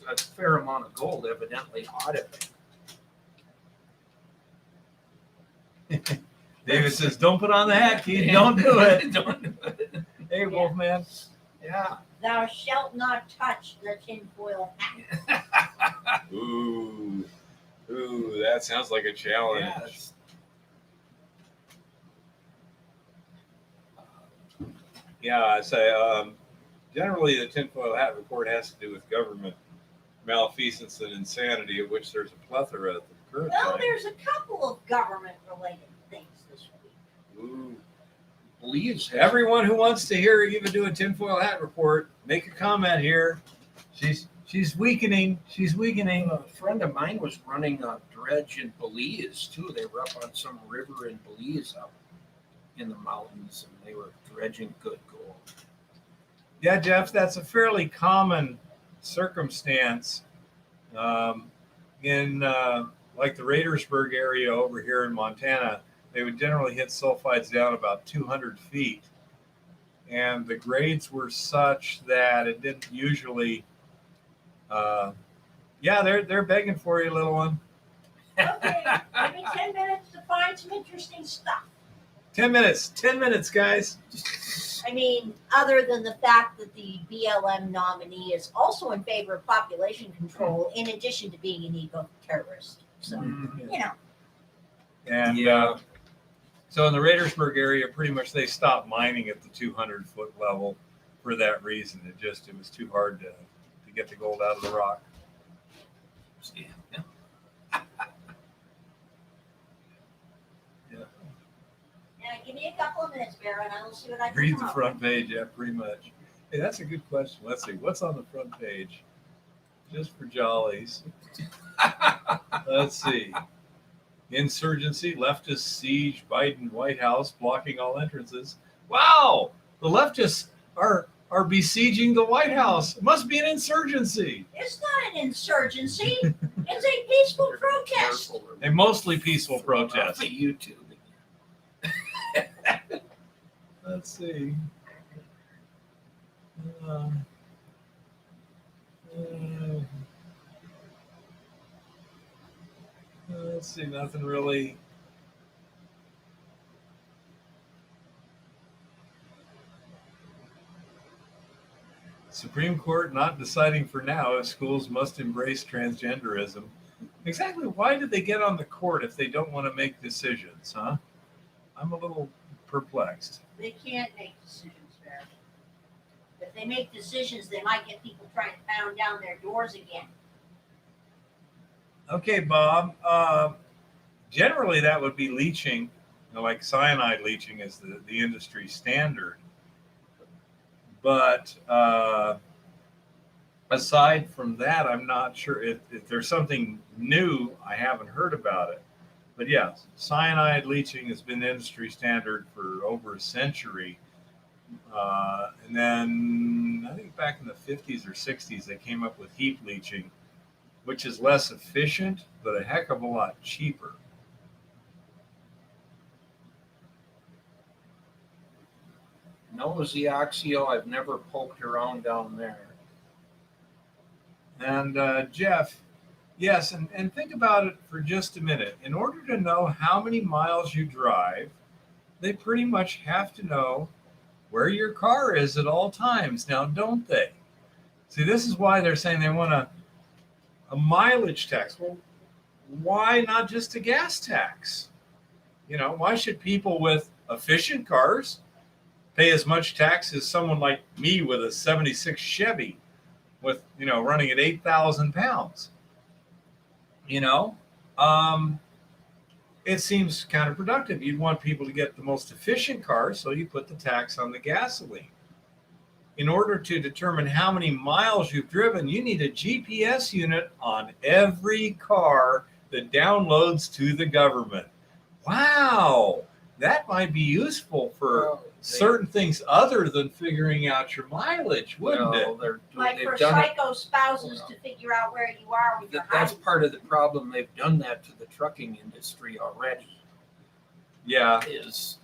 S2: a fair amount of gold evidently out of it.
S1: David says, "Don't put on the hat, Keith. Don't do it."
S2: Don't do it.
S1: Hey, Wolfman.
S2: Yeah.
S3: Thou shalt not touch the tinfoil hat.
S1: Ooh, that sounds like a challenge.
S2: Yeah, it's-
S1: Yeah, I say generally the tinfoil hat report has to do with government malfeasance and insanity, of which there's a plethora at the current
S3: Well,
S1: time.
S3: there's a couple of government-related things this week.
S1: Ooh.
S2: Belize has
S1: Everyone who wants to hear Eva do a tinfoil hat report, make a comment here. She's weakening. She's weakening.
S2: a friend of mine was running a dredge in Belize too. They were up on some river in Belize up in the mountains, and they were dredging good gold.
S1: Yeah, Jeff, that's a fairly common circumstance in like the Radersburg area over here in Montana. They would generally hit sulfides down about 200 feet. And the grades were such that it didn't usually, yeah, they're begging for you, little one.
S3: Okay, give me 10 minutes to find some interesting stuff.
S1: 10 minutes, guys.
S3: I mean, other than the fact that the BLM nominee is also in favor of population control, in addition to being an eco-terrorist. So, you know.
S1: And
S2: Yeah.
S1: so in the Radersburg area, pretty much they stopped mining at the 200-foot level for that reason. It was too hard to get the gold out of the rock.
S2: Yeah.
S3: Yeah, give me a couple of minutes, Bear, and I will see what I can
S1: Read
S3: come
S1: the
S3: up
S1: front page, yeah, pretty much. Hey, that's a good question. Let's see, what's on the front page? Just for jollies. Let's see. Insurgency, leftist siege, Biden White House blocking all entrances. Wow, the leftists are besieging the White House. It must be an insurgency.
S3: It's not an insurgency. It's a peaceful protest.
S1: A mostly peaceful protest.
S2: YouTube.
S1: Let's see. Let's see, nothing really. Supreme Court not deciding for now if schools must embrace transgenderism. Exactly why did they get on the court if they don't want to make decisions, huh? I'm a little perplexed.
S3: They can't make decisions, Bear. If they make decisions, they might get people trying to pound down their doors again.
S1: Okay, Bob. Generally, that would be leaching. You know, like cyanide leaching is the industry standard. But aside from that, I'm not sure if there's something new. I haven't heard about it. But yeah, cyanide leaching has been industry standard for over a century. And then I think back in the 50s or 60s, they came up with heap leaching, which is less efficient, but a heck of a lot cheaper.
S2: Nosy Oxio, I've never poked around down there.
S1: And Jeff, yes, and think about it for just a minute. In order to know how many miles you drive, they pretty much have to know where your car is at all times now, don't they? See, this is why they're saying they want a mileage tax. Well, why not just a gas tax? Why should people with efficient cars pay as much tax as someone like me with a 76 Chevy with, running at 8,000 pounds? It seems counterproductive. You'd want people to get the most efficient cars, so you put the tax on the gasoline. In order to determine how many miles you've driven, you need a GPS unit on every car that downloads to the government. Wow, that might be useful for certain things other than figuring out your mileage, wouldn't it?
S3: Like for psycho spouses to figure out where you are with your
S2: That's
S3: hiding.
S2: part of the problem. They've done that to the trucking industry already.
S1: Yeah,
S2: Is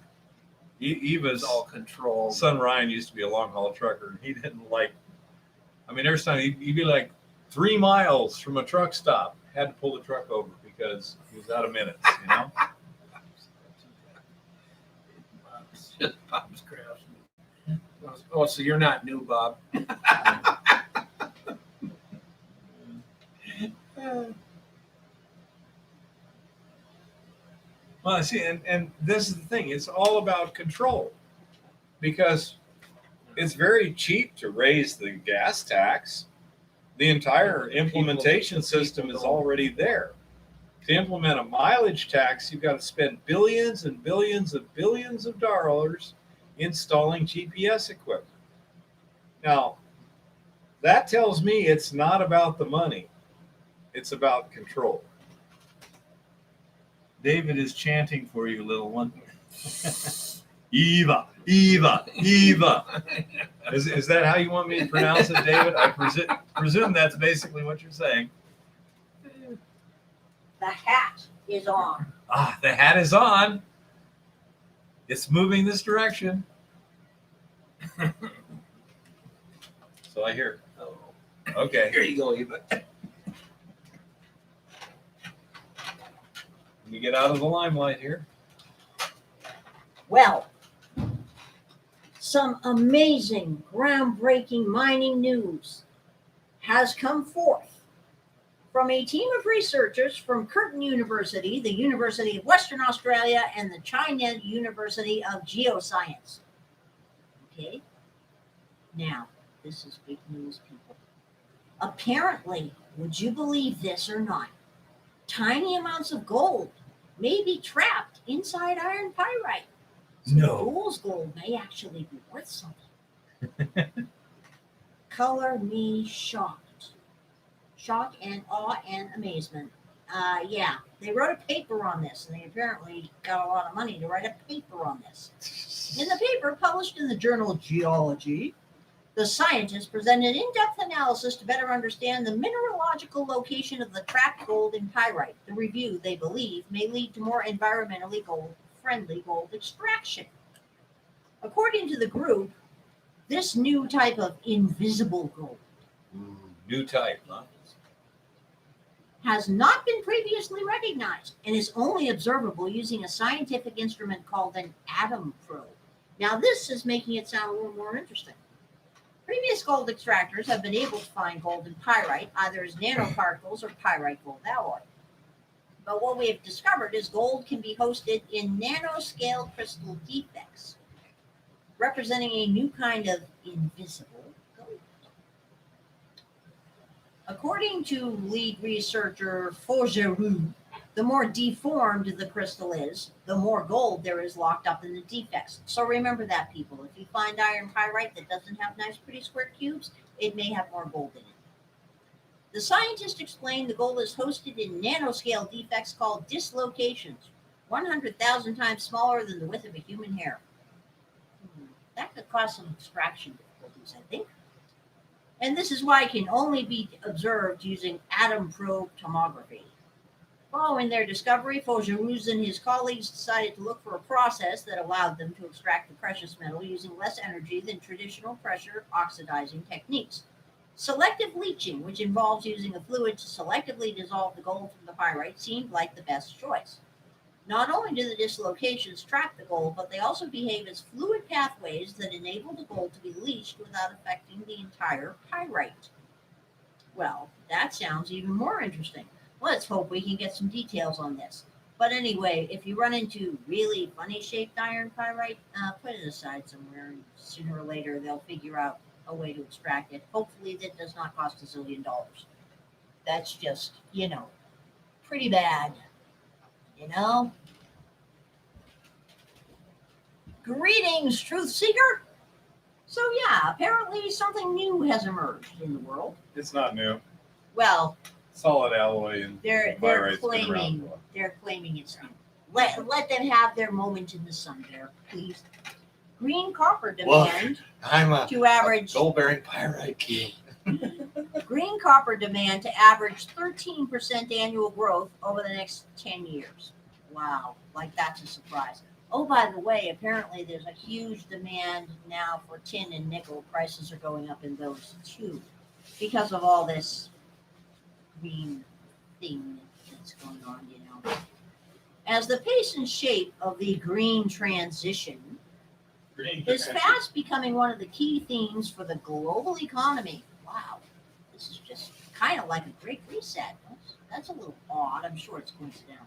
S1: Eva's
S2: all controlled.
S1: son Ryan used to be a long haul trucker, and he didn't like. There's time he'd be like 3 miles from a truck stop, had to pull the truck over because he was out of minutes.
S2: Bob's crashing. Oh, so you're not new, Bob.
S1: Well, see, and this is the thing. It's all about control, because it's very cheap to raise the gas tax. The entire implementation system is already there. To implement a mileage tax, you've got to spend billions and billions and billions of dollars installing GPS equipment. Now, that tells me it's not about the money. It's about control. David is chanting for you, little one. Eva, Eva, Eva. Is that how you want me to pronounce it, David? I presume that's basically what you're saying.
S3: The hat is on.
S1: Ah, the hat is on. It's moving this direction. So I hear.
S2: Oh.
S1: Okay.
S2: Here you go, Eva.
S1: Let me get out of the limelight here.
S3: Well, some amazing, groundbreaking mining news has come forth from a team of researchers from Curtin University, the University of Western Australia, and the China University of Geoscience. Okay? Now, this is big news, people. Apparently, would you believe this or not, tiny amounts of gold may be trapped inside iron pyrite. So
S1: No.
S3: fool's gold may actually be worth something. Color me shocked. Shock and awe and amazement. Yeah, they wrote a paper on this, and they apparently got a lot of money to write a paper on this. In the paper published in the journal Geology, the scientists presented in-depth analysis to better understand the mineralogical location of the trapped gold in pyrite. The review, they believe, may lead to more environmentally friendly gold extraction. According to the group, this new type of invisible gold
S1: New type, huh?
S3: has not been previously recognized and is only observable using a scientific instrument called an atom probe. Now, this is making it sound a little more interesting. Previous gold extractors have been able to find gold in pyrite, either as nanoparticles or pyrite gold alloy. But what we have discovered is gold can be hosted in nanoscale crystal defects, representing a new kind of invisible gold. According to lead researcher Faugeroux, the more deformed the crystal is, the more gold there is locked up in the defects. So remember that, people. If you find iron pyrite that doesn't have nice, pretty square cubes, it may have more gold in it. The scientist explained the gold is hosted in nanoscale defects called dislocations, 100,000 times smaller than the width of a human hair. That could cause some extraction difficulties, I think. And this is why it can only be observed using atom probe tomography. Following their discovery, Faugeroux and his colleagues decided to look for a process that allowed them to extract the precious metal using less energy than traditional pressure oxidizing techniques. Selective leaching, which involves using a fluid to selectively dissolve the gold from the pyrite, seemed like the best choice. Not only do the dislocations trap the gold, but they also behave as fluid pathways that enable the gold to be leached without affecting the entire pyrite. Well, that sounds even more interesting. Let's hope we can get some details on this. But anyway, if you run into really funny shaped iron pyrite, put it aside somewhere, and sooner or later they'll figure out a way to extract it. Hopefully, that does not cost $1 zillion. That's just, pretty bad. Greetings, truth seeker. So yeah, apparently something new has emerged in the world.
S1: It's not new.
S3: Well,
S1: Solid alloy and
S3: they're
S1: pyrite's been around
S3: claiming
S1: for a while.
S3: they're claiming it's new. Let them have their moment in the sun there, please. Green copper demand
S4: I'm a
S3: to average
S4: gold-bearing pyrite king.
S3: green copper demand to average 13% annual growth over the next 10 years. Wow, like that's a surprise. Oh, by the way, apparently there's a huge demand now for tin and nickel. Prices are going up in those too because of all this green thing that's going on, As the pace and shape of the green transition is fast becoming one of the key themes for the global economy. Wow, this is just kind of like a great reset. That's a little odd. I'm sure it's coincidental.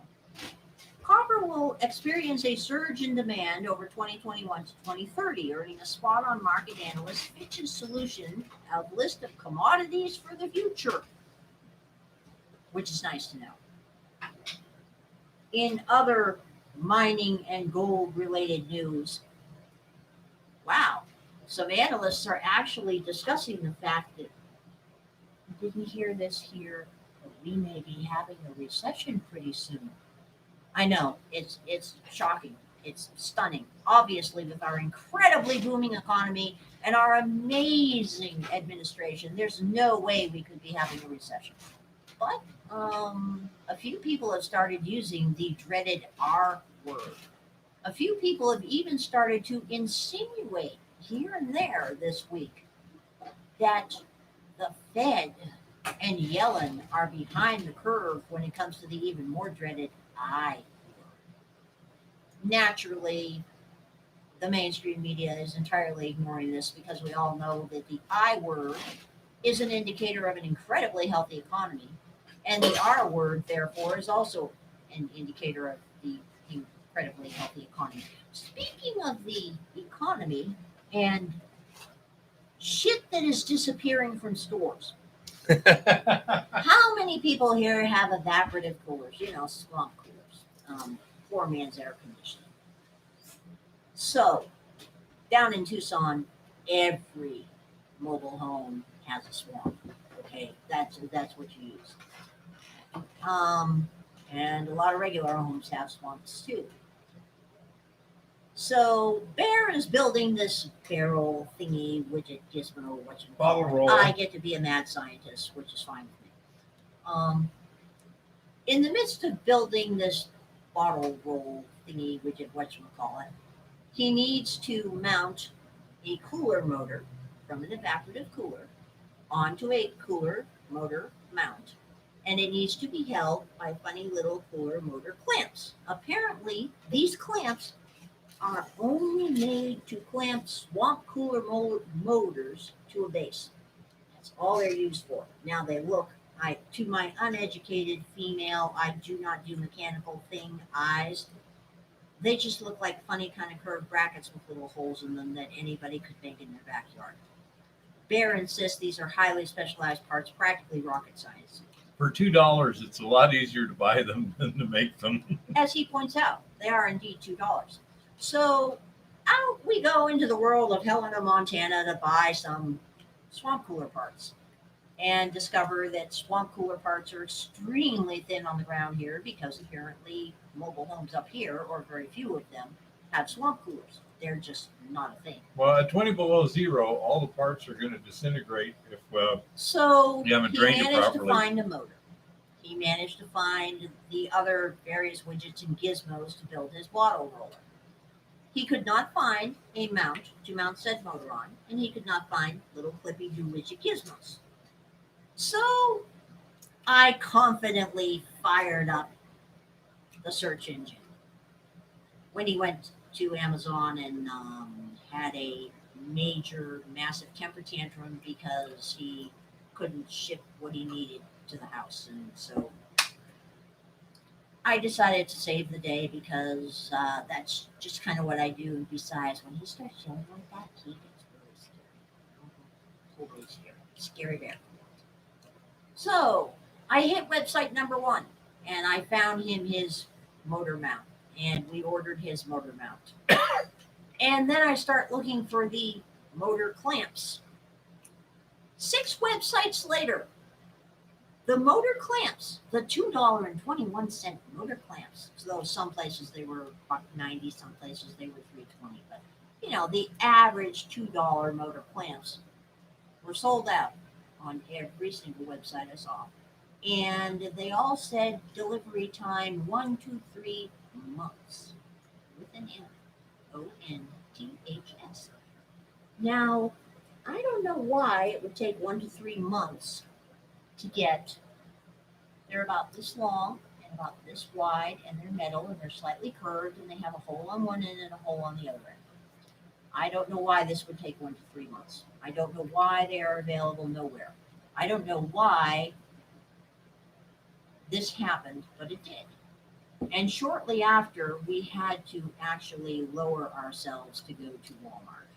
S3: Copper will experience a surge in demand over 2021 to 2030, earning a spot on market analyst Fitch's solution of list of commodities for the future, which is nice to know. In other mining and gold related news, wow, some analysts are actually discussing the fact that, didn't hear this here, but we may be having a recession pretty soon. I know, it's shocking. It's stunning. Obviously, with our incredibly booming economy and our amazing administration, there's no way we could be having a recession. But a few people have started using the dreaded R word. A few people have even started to insinuate here and there this week that the Fed and Yellen are behind the curve when it comes to the even more dreaded I word. Naturally, the mainstream media is entirely ignoring this because we all know that the I word is an indicator of an incredibly healthy economy, and the R word, therefore, is also an indicator of the incredibly healthy economy. Speaking of the economy and shit that is disappearing from stores, how many people here have evaporative coolers? Swamp coolers, poor man's air conditioning. So, down in Tucson, every mobile home has a swamp. Okay, that's what you use. And a lot of regular homes have swamps too. So Bear is building this barrel thingy, widget, gizmo, what you
S1: Bottle
S3: call it.
S1: roller.
S3: I get to be a mad scientist, which is fine with me. In the midst of building this bottle roll thingy, widget, what you call it, he needs to mount a cooler motor from an evaporative cooler onto a cooler motor mount, and it needs to be held by funny little cooler motor clamps. Apparently, these clamps are only made to clamp swamp cooler motors to a base. That's all they're used for. Now they look, to my uneducated female, I do not do mechanical thing eyes. They just look like funny kind of curved brackets with little holes in them that anybody could make in their backyard. Bear insists these are highly specialized parts, practically rocket science.
S1: For $2, it's a lot easier to buy them than to make them.
S3: As he points out, they are indeed $2. So out we go into the world of Helena, Montana to buy some swamp cooler parts and discover that swamp cooler parts are extremely thin on the ground here because apparently mobile homes up here, or very few of them, have swamp coolers. They're just not a thing.
S1: Well, at 20 below zero, all the parts are going to disintegrate if
S3: So
S1: You haven't
S3: he
S1: drained it
S3: managed to
S1: properly.
S3: find a motor. He managed to find the other various widgets and gizmos to build his bottle roller. He could not find a mount to mount said motor on, and he could not find little clippy do widget gizmos. So I confidently fired up the search engine when he went to Amazon and had a major, massive temper tantrum because he couldn't ship what he needed to the house. And so I decided to save the day because that's just kind of what I do. And besides, when he starts yelling like that, he gets really scary. Totally scary. Scary bear. So I hit website number 1 and I found him his motor mount and we ordered his motor mount. And then I start looking for the motor clamps. 6 websites later, the motor clamps, the $2.21 motor clamps. So some places they were $1.90, some places they were $3.20. But you know, the average $2 motor clamps were sold out on every single website I saw. And they all said delivery time 1 to 3 months with an M. ONTHS. Now, I don't know why it would take 1 to 3 months to get. They're about this long and about this wide, and they're metal and they're slightly curved, and they have a hole on one end and a hole on the other end. I don't know why this would take 1 to 3 months. I don't know why they are available nowhere. I don't know why this happened, but it did. And shortly after, we had to actually lower ourselves to go to Walmart.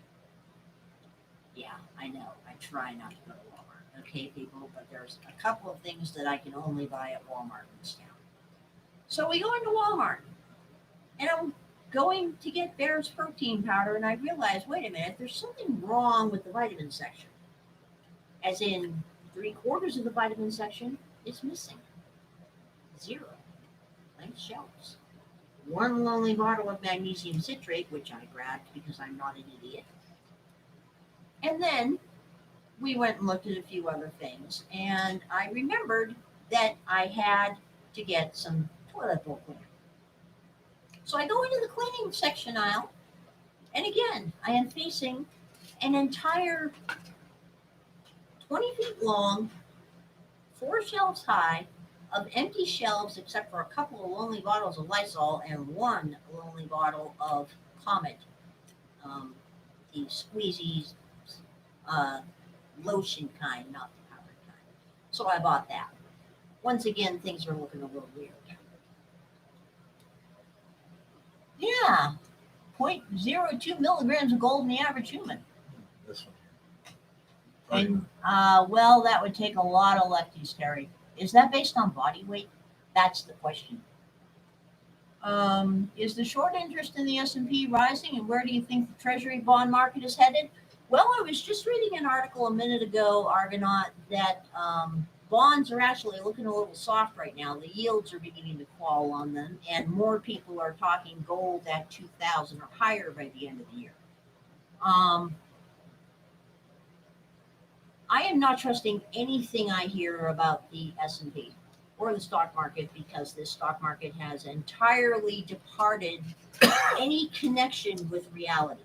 S3: Yeah, I know. I try not to go to Walmart. Okay, people, but there's a couple of things that I can only buy at Walmart in this town. So we go into Walmart, and I'm going to get Bear's protein powder, and I realize, wait a minute, there's something wrong with the vitamin section. As in, 3/4 of the vitamin section is missing. 0. Blank shelves. 1 lonely bottle of magnesium citrate, which I grabbed because I'm not an idiot. And then we went and looked at a few other things, and I remembered that I had to get some toilet bowl cleaner. So I go into the cleaning section aisle, and again, I am facing an entire 20 feet long, 4 shelves high of empty shelves except for a couple of lonely bottles of Lysol and 1 lonely bottle of Comet, the squeezy lotion kind, not the powder kind. So I bought that. Once again, things are looking a little weird. Yeah, 0.02 milligrams of gold in the average human.
S1: This one.
S3: And well, that would take a lot of lefties, Terry. Is that based on body weight? That's the question. Is the short interest in the S&P rising, and where do you think the Treasury bond market is headed? Well, I was just reading an article a minute ago, Argonaut, that bonds are actually looking a little soft right now. The yields are beginning to fall on them, and more people are talking gold at 2,000 or higher by the end of the year. I am not trusting anything I hear about the S&P or the stock market because this stock market has entirely departed any connection with reality.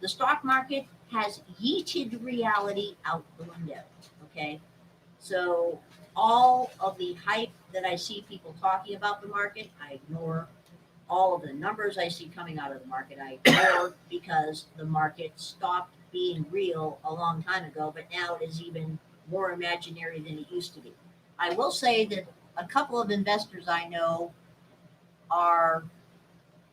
S3: The stock market has yeeted reality out the window. Okay, so all of the hype that I see people talking about the market, I ignore. All of the numbers I see coming out of the market, I ignore because the market stopped being real a long time ago, but now it is even more imaginary than it used to be. I will say that a couple of investors I know are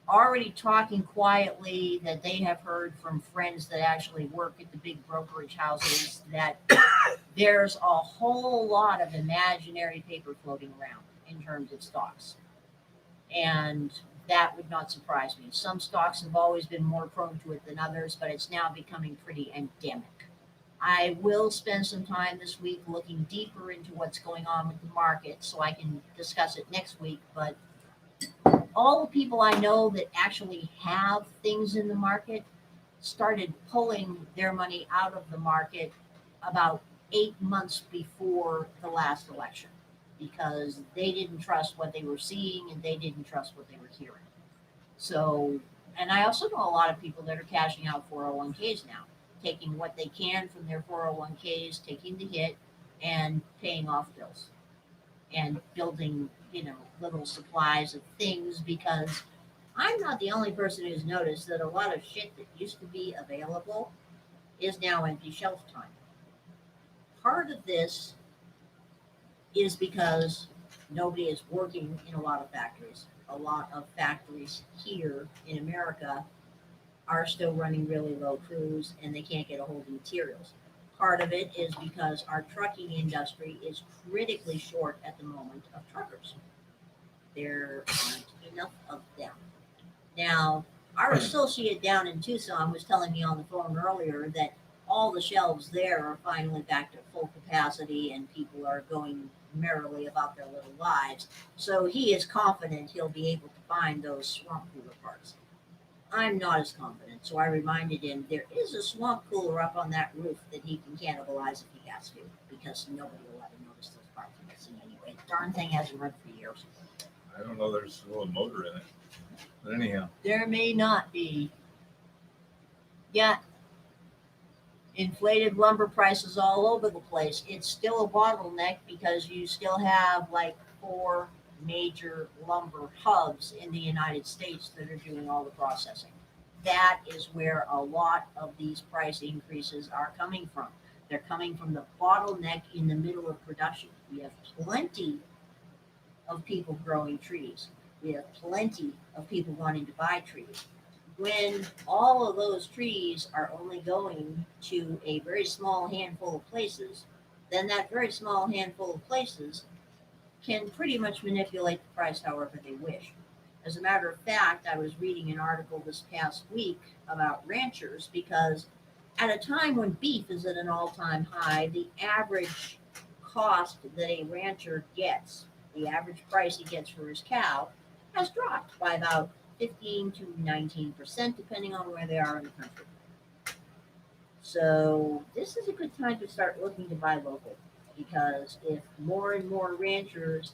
S3: already talking quietly that they have heard from friends that actually work at the big brokerage houses that there's a whole lot of imaginary paper floating around in terms of stocks. And that would not surprise me. Some stocks have always been more prone to it than others, but it's now becoming pretty endemic. I will spend some time this week looking deeper into what's going on with the market so I can discuss it next week. But all the people I know that actually have things in the market started pulling their money out of the market about 8 months before the last election. because they didn't trust what they were seeing and they didn't trust what they were hearing. So, and I also know a lot of people that are cashing out 401ks now, taking what they can from their 401ks, taking the hit, and paying off bills and building, little supplies of things because I'm not the only person who's noticed that a lot of shit that used to be available is now empty shelf time. Part of this is because nobody is working in a lot of factories. A lot of factories here in America are still running really low crews and they can't get a hold of materials. Part of it is because our trucking industry is critically short at the moment of truckers. There aren't enough of them. Now, our associate down in Tucson was telling me on the phone earlier that all the shelves there are finally back to full capacity and people are going merrily about their little lives. So he is confident he'll be able to find those swamp cooler parts. I'm not as confident, so I reminded him there is a swamp cooler up on that roof that he can cannibalize if he has to, because nobody will ever notice those parts are missing anyway. Darn thing hasn't run for years.
S1: I don't know. There's a little motor in it. But anyhow,
S3: There may not be. Yet, inflated lumber prices all over the place. It's still a bottleneck because you still have like 4 major lumber hubs in the United States that are doing all the processing. That is where a lot of these price increases are coming from. They're coming from the bottleneck in the middle of production. We have plenty of people growing trees. We have plenty of people wanting to buy trees. When all of those trees are only going to a very small handful of places, then that very small handful of places can pretty much manipulate the price however they wish. As a matter of fact, I was reading an article this past week about ranchers because at a time when beef is at an all-time high, the average cost that a rancher gets, the average price he gets for his cow, has dropped by about 15 to 19%, depending on where they are in the country. So this is a good time to start looking to buy local because if more and more ranchers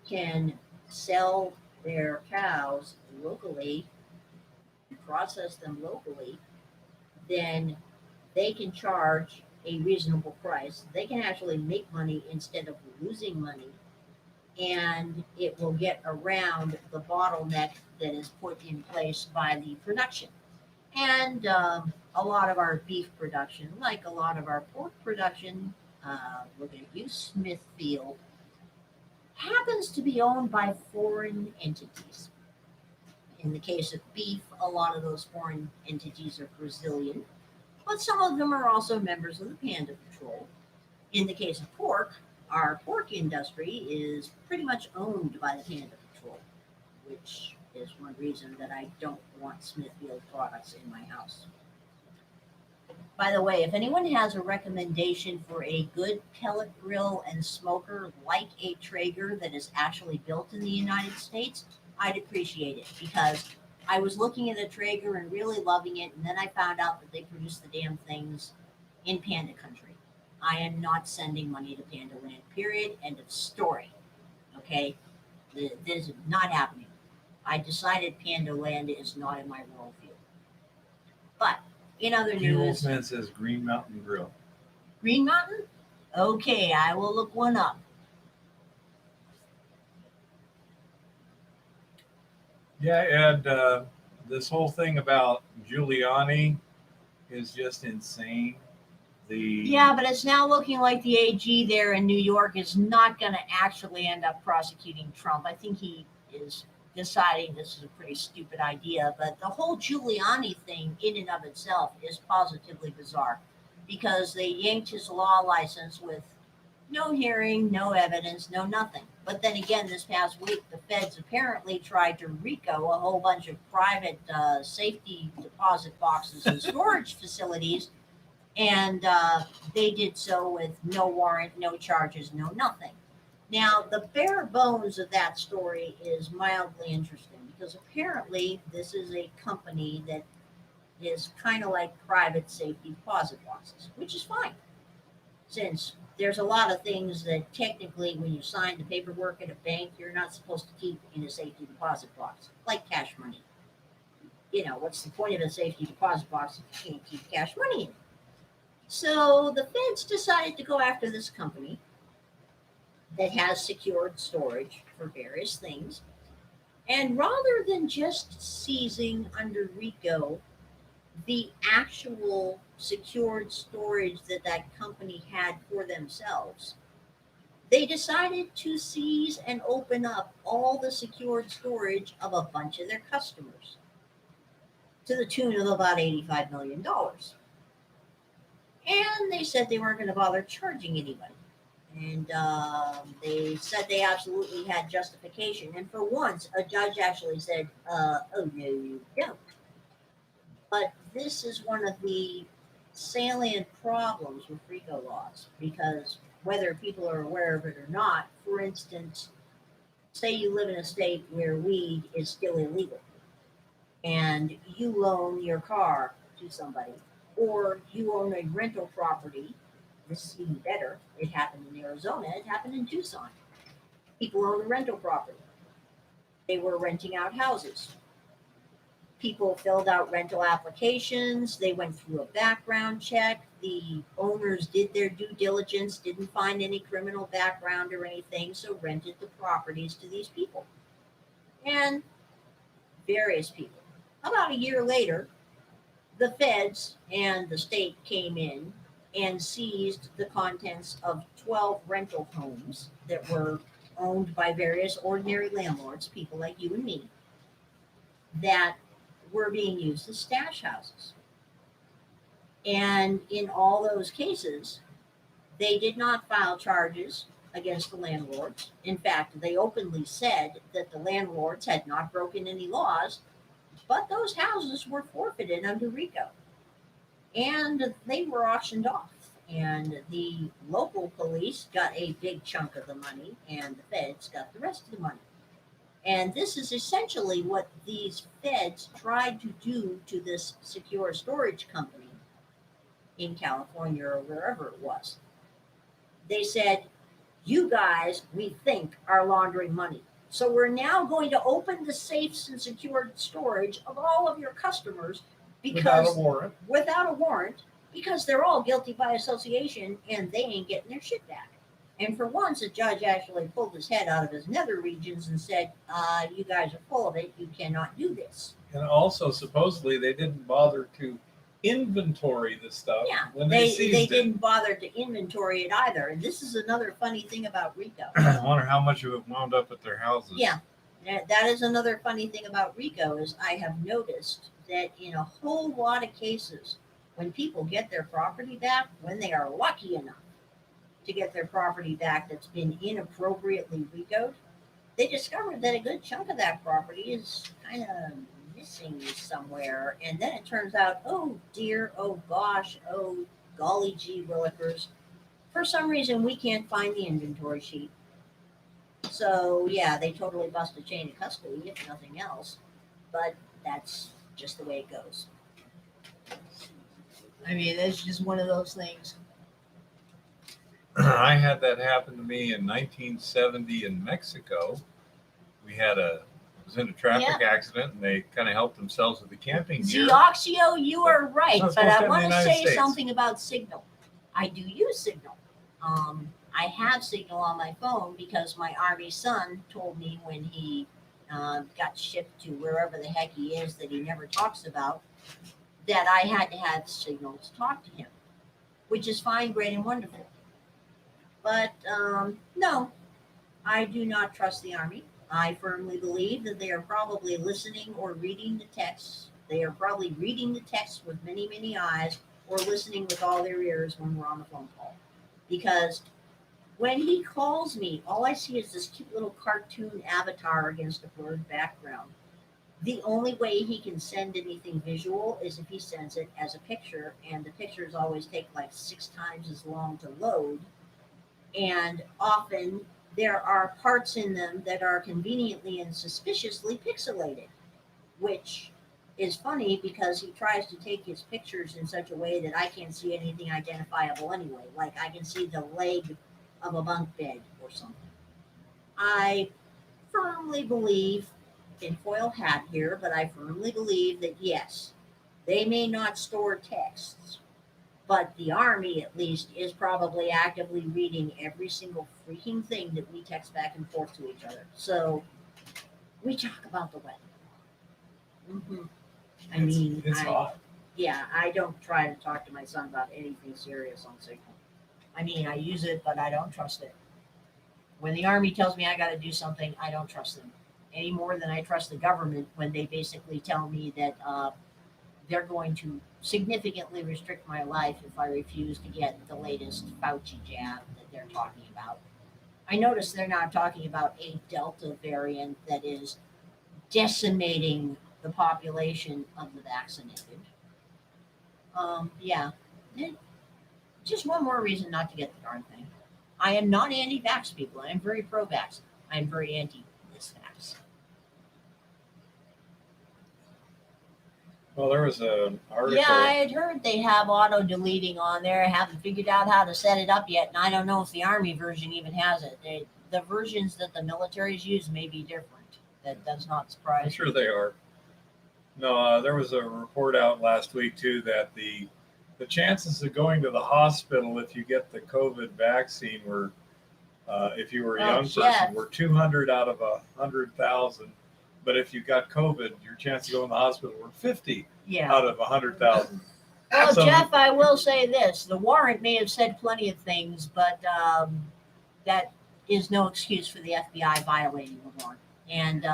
S3: can sell their cows locally and process them locally, then they can charge a reasonable price. They can actually make money instead of losing money, and it will get around the bottleneck that is put in place by the production. And a lot of our beef production, like a lot of our pork production, look at you, Smithfield, happens to be owned by foreign entities. In the case of beef, a lot of those foreign entities are Brazilian, but some of them are also members of the Panda Patrol. In the case of pork, our pork industry is pretty much owned by the Panda Patrol, which is one reason that I don't want Smithfield products in my house. By the way, if anyone has a recommendation for a good pellet grill and smoker like a Traeger that is actually built in the United States, I'd appreciate it because I was looking at a Traeger and really loving it, and then I found out that they produce the damn things in Panda country. I am not sending money to Panda Land, period. End of story. Okay? This is not happening. I decided Panda Land is not in my worldview. But in other
S1: King
S3: news,
S1: Wolfman says Green Mountain Grill.
S3: Green Mountain? Okay, I will look one up.
S1: Yeah, and this whole thing about Giuliani is just insane.
S3: Yeah, but it's now looking like the AG there in New York is not going to actually end up prosecuting Trump. I think he is deciding this is a pretty stupid idea, but the whole Giuliani thing in and of itself is positively bizarre because they yanked his law license with no hearing, no evidence, no nothing. But then again, this past week, the feds apparently tried to RICO a whole bunch of private safety deposit boxes and storage facilities, and they did so with no warrant, no charges, no nothing. Now, the bare bones of that story is mildly interesting because apparently this is a company that is kind of like private safety deposit boxes, which is fine since there's a lot of things that technically, when you sign the paperwork at a bank, you're not supposed to keep in a safety deposit box, like cash money. What's the point of a safety deposit box if you can't keep cash money in it? So the feds decided to go after this company that has secured storage for various things. And rather than just seizing under RICO the actual secured storage that that company had for themselves, they decided to seize and open up all the secured storage of a bunch of their customers to the tune of about $85 million. And they said they weren't going to bother charging anybody. And they said they absolutely had justification. And for once, a judge actually said, oh, no, you don't. But this is one of the salient problems with RICO laws, because whether people are aware of it or not, for instance, say you live in a state where weed is still illegal and you loan your car to somebody, or you own a rental property. This is even better. It happened in Arizona. It happened in Tucson. People own a rental property. They were renting out houses. People filled out rental applications. They went through a background check. The owners did their due diligence, didn't find any criminal background or anything, so rented the properties to these people. And various people. About a year later, the feds and the state came in and seized the contents of 12 rental homes that were owned by various ordinary landlords, people like you and me, that were being used as stash houses. And in all those cases, they did not file charges against the landlords. In fact, they openly said that the landlords had not broken any laws, but those houses were forfeited under RICO. And they were auctioned off. And the local police got a big chunk of the money, and the feds got the rest of the money. And this is essentially what these feds tried to do to this secure storage company in California or wherever it was. They said, you guys, we think, are laundering money. So we're now going to open the safes and secured storage of all of your customers because without a warrant, because they're all guilty by association and they ain't getting their shit back. And for once, a judge actually pulled his head out of his nether regions and said, you guys are full of it. You cannot do this.
S1: And also, supposedly, they didn't bother to inventory the stuff when they seized
S3: they
S1: it.
S3: didn't bother to inventory it either. And this is another funny thing about RICO.
S4: I wonder how much of it wound up at their houses.
S3: Yeah, that is another funny thing about RICO is I have noticed that in a whole lot of cases, when people get their property back, when they are lucky enough to get their property back that's been inappropriately RICO'd, they discover that a good chunk of that property is kind of missing somewhere. And then it turns out, oh dear, oh gosh, oh golly gee willikers. For some reason, we can't find the inventory sheet. So yeah, they totally bust a chain of custody, if nothing else. But that's just the way it goes. I mean, it's just one of those things.
S1: I had that happen to me in 1970 in Mexico. We had was in a traffic accident, and they kind of helped themselves with the camping gear.
S3: Oxio, you are right,
S1: It's
S3: but
S1: not supposed
S3: I
S1: to
S3: want
S1: in
S3: to
S1: the
S3: say
S1: United States.
S3: something about Signal. I do use Signal. I have Signal on my phone because my Army son told me when he got shipped to wherever the heck he is that he never talks about, that I had to have Signal to talk to him, which is fine, great, and wonderful. But no, I do not trust the Army. I firmly believe that they are probably listening or reading the texts. They are probably reading the text with many, many eyes or listening with all their ears when we're on the phone call. Because when he calls me, all I see is this cute little cartoon avatar against a blurred background. The only way he can send anything visual is if he sends it as a picture, and the pictures always take like 6 times as long to load. And often there are parts in them that are conveniently and suspiciously pixelated, which is funny because he tries to take his pictures in such a way that I can't see anything identifiable anyway. Like I can see the leg of a bunk bed or something. I firmly believe, tinfoil hat here, but I firmly believe that yes, they may not store texts, but the Army at least is probably actively reading every single freaking thing that we text back and forth to each other. So we talk about the weather. hmm I mean,
S1: it's
S3: I,
S1: hot.
S3: yeah, I don't try to talk to my son about anything serious on Signal. I mean, I use it, but I don't trust it. When the Army tells me I got to do something, I don't trust them any more than I trust the government when they basically tell me that they're going to significantly restrict my life if I refuse to get the latest Fauci jab that they're talking about. I notice they're not talking about a Delta variant that is decimating the population of the vaccinated. Yeah, it, just one more reason not to get the darn thing. I am not anti-vax, people. I am very pro-vax. I am very anti-this vax.
S1: Well, there was an article.
S3: Yeah, I had heard they have auto deleting on there. I haven't figured out how to set it up yet, and I don't know if the Army version even has it. The versions that the militaries use may be different. That does not surprise
S1: I'm sure
S3: me.
S1: they are. No, there was a report out last week too that the chances of going to the hospital if you get the COVID vaccine were, if you were a
S3: Oh,
S1: young
S3: Jeff.
S1: person, were 200 out of 100,000. But if you got COVID, your chance of going to the hospital were 50
S3: Yeah.
S1: out of 100,000.
S3: Well,
S1: So-
S3: Jeff, I will say this: the warrant may have said plenty of things, but that is no excuse for the FBI violating the warrant. And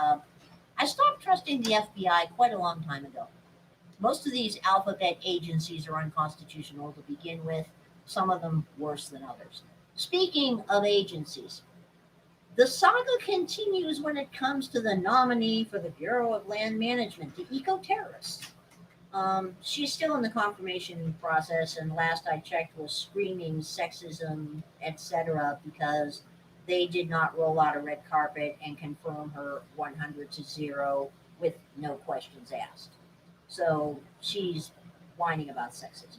S3: I stopped trusting the FBI quite a long time ago. Most of these alphabet agencies are unconstitutional to begin with, some of them worse than others. Speaking of agencies, the saga continues when it comes to the nominee for the Bureau of Land Management, the eco-terrorist. She's still in the confirmation process, and last I checked was screaming sexism, etc., because they did not roll out a red carpet and confirm her 100-0 with no questions asked. So she's whining about sexism.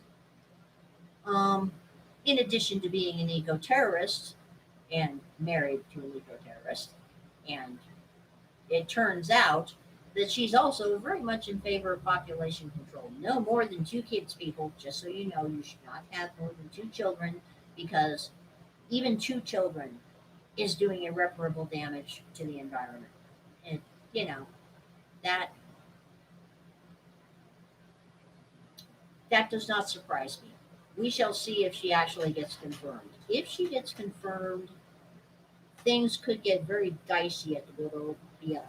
S3: In addition to being an eco-terrorist and married to an eco-terrorist, and it turns out that she's also very much in favor of population control. No more than 2 kids, people. Just so you know, you should not have more than 2 children because even 2 children is doing irreparable damage to the environment. And, you know, that does not surprise me. We shall see if she actually gets confirmed. If she gets confirmed, things could get very dicey at the good old BLM.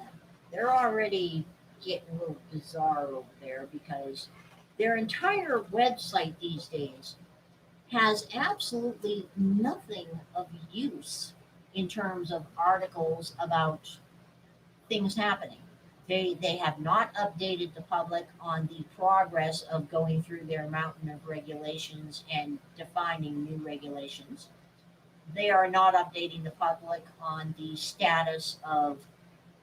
S3: They're already getting a little bizarre over there because their entire website these days has absolutely nothing of use in terms of articles about things happening. They have not updated the public on the progress of going through their mountain of regulations and defining new regulations. They are not updating the public on the status of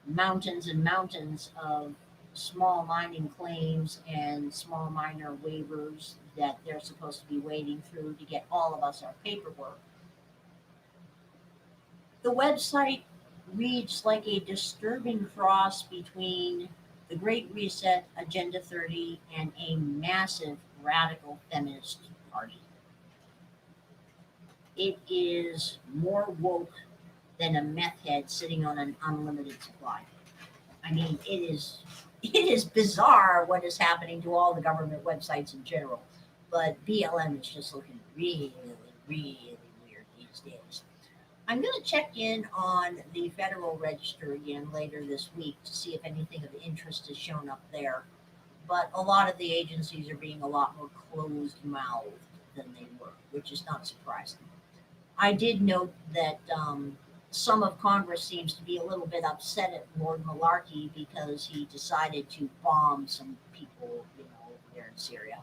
S3: mountains and mountains of small mining claims and small miner waivers that they're supposed to be wading through to get all of us our paperwork. The website reads like a disturbing cross between the Great Reset, Agenda 30, and a massive radical feminist party. It is more woke than a meth head sitting on an unlimited supply. I mean, it is bizarre what is happening to all the government websites in general, but BLM is just looking really, really weird these days. I'm going to check in on the Federal Register again later this week to see if anything of interest has shown up there. But a lot of the agencies are being a lot more closed-mouthed than they were, which is not surprising. I did note that some of Congress seems to be a little bit upset at Lord Malarkey because he decided to bomb some people, over there in Syria.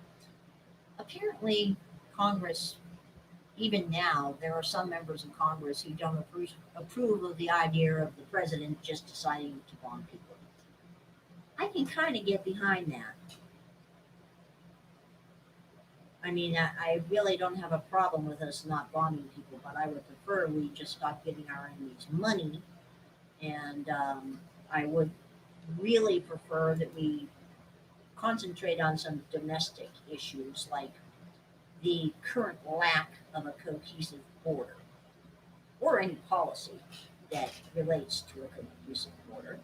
S3: Apparently, Congress, even now, there are some members of Congress who don't approve of the idea of the president just deciding to bomb people. I can kind of get behind that. I mean, I really don't have a problem with us not bombing people, but I would prefer we just stop giving our enemies money. And I would really prefer that we concentrate on some domestic issues like the current lack of a cohesive border or any policy that relates to a cohesive border.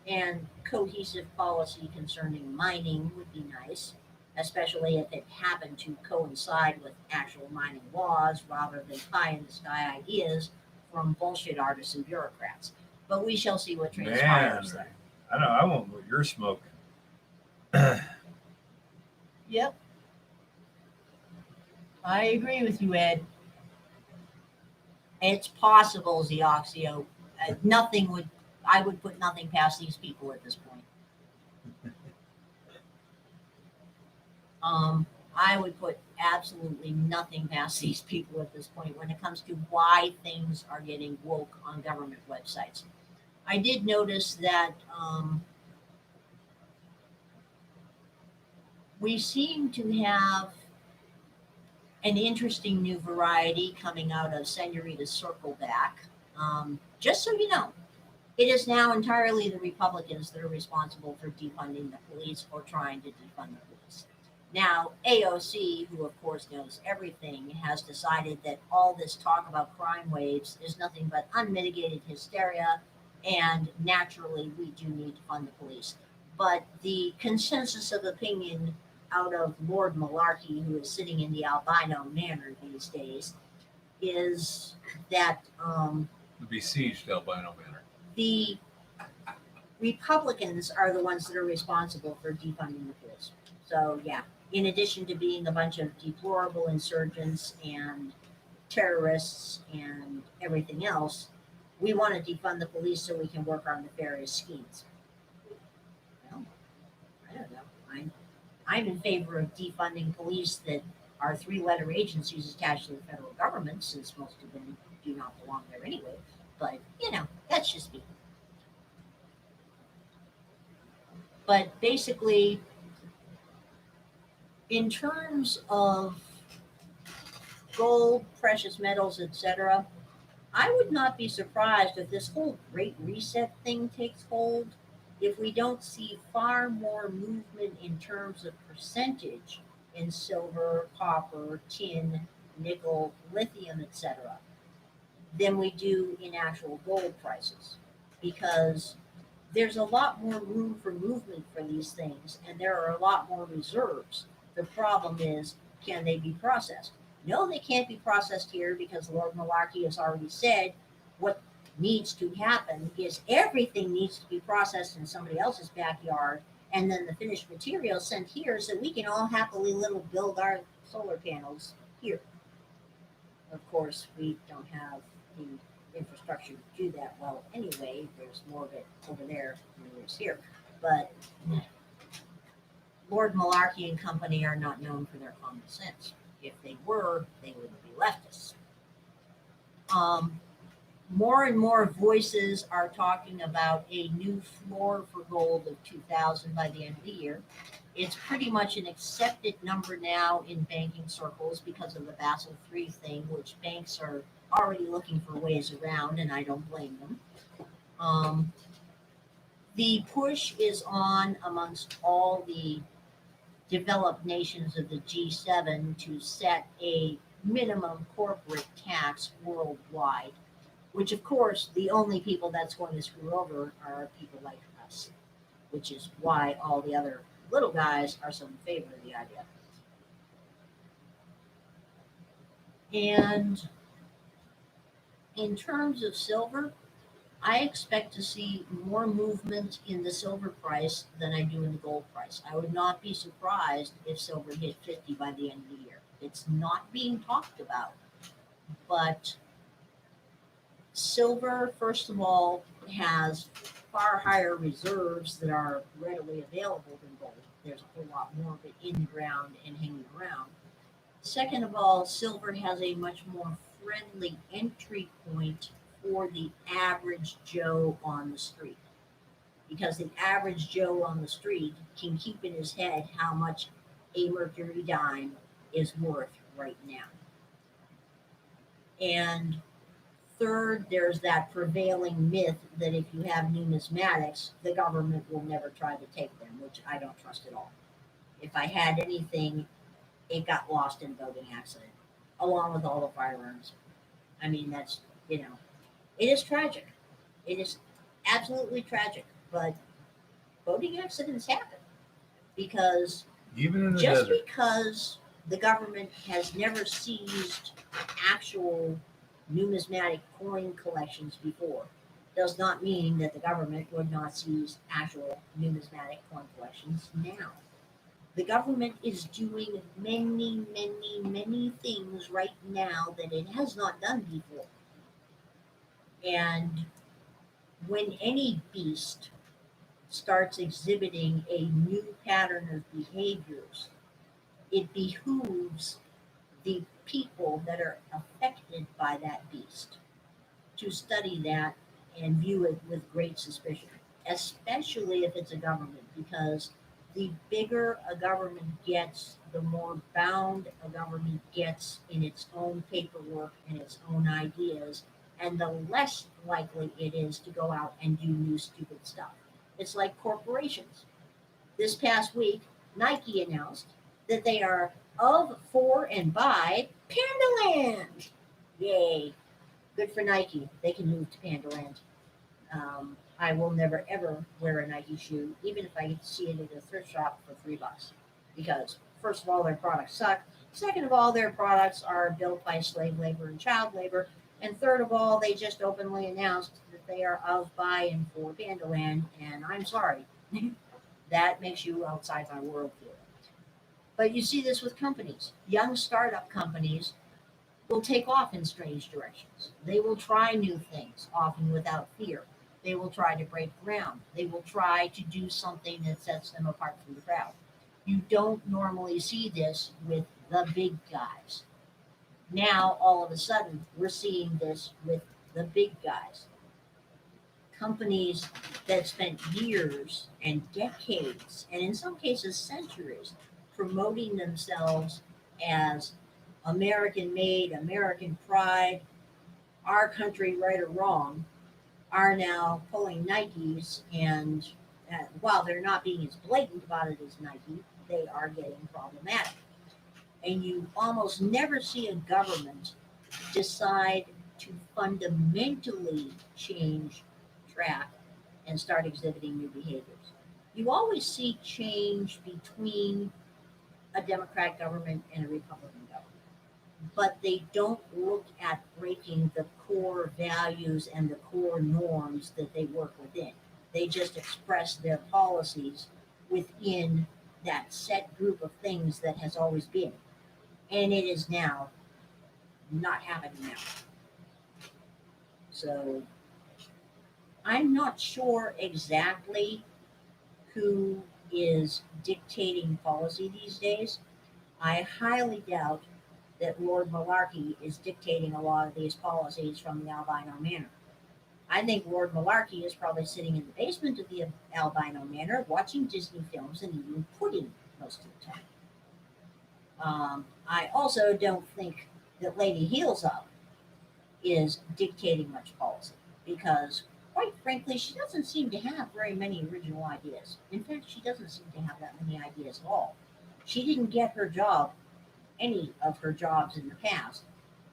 S3: And cohesive policy concerning mining would be nice, especially if it happened to coincide with actual mining laws rather than pie in the sky ideas from bullshit artists and bureaucrats. But we shall see what transpires
S4: Man,
S3: there.
S4: I know. I want what you're smoking.
S3: Yep. I agree with you, Ed. It's possible, Zioxio. Nothing would, I would put nothing past these people at this point. I would put absolutely nothing past these people at this point when it comes to why things are getting woke on government websites. I did notice that we seem to have an interesting new variety coming out of Senorita Circleback. Just so you know, it is now entirely the Republicans that are responsible for defunding the police or trying to defund the police. Now, AOC, who of course knows everything, has decided that all this talk about crime waves is nothing but unmitigated hysteria, and naturally, we do need to fund the police. But the consensus of opinion out of Lord Malarkey, who is sitting in the albino manor these days, is that
S4: The besieged albino manor.
S3: the Republicans are the ones that are responsible for defunding the police. So, yeah, in addition to being a bunch of deplorable insurgents and terrorists and everything else, we want to defund the police so we can work our nefarious schemes. Well, I don't know. I'm in favor of defunding police that are three-letter agencies attached to the federal government, since most of them do not belong there anyway. But, that's just me. But basically, in terms of gold, precious metals, etc., I would not be surprised if this whole Great Reset thing takes hold, if we don't see far more movement in terms of percentage in silver, copper, tin, nickel, lithium, etc., than we do in actual gold prices. Because there's a lot more room for movement for these things, and there are a lot more reserves. The problem is, can they be processed? No, they can't be processed here because Lord Malarkey has already said what needs to happen is everything needs to be processed in somebody else's backyard, and then the finished material sent here so we can all happily little build our solar panels here. Of course, we don't have the infrastructure to do that well anyway. There's more of it over there than there is here. But Lord Malarkey and company are not known for their common sense. If they were, they wouldn't be leftists. More and more voices are talking about a new floor for gold of 2,000 by the end of the year. It's pretty much an accepted number now in banking circles because of the Basel III thing, which banks are already looking for ways around, and I don't blame them. The push is on amongst all the developed nations of the G7 to set a minimum corporate tax worldwide, which of course the only people that's going to screw over are people like us, which is why all the other little guys are so in favor of the idea. And in terms of silver, I expect to see more movement in the silver price than I do in the gold price. I would not be surprised if silver hit 50 by the end of the year. It's not being talked about, but silver, first of all, has far higher reserves that are readily available than gold. There's a whole lot more of it in the ground and hanging around. Second of all, silver has a much more friendly entry point for the average Joe on the street. because the average Joe on the street can keep in his head how much a mercury dime is worth right now. And third, there's that prevailing myth that if you have numismatics, the government will never try to take them, which I don't trust at all. If I had anything, it got lost in a boating accident, along with all the firearms. I mean, that's, it is tragic. It is absolutely tragic, but boating accidents happen because
S4: Even in the
S3: just
S4: desert.
S3: because the government has never seized actual numismatic coin collections before does not mean that the government would not seize actual numismatic coin collections now. The government is doing many, many, many things right now that it has not done before. And when any beast starts exhibiting a new pattern of behaviors, it behooves the people that are affected by that beast to study that and view it with great suspicion, especially if it's a government, because the bigger a government gets, the more bound a government gets in its own paperwork and its own ideas, and the less likely it is to go out and do new stupid stuff. It's like corporations. This past week, Nike announced that they are of, for, and by Pandaland. Yay. Good for Nike. They can move to Pandaland. I will never ever wear a Nike shoe, even if I see it at a thrift shop for $3. Because, first of all, their products suck. Second of all, their products are built by slave labor and child labor. And third of all, they just openly announced that they are of, by, and for Pandaland. And I'm sorry. That makes you outside my worldview. But you see this with companies. Young startup companies will take off in strange directions. They will try new things, often without fear. They will try to break ground. They will try to do something that sets them apart from the crowd. You don't normally see this with the big guys. Now, all of a sudden, we're seeing this with the big guys. Companies that spent years and decades, and in some cases centuries, promoting themselves as American made, American pride, our country, right or wrong, are now pulling Nikes, and while they're not being as blatant about it as Nike, they are getting problematic. And you almost never see a government decide to fundamentally change track and start exhibiting new behaviors. You always see change between a Democrat government and a Republican government, but they don't look at breaking the core values and the core norms that they work within. They just express their policies within that set group of things that has always been. And it is now not happening now. So I'm not sure exactly who is dictating policy these days. I highly doubt that Lord Malarkey is dictating a lot of these policies from the Albino Manor. I think Lord Malarkey is probably sitting in the basement of the Albino Manor watching Disney films and eating pudding most of the time. I also don't think that Lady Heels Up is dictating much policy because, quite frankly, she doesn't seem to have very many original ideas. In fact, she doesn't seem to have that many ideas at all. She didn't get her job, any of her jobs in the past,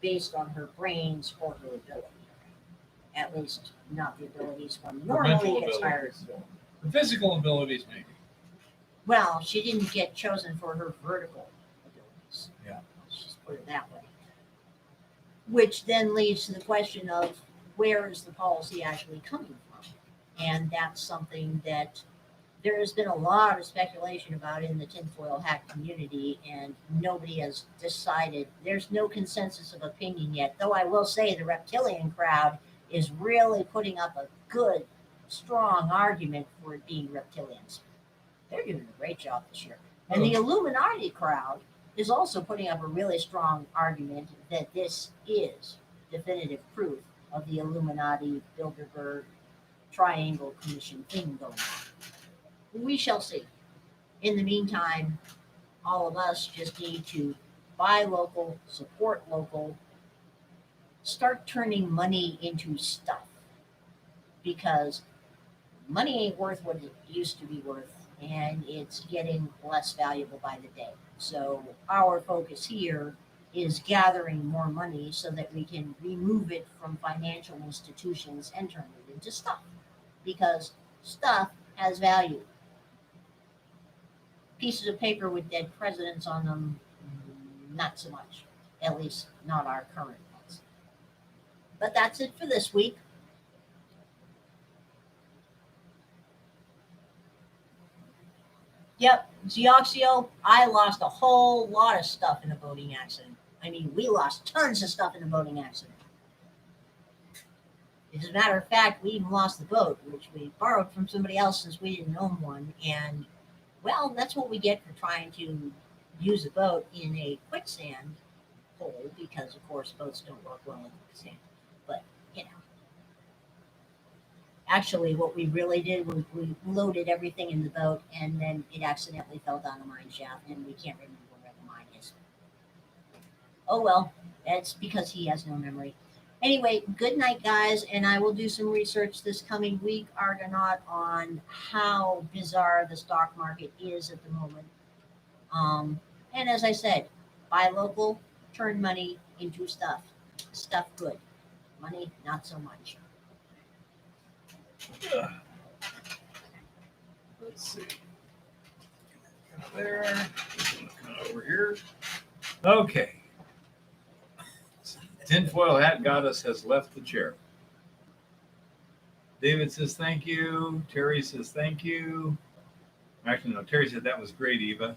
S3: based on her brains or her ability. At least, not the abilities one
S4: Her mental
S3: normally gets hired.
S4: abilities. The physical abilities, maybe.
S3: Well, she didn't get chosen for her vertical abilities.
S4: Yeah.
S3: Let's just put it that way. Which then leads to the question of where is the policy actually coming from? And that's something that there has been a lot of speculation about in the tinfoil hat community, and nobody has decided. There's no consensus of opinion yet, though I will say the reptilian crowd is really putting up a good, strong argument for it being reptilians. They're doing a great job this year. And the Illuminati crowd is also putting up a really strong argument that this is definitive proof of the Illuminati, Bilderberg, triangle commission thing going on. We shall see. In the meantime, all of us just need to buy local, support local, start turning money into stuff, because money ain't worth what it used to be worth, and it's getting less valuable by the day. So our focus here is gathering more money so that we can remove it from financial institutions and turn it into stuff, because stuff has value. Pieces of paper with dead presidents on them, not so much. At least not our current ones. But that's it for this week. Yep, Zioxio, I lost a whole lot of stuff in a boating accident. I mean, we lost tons of stuff in a boating accident. As a matter of fact, we even lost the boat, which we borrowed from somebody else since we didn't own one. And, well, that's what we get for trying to use a boat in a quicksand hole, because, of course, boats don't work well in quicksand. But, you know. Actually, what we really did was we loaded everything in the boat, and then it accidentally fell down a mine shaft, and we can't remember where the mine is. Oh well, that's because he has no memory. Anyway, good night, guys, and I will do some research this coming week, Argonaut, on how bizarre the stock market is at the moment. And as I said, buy local, turn money into stuff. Stuff good. Money, not so much.
S1: Let's see. There. Over here. Okay. Tinfoil hat goddess has left the chair. David says thank you. Terry says thank you. Actually, no. Terry said that was great, Eva.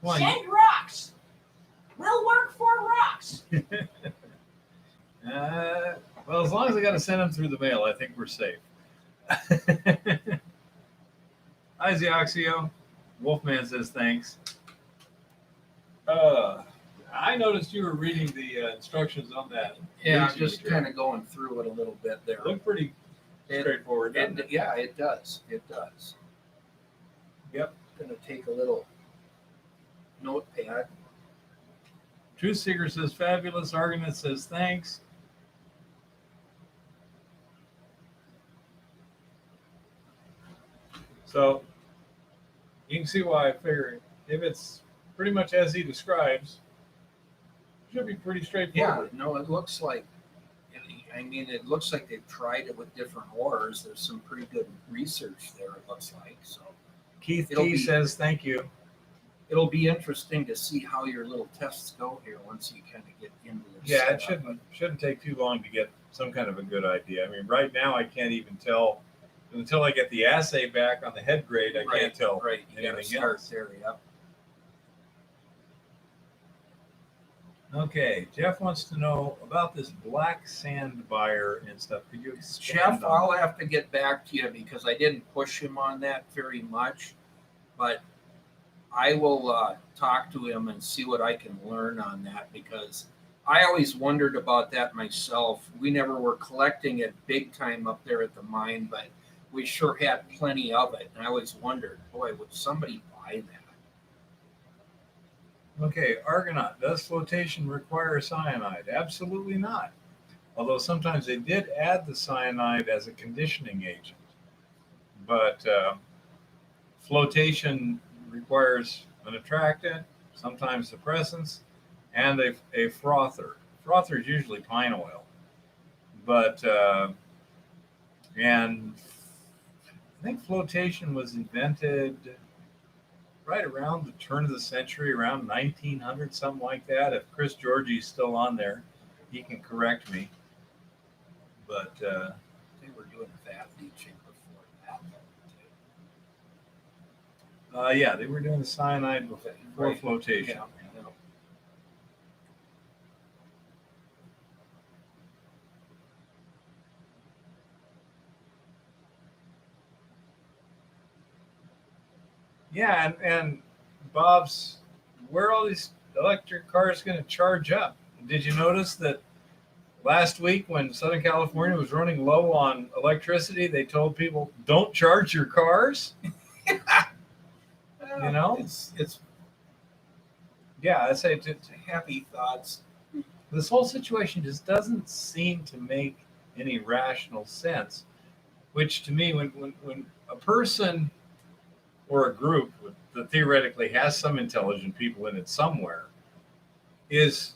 S1: Come on.
S3: Send rocks. We'll work for rocks.
S1: Well, as long as I got to send them through the mail, I think we're safe. Hi, Zioxio. Wolfman says thanks.
S4: I noticed you were reading the instructions on that.
S2: Yeah,
S4: YouTube
S2: just
S4: material.
S2: kind of going through it a little bit there.
S1: Look pretty straightforward. doesn't it?
S2: Yeah, it does. It does.
S1: Yep.
S2: Gonna take a little notepad.
S1: Truth Seeker says fabulous. Argonaut says thanks. So you can see why I figure if it's pretty much as he describes, it should be pretty
S2: Yeah,
S1: straightforward.
S2: no, it looks like. I mean, it looks like they've tried it with different ores. There's some pretty good research there. It looks like so.
S1: Keith
S2: It'll
S1: T
S2: be-
S1: says thank you.
S2: It'll be interesting to see how your little tests go here once you kind of get into this.
S1: Yeah, it
S2: setup.
S1: shouldn't take too long to get some kind of a good idea. I mean, right now I can't even tell until I get the assay back on the head grade. I can't tell
S2: Right, you gotta
S1: anything
S2: start
S1: else.
S2: there. Yep.
S1: Okay, Jeff wants to know about this black sand buyer and stuff. Could you expand
S2: Jeff,
S1: on
S2: I'll
S1: that?
S2: have to get back to you because I didn't push him on that very much, but I will talk to him and see what I can learn on that because I always wondered about that myself. We never were collecting it big time up there at the mine, but we sure had plenty of it. And I always wondered, boy, would somebody buy that?
S1: Okay, Argonaut, does flotation require cyanide? Absolutely not. Although sometimes they did add the cyanide as a conditioning agent. But flotation requires an attractant, sometimes suppressants, and a frother. Frother is usually pine oil. But, and I think flotation was invented right around the turn of the century, around 1900, something like that. If Chris Georgie's still on there, he can correct me. But
S2: They were doing vat leaching before that.
S1: yeah, they were doing the cyanide before
S2: Right.
S1: flotation.
S2: Yeah.
S1: Yeah, and Bob's, where are all these electric cars going to charge up? Did you notice that last week when Southern California was running low on electricity, they told people don't charge your cars. You know?
S2: It's
S1: Yeah, I say to
S2: happy thoughts.
S1: this whole situation just doesn't seem to make any rational sense. Which to me, when a person or a group that theoretically has some intelligent people in it somewhere is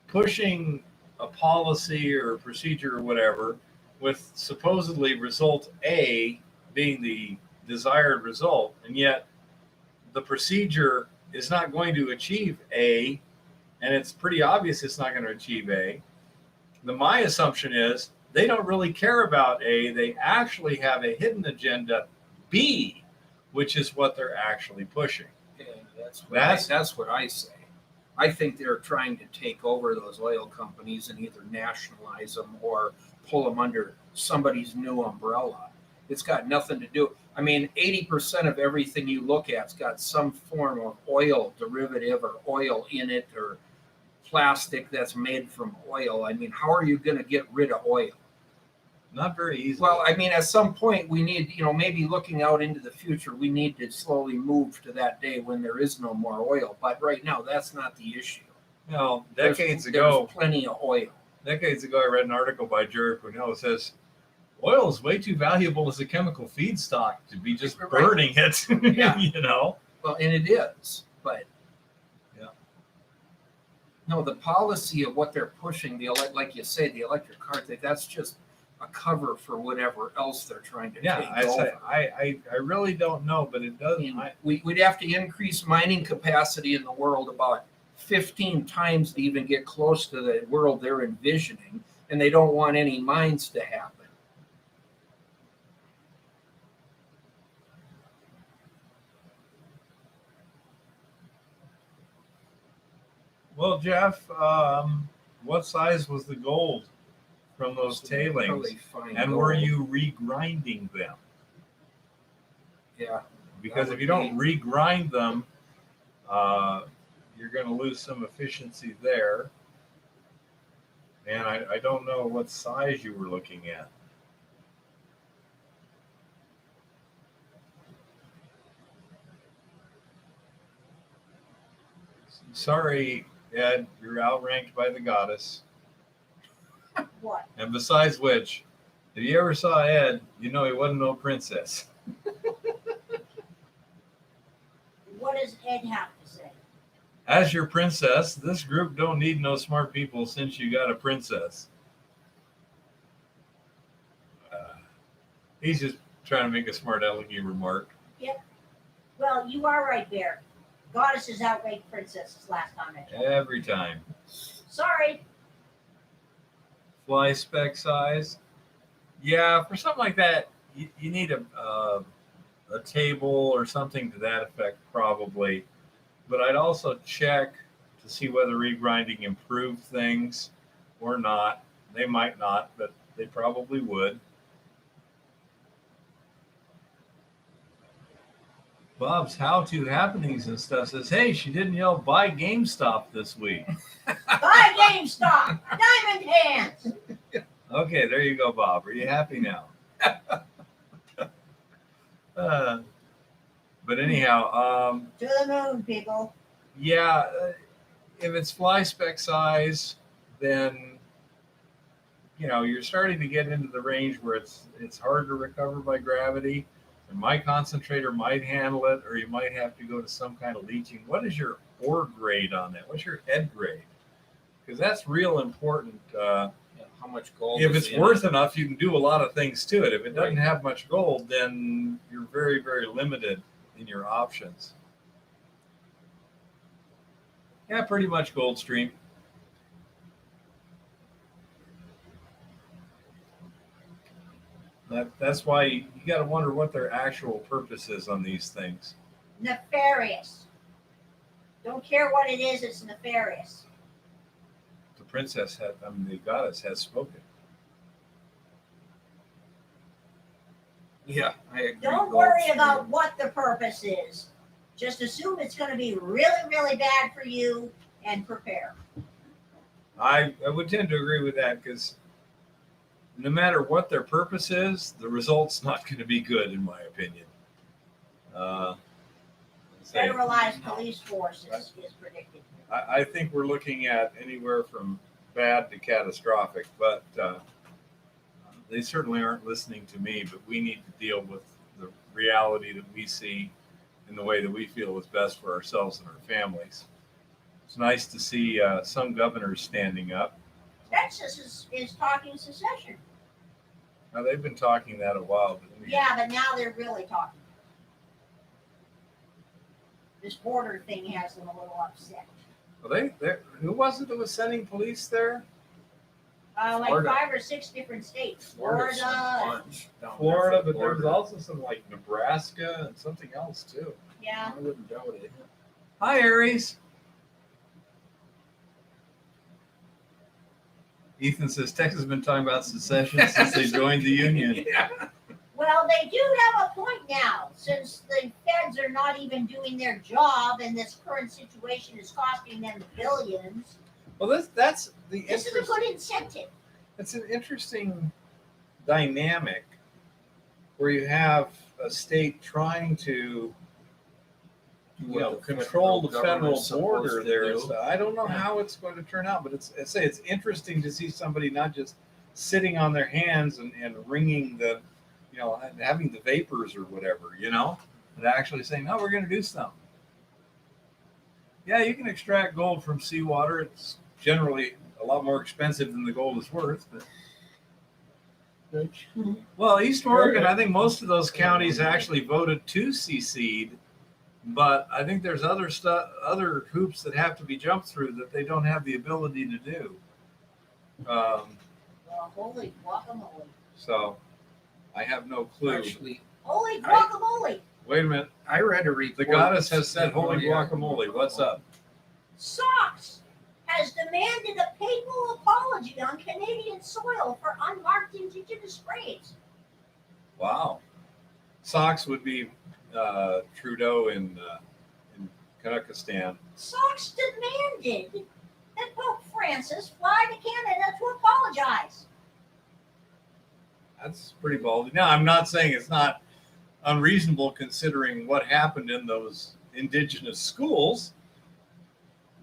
S1: pushing a policy or a procedure or whatever with supposedly result A being the desired result, and yet the procedure is not going to achieve A, and it's pretty obvious it's not going to achieve A, then my assumption is they don't really care about A. They actually have a hidden agenda B, which is what they're actually pushing.
S2: Yeah, that's what I say. I think they're trying to take over those oil companies and either nationalize them or pull them under somebody's new umbrella. It's got nothing to do. I mean, 80% of everything you look at's got some form of oil derivative or oil in it or plastic that's made from oil. I mean, how are you going to get rid of oil?
S1: Not very easy.
S2: Well, I mean, at some point we need, maybe looking out into the future, we need to slowly move to that day when there is no more oil. But right now, that's not the issue.
S1: Well,
S2: There's plenty of oil.
S1: Decades ago, I read an article by Jerry Cornell that says oil is way too valuable as a chemical feedstock to be just
S2: Right.
S1: burning it.
S2: Yeah. Well, and it is, but
S1: yeah.
S2: No, the policy of what they're pushing, like you say, the electric car thing, that's just a cover for whatever else they're trying to
S1: Yeah,
S2: take over.
S1: I really don't know, but it does.
S2: We'd have to increase mining capacity in the world about 15 times to even get close to the world they're envisioning, and they don't want any mines to happen.
S1: Well, Jeff, what size was the gold from those tailings,
S2: Really fine
S1: and
S2: gold.
S1: were you regrinding them?
S2: Yeah.
S1: Because
S2: That
S1: if you
S2: would
S1: don't regrind them, you're going to lose some efficiency there. And I don't know what size you were looking at. Sorry, Ed, you're outranked by the goddess.
S3: What?
S1: And besides which, if you ever saw Ed, you know he wasn't no princess.
S3: What does Ed have to say?
S1: As your princess, this group don't need no smart people since you got a princess. He's just trying to make a smart alecky remark.
S3: Well, you are right, Bear. Goddesses outweighed princesses last time I checked.
S1: Every time.
S3: Sorry.
S1: Fly speck size. Yeah, for something like that, you need a table or something to that effect, probably. But I'd also check to see whether regrinding improved things or not. They might not, but they probably would. Bob's how-to happenings and stuff says, hey, she didn't yell buy GameStop this week.
S3: Buy GameStop! Diamond hands!
S1: Okay, there you go, Bob. Are you happy now? But anyhow,
S3: To the moon, people.
S1: yeah, if it's fly speck size, then you're starting to get into the range where it's hard to recover by gravity. And my concentrator might handle it, or you might have to go to some kind of leaching. What is your ore grade on that? What's your head grade? Because that's real important.
S2: How much gold?
S1: If
S2: is
S1: it's
S2: in
S1: worth
S2: it.
S1: enough, you can do a lot of things to it. If it doesn't
S2: Right.
S1: have much gold, then you're very, very limited in your options. Yeah, pretty much gold stream. That's why you got to wonder what their actual purpose is on these things.
S3: Nefarious. Don't care what it is, it's nefarious.
S1: The goddess has spoken.
S2: Yeah, I agree.
S3: Don't
S2: Gold
S3: worry
S2: stream.
S3: about what the purpose is. Just assume it's going to be really, really bad for you and prepare.
S1: I would tend to agree with that because no matter what their purpose is, the result's not going to be good, in my opinion. Say,
S3: Federalized police force is predicted.
S1: I think we're looking at anywhere from bad to catastrophic, but they certainly aren't listening to me. But we need to deal with the reality that we see in the way that we feel is best for ourselves and our families. It's nice to see some governors standing up.
S3: Texas is talking secession.
S1: Now, they've been talking that a while. But
S3: Yeah, but now they're really talking. This border thing has them a little upset.
S1: well, who was it that was sending police there?
S3: Like
S2: Florida.
S3: 5 or 6 different states. Florida.
S1: Florida, but there was also some like Nebraska and something else too.
S3: Yeah.
S2: I wouldn't doubt it.
S1: Hi, Aries. Ethan says Texas has been talking about secession since they joined the union.
S2: Yeah.
S3: Well, they do have a point now, since the feds are not even doing their job, and this current situation is costing them billions.
S1: Well, that's the
S3: This is a good incentive.
S1: It's an interesting dynamic where you have a state trying to control the federal border there. So I don't know how it's going to turn out, but it's interesting to see somebody not just sitting on their hands and wringing the, having the vapors or whatever, but actually saying, no, we're going to do something. Yeah, you can extract gold from seawater. It's generally a lot more expensive than the gold is worth, but well, East Oregon, I think most of those counties actually voted to secede, but I think there's other hoops that have to be jumped through that they don't have the ability to do.
S3: Well, holy guacamole.
S1: So I have no clue.
S2: Actually,
S3: Holy guacamole.
S1: Wait a minute.
S2: I read a report.
S1: The goddess has said, "Holy guacamole." What's up?
S3: Sox has demanded a papal apology on Canadian soil for unmarked indigenous graves.
S1: Wow. Sox would be Trudeau in Kazakhstan.
S3: Sox demanded that Pope Francis fly to Canada to apologize.
S1: That's pretty ballsy. Now, I'm not saying it's not unreasonable considering what happened in those indigenous schools,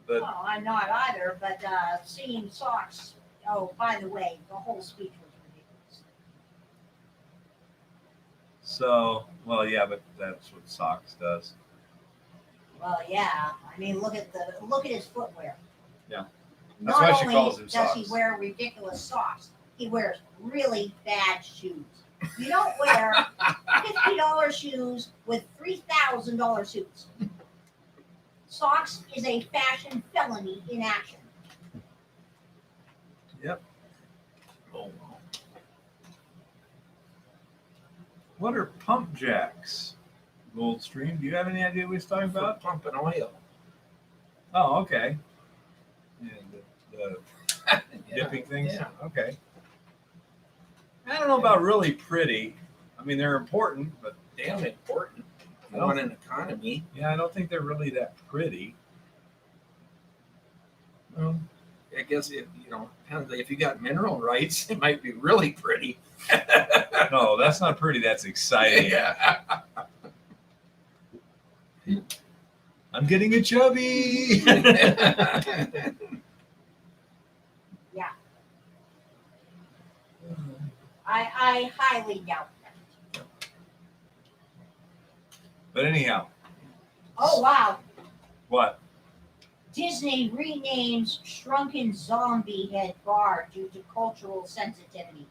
S1: but
S3: Well, I'm not either, but seeing Sox, oh, by the way, the whole speech was ridiculous.
S1: so, well, yeah, but that's what Sox does.
S3: Well, yeah, I mean, look at his footwear.
S1: Yeah. That's
S3: Not
S1: why she
S3: only
S1: calls him
S3: does
S1: Sox.
S3: he wear ridiculous socks, he wears really bad shoes. You don't wear $50 shoes with $3,000 suits. Socks is a fashion felony in action.
S1: Yep.
S2: Oh,
S1: What are pump jacks? Goldstream, do you have any idea what he's talking about?
S2: pumping oil.
S1: Oh, okay. Yeah, the dipping things.
S2: Yeah.
S1: Okay. I don't know about really pretty. I mean, they're important, but
S2: Damn important.
S1: I don't-
S2: On an economy.
S1: yeah, I don't think they're really that pretty.
S2: Well, I guess if you got mineral rights, it might be really pretty.
S1: No, that's not pretty. That's exciting.
S2: Yeah.
S1: I'm getting a chubby.
S3: Yeah, I highly doubt that.
S1: But anyhow,
S3: Oh, wow.
S1: what?
S3: Disney renames Shrunken Zombie Head Bar due to cultural sensitivity.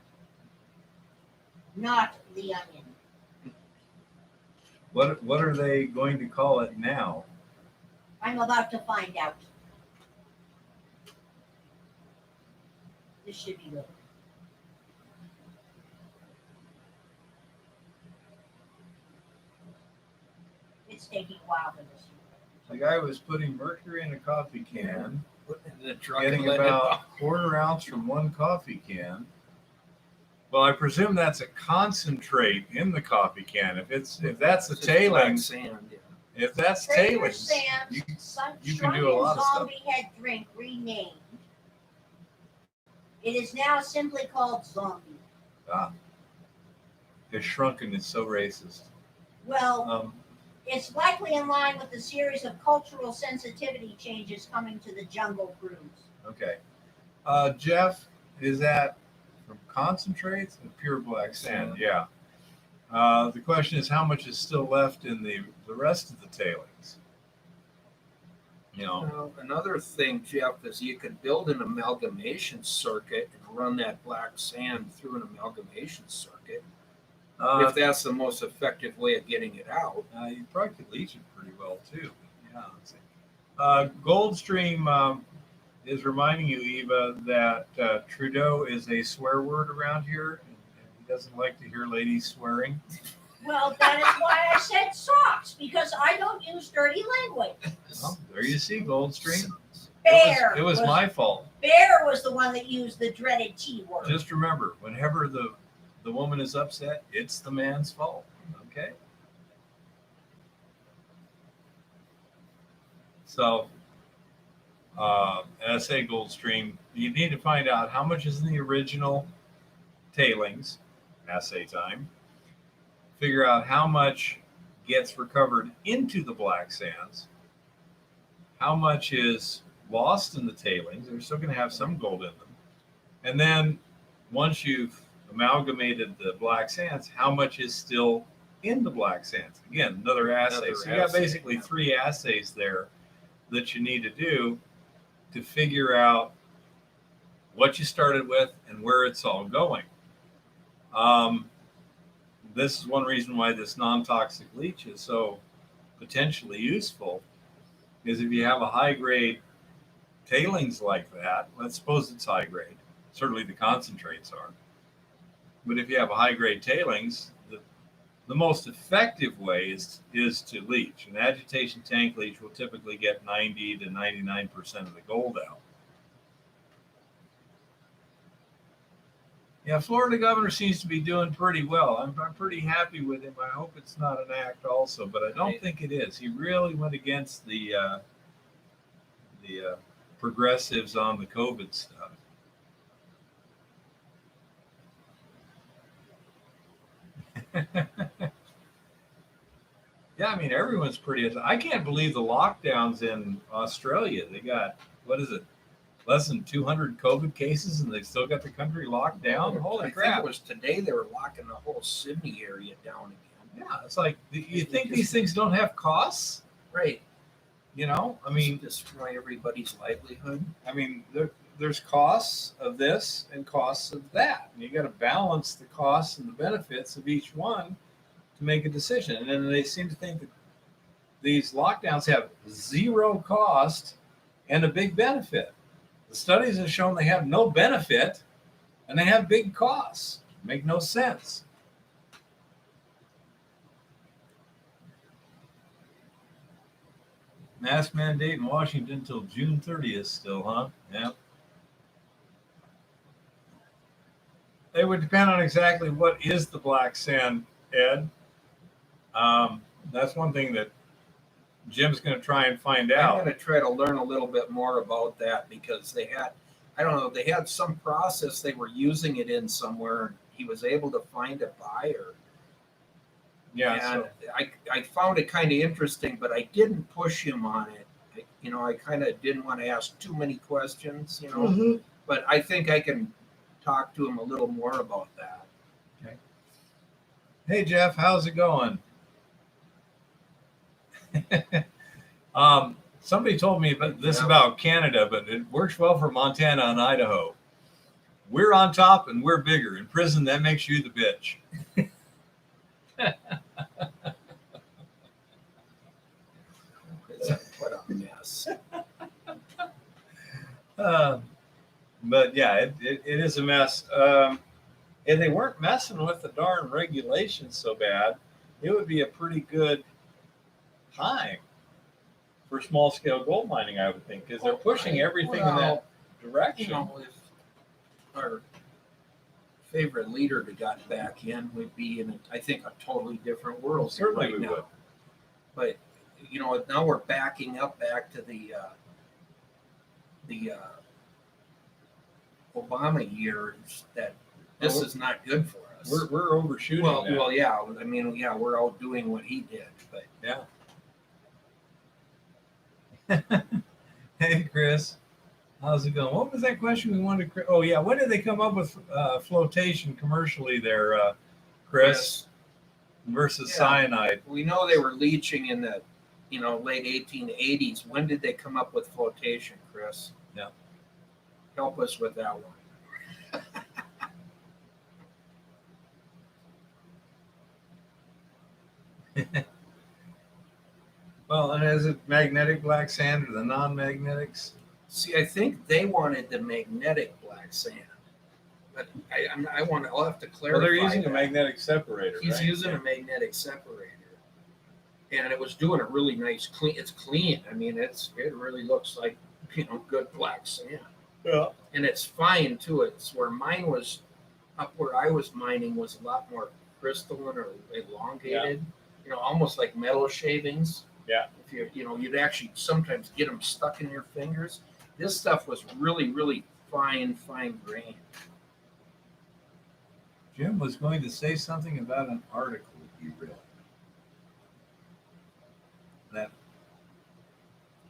S3: Not the Onion.
S1: What are they going to call it now?
S3: I'm about to find out. This should be good. It's taking a while for this.
S1: The guy was putting mercury in a coffee can,
S2: Put it in the truck
S1: getting
S2: and let it
S1: about
S2: off.
S1: quarter ounce from one coffee can. Well, I presume that's a concentrate in the coffee can. If that's the
S2: It's just black
S1: tailings,
S2: sand. Yeah.
S1: if that's
S3: Trader
S1: tailings,
S3: Sam's
S1: you
S3: Sun-
S1: you can do a
S3: Shrunken
S1: lot of stuff.
S3: Zombie Head drink renamed It is now simply called zombie.
S1: Ah, because shrunken is so racist.
S3: Well, it's likely in line with the series of cultural sensitivity changes coming to the jungle cruise.
S1: Okay. Jeff, is that from concentrates and pure black sand? Yeah. The question is, how much is still left in the rest of the tailings? You know,
S2: Well, another thing, Jeff, is you could build an amalgamation circuit and run that black sand through an amalgamation circuit. If that's the most effective way of getting it out.
S1: you probably could leach it pretty well too. Yeah. Let's see. Goldstream is reminding you, Eva, that Trudeau is a swear word around here, and he doesn't like to hear ladies swearing.
S3: Well, that is why I said socks, because I don't use dirty language.
S1: Well, there you see, Goldstream.
S3: Bear.
S1: It was my fault.
S3: Bear was the one that used the dreaded T word.
S1: Just remember, whenever the woman is upset, it's the man's fault. Okay. So, as I say, Goldstream, you need to find out how much is in the original tailings, assay time. Figure out how much gets recovered into the black sands. How much is lost in the tailings? They're still going to have some gold in them. And then once you've amalgamated the black sands, how much is still in the black sands? Again, another assay. So you got basically 3 assays there that you need to do to figure out what you started with and where it's all going. This is one reason why this non-toxic leach is so potentially useful, is if you have a high-grade tailings like that, let's suppose it's high-grade, certainly the concentrates are, but if you have a high-grade tailings, the most effective way is to leach. An agitation tank leach will typically get 90 to 99% of the gold out. Yeah, Florida governor seems to be doing pretty well. I'm pretty happy with him. I hope it's not an act also, but I don't think it is. He really went against the progressives on the COVID stuff. Yeah, I mean, everyone's pretty. I can't believe the lockdowns in Australia. They got, what is it, less than 200 COVID cases, and they still got the country locked down. Holy crap!
S2: I think it was today they were locking the whole Sydney area down again.
S1: Yeah, it's like, you think these things don't have costs?
S2: Right.
S1: You know, I mean,
S2: destroy everybody's livelihood.
S1: I mean, there's costs of this and costs of that. And you got to balance the costs and the benefits of each one to make a decision. And then they seem to think that these lockdowns have zero cost and a big benefit. The studies have shown they have no benefit and they have big costs. Make no sense. Mask mandate in Washington until June 30th still, huh? Yeah. It would depend on exactly what is the black sand, Ed. That's one thing that Jim's going to try and find out.
S2: I'm going to try to learn a little bit more about that, because they had, I don't know, they had some process they were using it in somewhere. He was able to find a buyer.
S1: Yeah,
S2: and I found it kind of interesting, but I didn't push him on it. I kind of didn't want to ask too many questions,
S1: Mm-hmm.
S2: But I think I can talk to him a little more about that.
S1: Okay. Hey, Jeff, how's it going? Somebody told me about this about Canada, but it works well for Montana and Idaho. We're on top and we're bigger. In prison, that makes you the bitch.
S2: What a mess.
S1: But yeah, it is a mess. If they weren't messing with the darn regulations so bad, it would be a pretty good time for small scale gold mining, I would think, because they're pushing everything in that direction.
S2: If our favorite leader that got back in would be in, I think, a totally different world.
S1: Certainly
S2: right
S1: we
S2: now.
S1: would.
S2: But now we're backing up back to the Obama years that this is not good for us.
S1: We're overshooting that.
S2: well, yeah. I mean, yeah, we're out doing what he did, but
S1: Yeah. Hey, Chris. How's it going? What was that question we wanted to? Oh, yeah. When did they come up with flotation commercially there, Chris, versus
S2: Yeah.
S1: cyanide?
S2: we know they were leaching in the, late 1880s. When did they come up with flotation, Chris?
S1: Yeah.
S2: Help us with that one.
S1: Well, and is it magnetic black sand or the non-magnetics?
S2: See, I think they wanted the magnetic black sand, but I'll have to clarify.
S1: Well, they're using
S2: that.
S1: a magnetic separator.
S2: He's
S1: right?
S2: using a magnetic separator, and it was doing a really nice clean. It's clean. I mean, it really looks like good black sand,
S1: Yeah.
S2: and it's fine too. It's where mine was up where I was mining was a lot more crystalline or elongated. Almost like metal shavings.
S1: Yeah.
S2: If you'd actually sometimes get them stuck in your fingers. This stuff was really, really fine grain.
S1: Jim was going to say something about an article you read. That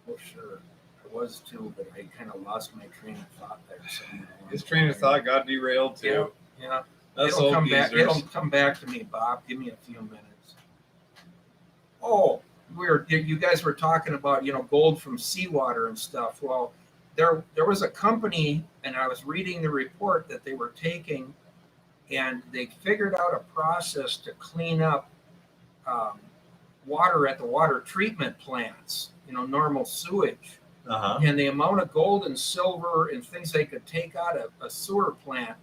S2: Oh, sure. I was too, but I kind of lost my train of thought there. Somewhere.
S1: his train of thought got derailed too.
S2: Yeah.
S1: That's
S2: It'll
S1: old
S2: come back.
S1: geezers.
S2: It'll come back to me, Bob. Give me a few minutes. Oh, you guys were talking about gold from seawater and stuff. Well, there was a company, and I was reading the report that they were taking, and they figured out a process to clean up water at the water treatment plants. Normal sewage.
S1: Uh-huh.
S2: And the amount of gold and silver and things they could take out of a sewer plant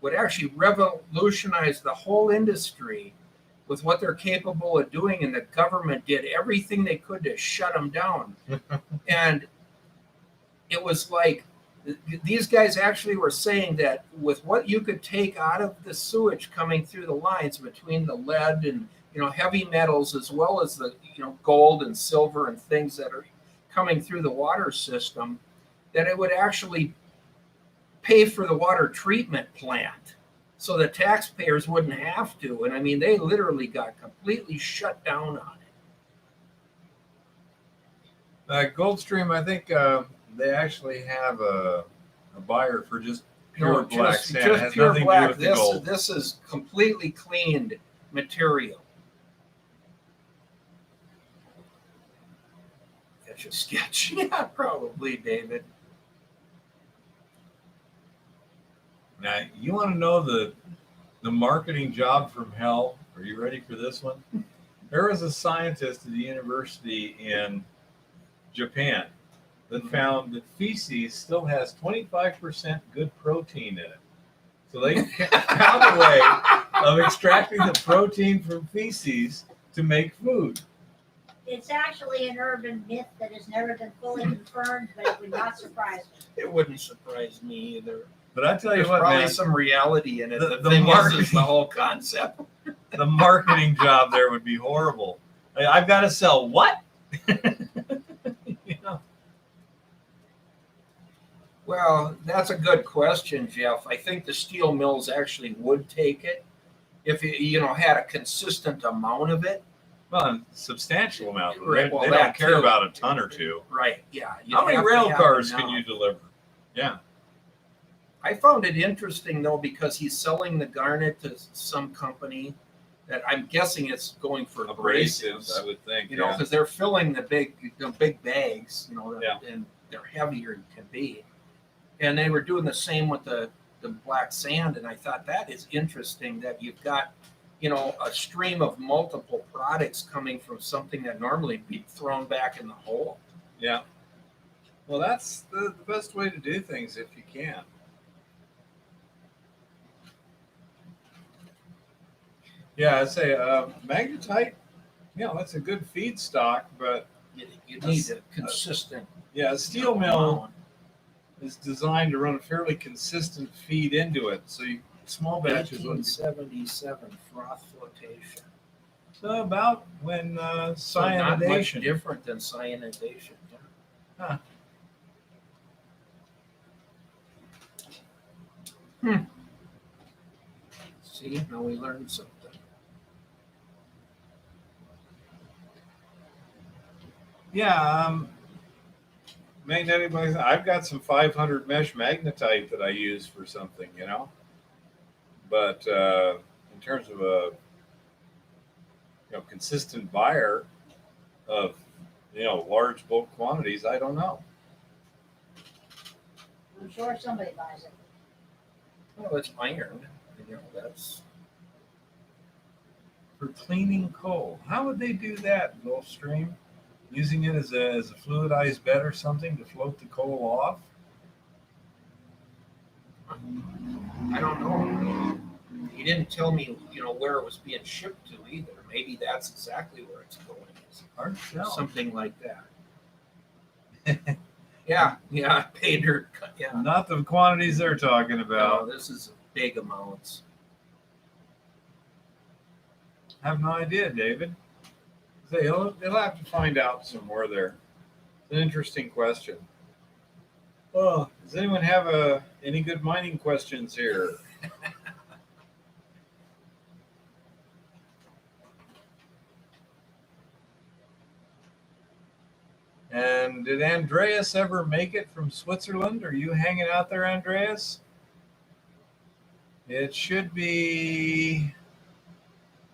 S2: would actually revolutionize the whole industry with what they're capable of doing. And the government did everything they could to shut them down. And it was like these guys actually were saying that with what you could take out of the sewage coming through the lines between the lead and heavy metals, as well as the gold and silver and things that are coming through the water system, that it would actually pay for the water treatment plant so the taxpayers wouldn't have to. And I mean, they literally got completely shut down on it.
S1: Goldstream, I think they actually have a buyer for just pure black sand. It has
S2: pure
S1: nothing
S2: black.
S1: to do with the gold.
S2: This is completely cleaned material. That's a sketch. Yeah, probably, David.
S1: Now, you want to know the marketing job from hell? Are you ready for this one? There was a scientist at the university in Japan that found that feces still has 25% good protein in it. So they found a way of extracting the protein from feces to make food.
S3: It's actually an urban myth that has never been fully confirmed, but it would not surprise me.
S2: It wouldn't surprise me either.
S1: But I tell you
S2: There's
S1: what,
S2: probably
S1: man,
S2: some reality in it.
S1: the
S2: The thing is
S1: marketing-
S2: the whole concept.
S1: the marketing job there would be horrible. I've got to sell what?
S2: Well, that's a good question, Jeff. I think the steel mills actually would take it if it, had a consistent amount of it.
S1: Well, a substantial amount.
S2: Right, well,
S1: they
S2: that
S1: don't care
S2: too.
S1: about a ton or two.
S2: Right, yeah.
S1: How many rail cars can you deliver? Yeah.
S2: I found it interesting, though, because he's selling the garnet to some company that I'm guessing it's going for abrasives.
S1: I would think.
S2: Because they're filling the big bags,
S1: Yeah.
S2: and they're heavier than can be. And they were doing the same with the black sand, and I thought that is interesting that you've got, a stream of multiple products coming from something that normally would be thrown back in the hole.
S1: Yeah. Well, that's the best way to do things if you can. Yeah, I'd say magnetite, that's a good feedstock, but
S2: You need a consistent
S1: yeah, a steel mill
S2: amount.
S1: is designed to run a fairly consistent feed into it. So small batches would
S2: 1877 froth flotation.
S1: So about when
S2: So not much
S1: cyanidation.
S2: different than cyanidation.
S1: Huh.
S2: See, now we learned something.
S1: Yeah, magnetic. I've got some 500 mesh magnetite that I use for something, But in terms of a consistent buyer of large bulk quantities, I don't know.
S3: I'm sure somebody buys it.
S2: Well, it's iron. That's
S1: For cleaning coal, how would they do that, Gulf Stream? Using it as a fluidized bed or something to float the coal off?
S2: I don't know. He didn't tell me, where it was being shipped to either. Maybe that's exactly where it's going. It's
S1: Hard to tell.
S2: something like that. Yeah, paid her. Yeah,
S1: Not the quantities they're talking
S2: no,
S1: about.
S2: this is big amounts.
S1: I have no idea, David. They'll have to find out some more there. It's an interesting question. Well, does anyone have any good mining questions here? And did Andreas ever make it from Switzerland? Are you hanging out there, Andreas? It should be,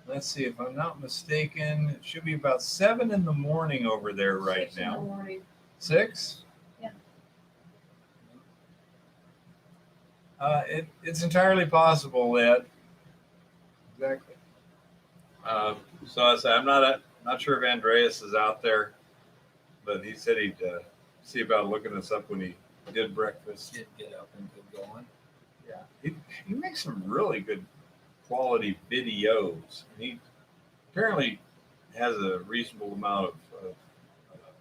S1: let's see, if I'm not mistaken, it should be about 7 in the morning over there right
S3: 6 in the
S1: now.
S3: morning.
S1: 6?
S3: Yeah.
S1: It's entirely possible that. Exactly. So I say I'm not sure if Andreas is out there, but he said he'd see about looking us up when he did breakfast.
S2: Did get up and get going.
S1: Yeah, he makes some really good quality videos. He apparently has a reasonable amount of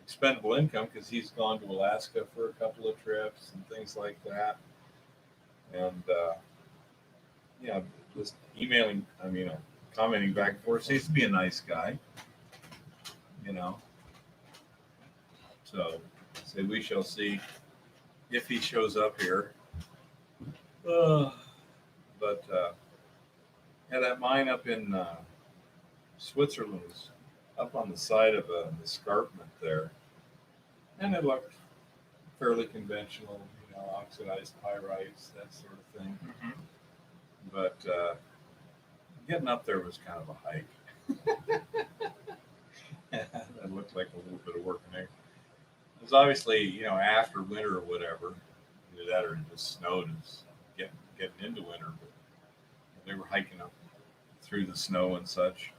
S1: expendable income because he's gone to Alaska for a couple of trips and things like that. And just emailing, commenting back and forth. Seems to be a nice guy, So, say we shall see if he shows up here. But that mine up in Switzerland was up on the side of an escarpment there, and it looked fairly conventional, oxidized pyrites, that sort of thing.
S2: Mm-hmm.
S1: But getting up there was kind of a hike. That looked like a little bit of work in there. It was obviously, after winter or whatever. Either that or it just snowed and getting into winter. But they were hiking up through the snow and such,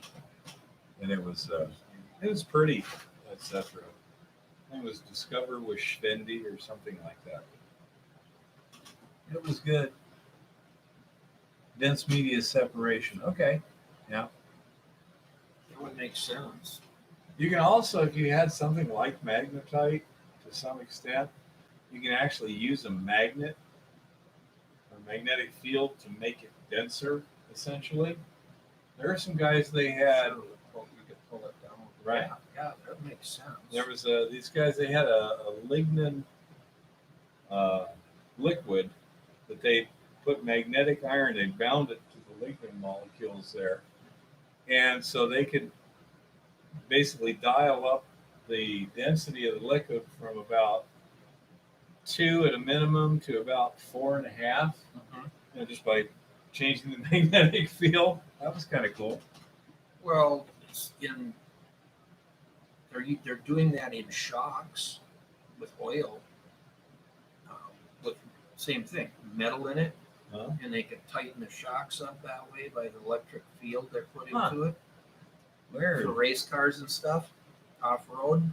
S1: and it was pretty, etc. It was Discover with Schwendi or something like that. It was good. Dense media separation. Okay. Yeah.
S2: That would make sense.
S1: You can also, if you had something like magnetite to some extent, you can actually use a magnet or magnetic field to make it denser, essentially. There are some guys they had.
S2: You could pull it down.
S1: Right.
S2: Yeah, that makes sense.
S1: There was these guys, they had a lignin liquid that they put magnetic iron, they bound it to the lignin molecules there. And so they could basically dial up the density of the liquid from about 2 at a minimum to about 4.5,
S2: Mm-hmm.
S1: just by changing the magnetic field. That was kind of cool.
S2: Well, they're doing that in shocks with oil, with same thing, metal in it,
S1: Huh?
S2: and they can tighten the shocks up that way by the electric field they're putting
S1: Huh.
S2: to it
S1: Where?
S2: for race cars and stuff, off road.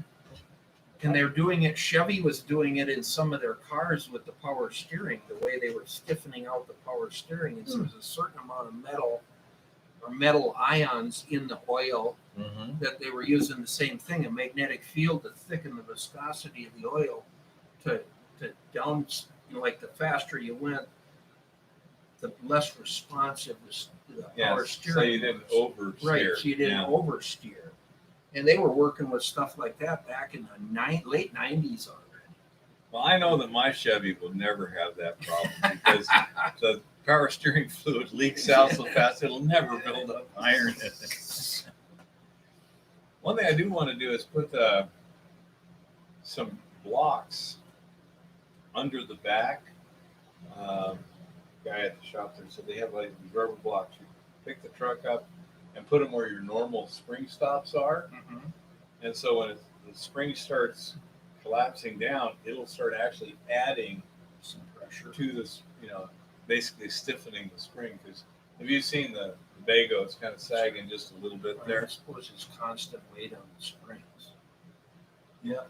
S2: And they're doing it. Chevy was doing it in some of their cars with the power steering. The way they were stiffening out the power steering, and so there's a certain amount of metal or metal ions in the oil
S1: Mm-hmm.
S2: that they were using the same thing, a magnetic field to thicken the viscosity of the oil to down, like the faster you went, the less responsive the power steering.
S1: So you didn't
S2: was.
S1: oversteer.
S2: Right, so you didn't oversteer. And they were working with stuff like that back in the late 90s already.
S1: Well, I know that my Chevy will never have that problem because the power steering fluid leaks out so fast it'll never build up iron in it. One thing I do want to do is put some blocks under the back. Guy at the shop there said they have like these rubber blocks. You pick the truck up and put them where your normal spring stops are.
S2: Mhm.
S1: And so when the spring starts collapsing down, it'll start actually adding
S2: Some pressure.
S1: to this, basically stiffening the spring. Because have you seen the Bago? It's kind of sagging just a little bit
S2: I
S1: there.
S2: suppose it's constant weight on the springs.
S1: Yeah.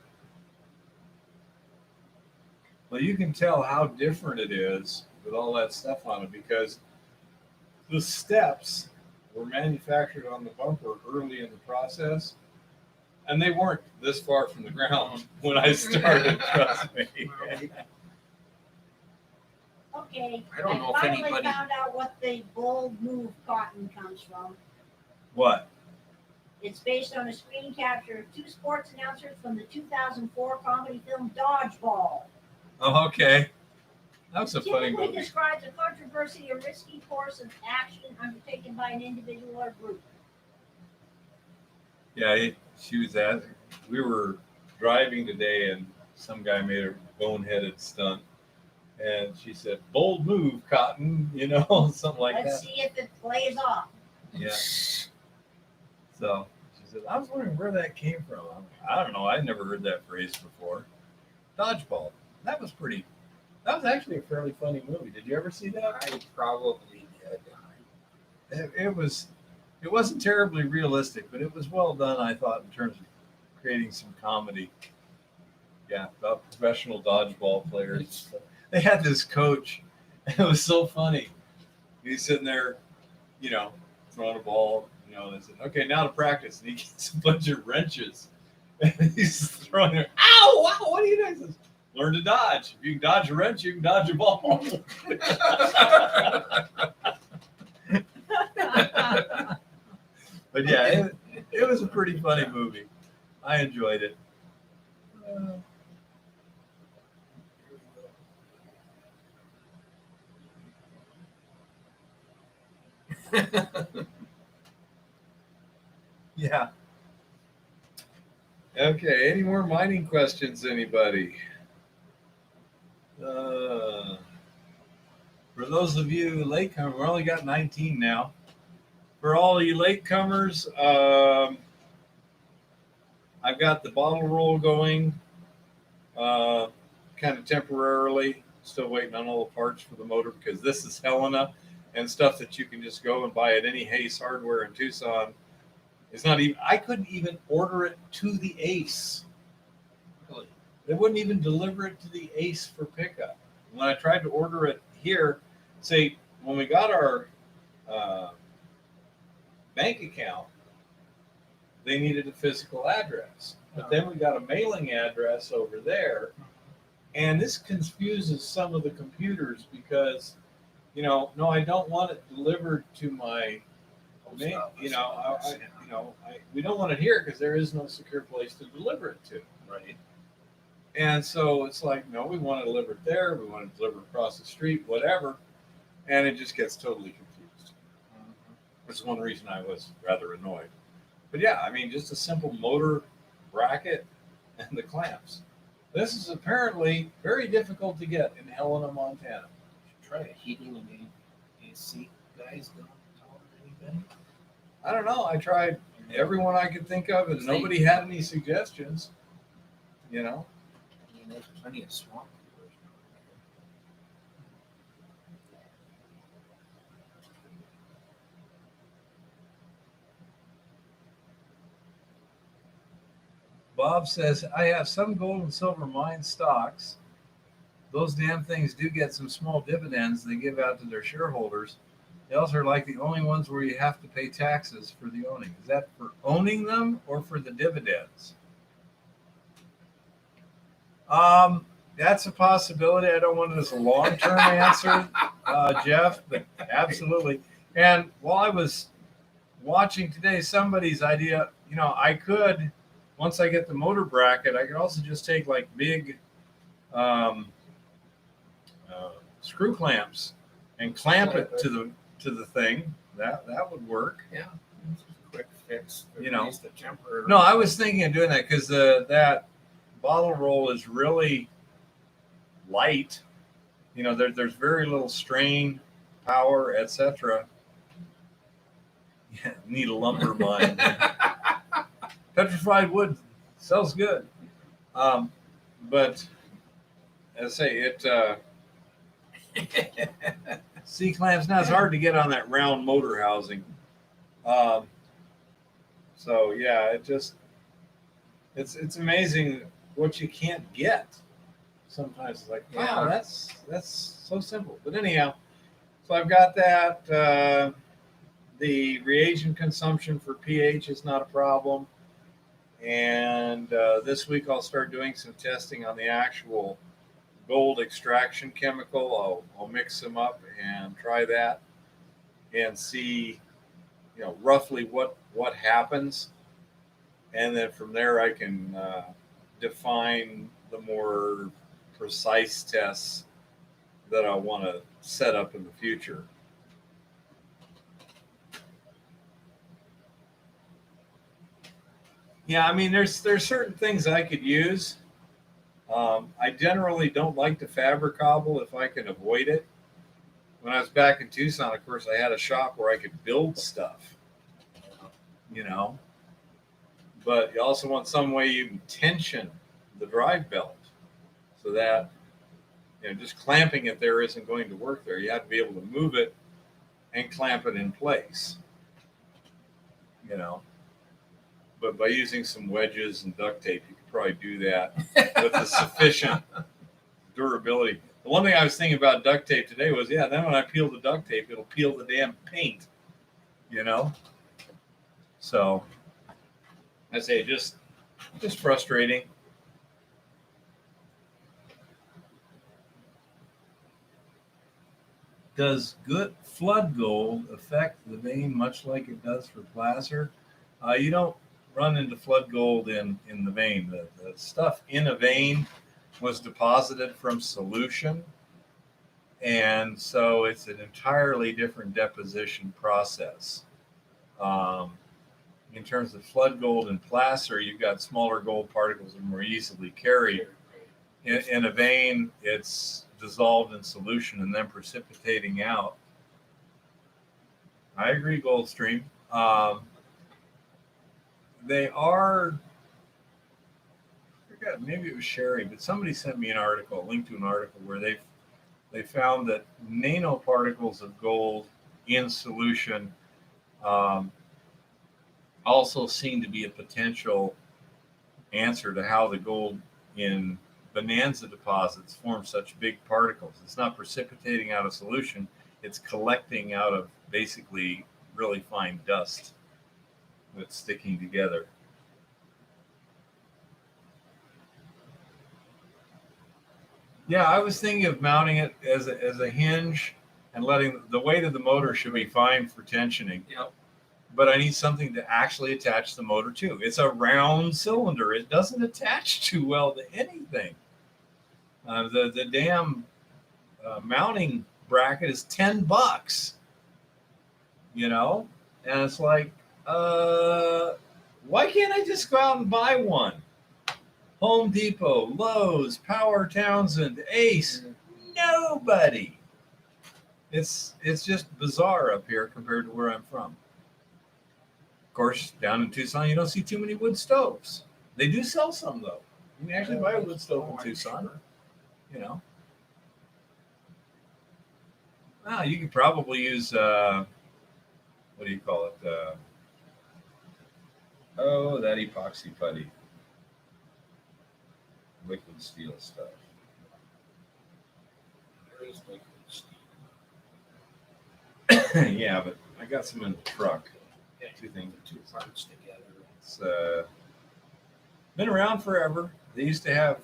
S1: Well, you can tell how different it is with all that stuff on it because the steps were manufactured on the bumper early in the process, and they weren't this far from the ground when I started. Trust me.
S2: Right.
S3: Okay.
S2: I don't know if
S3: finally
S2: anybody-
S3: found out what the bold move cotton comes from.
S1: What?
S3: It's based on a screen capture of two sports announcers from the 2004 comedy film Dodgeball.
S1: Oh, okay. That was a funny
S3: Typically
S1: movie.
S3: describes a controversy or risky course of action undertaken by an individual or group.
S1: Yeah, she was at. We were driving today, and some guy made a boneheaded stunt, and she said, "Bold move, Cotton," something like
S3: Let's
S1: that.
S3: see if it plays off.
S1: Yeah. So she said, "I was wondering where that came from." I don't know. I'd never heard that phrase before. Dodgeball. That was pretty. That was actually a fairly funny movie. Did you ever see that?
S2: I probably did.
S1: It was. It wasn't terribly realistic, but it was well done, I thought, in terms of creating some comedy. Yeah, about professional dodgeball players. They had this coach. It was so funny. He's sitting there, throwing a ball. They said, "Okay, now to practice." And he gets a bunch of wrenches. And he's throwing it. Ow! Wow! What are you doing? He says, "Learn to dodge. If you can dodge a wrench, you can dodge a ball." But yeah, it was a pretty funny movie. I enjoyed it. Yeah. Okay. Any more mining questions, anybody? For those of you latecomers, we only got 19 now. For all you latecomers, I've got the bottle roll going, kind of temporarily. Still waiting on all the parts for the motor because this is Helena and stuff that you can just go and buy at any Hayes Hardware in Tucson. It's not even. I couldn't even order it to the Ace.
S2: Really?
S1: They wouldn't even deliver it to the Ace for pickup. When I tried to order it here, say when we got our bank account, they needed a physical address. But then we got a mailing address over there, and this confuses some of the computers because, no, I don't want it delivered to my, we don't want it here because there is no secure place to deliver it to.
S2: Right.
S1: And so it's like, no, we want to deliver it there. We want to deliver across the street, whatever. And it just gets totally confused. Which is one reason I was rather annoyed. But yeah, I mean, just a simple motor bracket and the clamps. This is apparently very difficult to get in Helena, Montana.
S2: Try a heating and AC guys don't tell them anything.
S1: I don't know. I tried everyone I could think of, and nobody had any suggestions.
S2: I mean, there's plenty of swamp.
S1: Bob says, I have some gold and silver mine stocks. Those damn things do get some small dividends they give out to their shareholders. They also are like the only ones where you have to pay taxes for the owning. Is that for owning them or for the dividends? That's a possibility. I don't want it as a long-term answer, Jeff, but absolutely. And while I was watching today, somebody's idea, I could, once I get the motor bracket, I could also just take like big um, screw clamps and clamp it to the thing. That would work.
S2: Yeah, it's just a quick fix.
S1: You know.
S2: At least a temporary.
S1: No, I was thinking of doing that because that bottle roll is really light. You know, there's very little strain, power, etc. Yeah, need a lumber mine. Petrified wood sells good, but as I say, C clamps now it's hard to get on that round motor housing. So yeah, it's amazing what you can't get. Sometimes it's like, wow,
S2: Yeah.
S1: that's so simple. But anyhow, so I've got that. The reagent consumption for pH is not a problem. And this week I'll start doing some testing on the actual gold extraction chemical. I'll mix them up and try that and see, you know, roughly what happens. And then from there I can define the more precise tests that I want to set up in the future. Yeah, I mean, there's certain things I could use. I generally don't like to fabric cobble if I can avoid it. When I was back in Tucson, of course, I had a shop where I could build stuff, you know. But you also want some way you can tension the drive belt so that, you know, just clamping it there isn't going to work there. You have to be able to move it and clamp it in place, you know. But by using some wedges and duct tape, you could probably do that with a sufficient durability. The one thing I was thinking about duct tape today was, yeah, then when I peel the duct tape, it'll peel the damn paint, you know? So I say just frustrating. Does good flood gold affect the vein much like it does for placer? You don't run into flood gold in the vein. The stuff in a vein was deposited from solution, and so it's an entirely different deposition process. In terms of flood gold and placer, you've got smaller gold particles that are more easily carried. In a vein, it's dissolved in solution and then precipitating out. I agree, Goldstream. They are, I forgot, maybe it was Sherry, but somebody sent me an article, a link to an article where they found that nanoparticles of gold in solution also seem to be a potential answer to how the gold in bonanza deposits form such big particles. It's not precipitating out of solution, it's collecting out of basically really fine dust that's sticking together. Yeah, I was thinking of mounting it as a hinge and letting the weight of the motor should be fine for tensioning.
S2: Yep.
S1: But I need something to actually attach the motor to. It's a round cylinder. It doesn't attach too well to anything. The damn mounting bracket is $10, you know? And it's like, why can't I just go out and buy one? Home Depot, Lowe's, Power Townsend, Ace, nobody. It's just bizarre up here compared to where I'm from. Of course, down in Tucson, you don't see too many wood stoves. They do sell some, though. You can actually buy a wood stove in Tucson, you know. Well, you could probably use, what do you call it? That epoxy putty. Liquid steel stuff.
S2: There is liquid steel.
S1: Yeah, but I got some in the truck.
S2: Yeah,
S1: Two things.
S2: two parts together.
S1: It's been around forever. They used to have,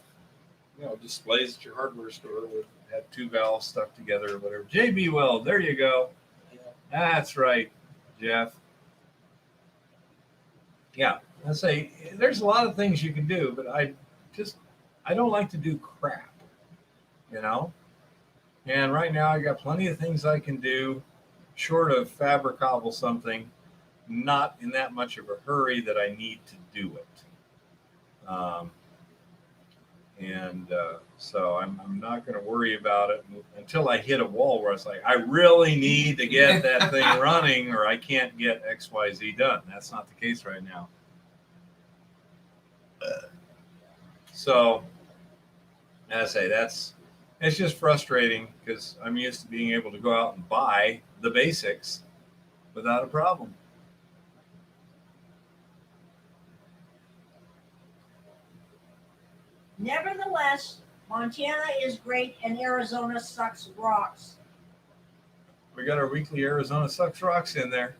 S1: you know, displays at your hardware store with had two valves stuck together or whatever. JB Weld, there you go.
S2: Yeah.
S1: That's right, Jeff. Yeah, I say there's a lot of things you can do, but I don't like to do crap. you know. And right now I got plenty of things I can do short of fabric cobble something, not in that much of a hurry that I need to do it. So I'm not going to worry about it until I hit a wall where it's like, I really need to get that thing running or I can't get XYZ done. That's not the case right now. So, as I say, it's just frustrating because I'm used to being able to go out and buy the basics without a problem.
S3: Nevertheless, Montana is great and Arizona sucks rocks.
S1: We got our weekly Arizona Sucks Rocks in there.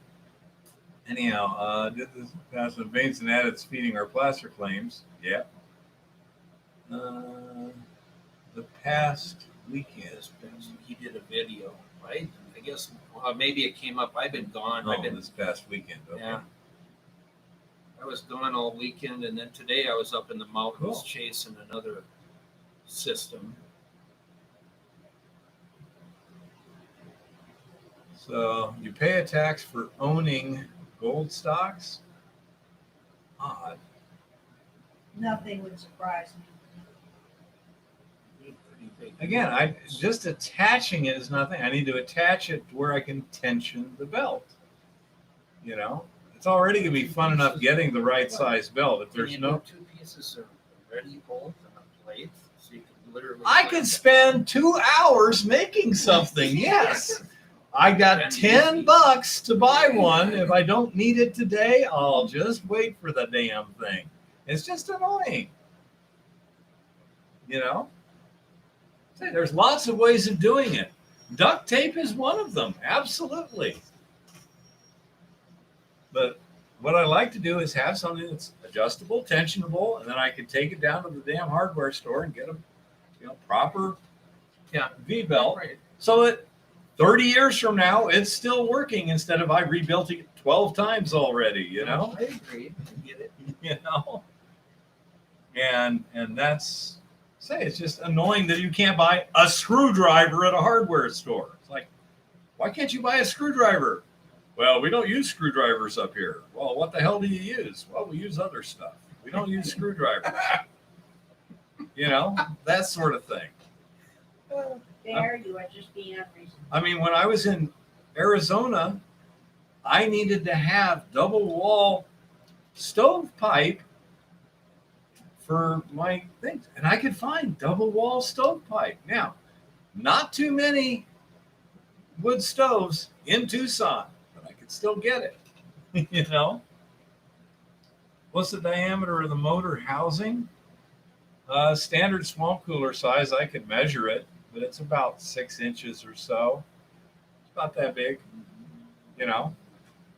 S1: Anyhow, did this past with Veins and Addeds feeding our placer claims. Yeah. The past weekend.
S2: He did a video, right? I guess maybe it came up. I've been gone.
S1: Oh,
S2: I've been
S1: this past weekend. Okay.
S2: Yeah. I was gone all weekend, and then today I was up in the mountains
S1: Cool.
S2: chasing another system.
S1: So you pay a tax for owning gold stocks? Odd.
S3: Nothing would surprise me.
S2: Pretty big.
S1: Again, just attaching it is nothing. I need to attach it to where I can tension the belt. You know, it's already going to be fun enough getting the right size belt. If
S2: Can
S1: there's
S2: you
S1: no,
S2: do 2 pieces of ready bolt and a plate, so you can literally.
S1: I could spend 2 hours making something. Yes. I got $10 to buy one. If I don't need it today, I'll just wait for the damn thing. It's just annoying. You know? Say, there's lots of ways of doing it. Duct tape is one of them. Absolutely. But what I like to do is have something that's adjustable, tensionable, and then I can take it down to the damn hardware store and get a proper V-belt.
S2: Right.
S1: So that 30 years from now, it's still working instead of I rebuilt it 12 times already, you know?
S2: I agree. I get it.
S1: You know? And that's, it's just annoying that you can't buy a screwdriver at a hardware store. It's like, why can't you buy a screwdriver? Well, we don't use screwdrivers up here. Well, what the hell do you use? Well, we use other stuff. We don't use screwdrivers. You know, that sort of thing.
S3: There, you are just being unreasonable.
S1: I mean, when I was in Arizona, I needed to have double wall stovepipe for my things. And I could find double wall stovepipe. Now, not too many wood stoves in Tucson, but I could still get it. You know? What's the diameter of the motor housing? Standard swamp cooler size, I could measure it, but it's about 6 inches or so. It's about that big, you know.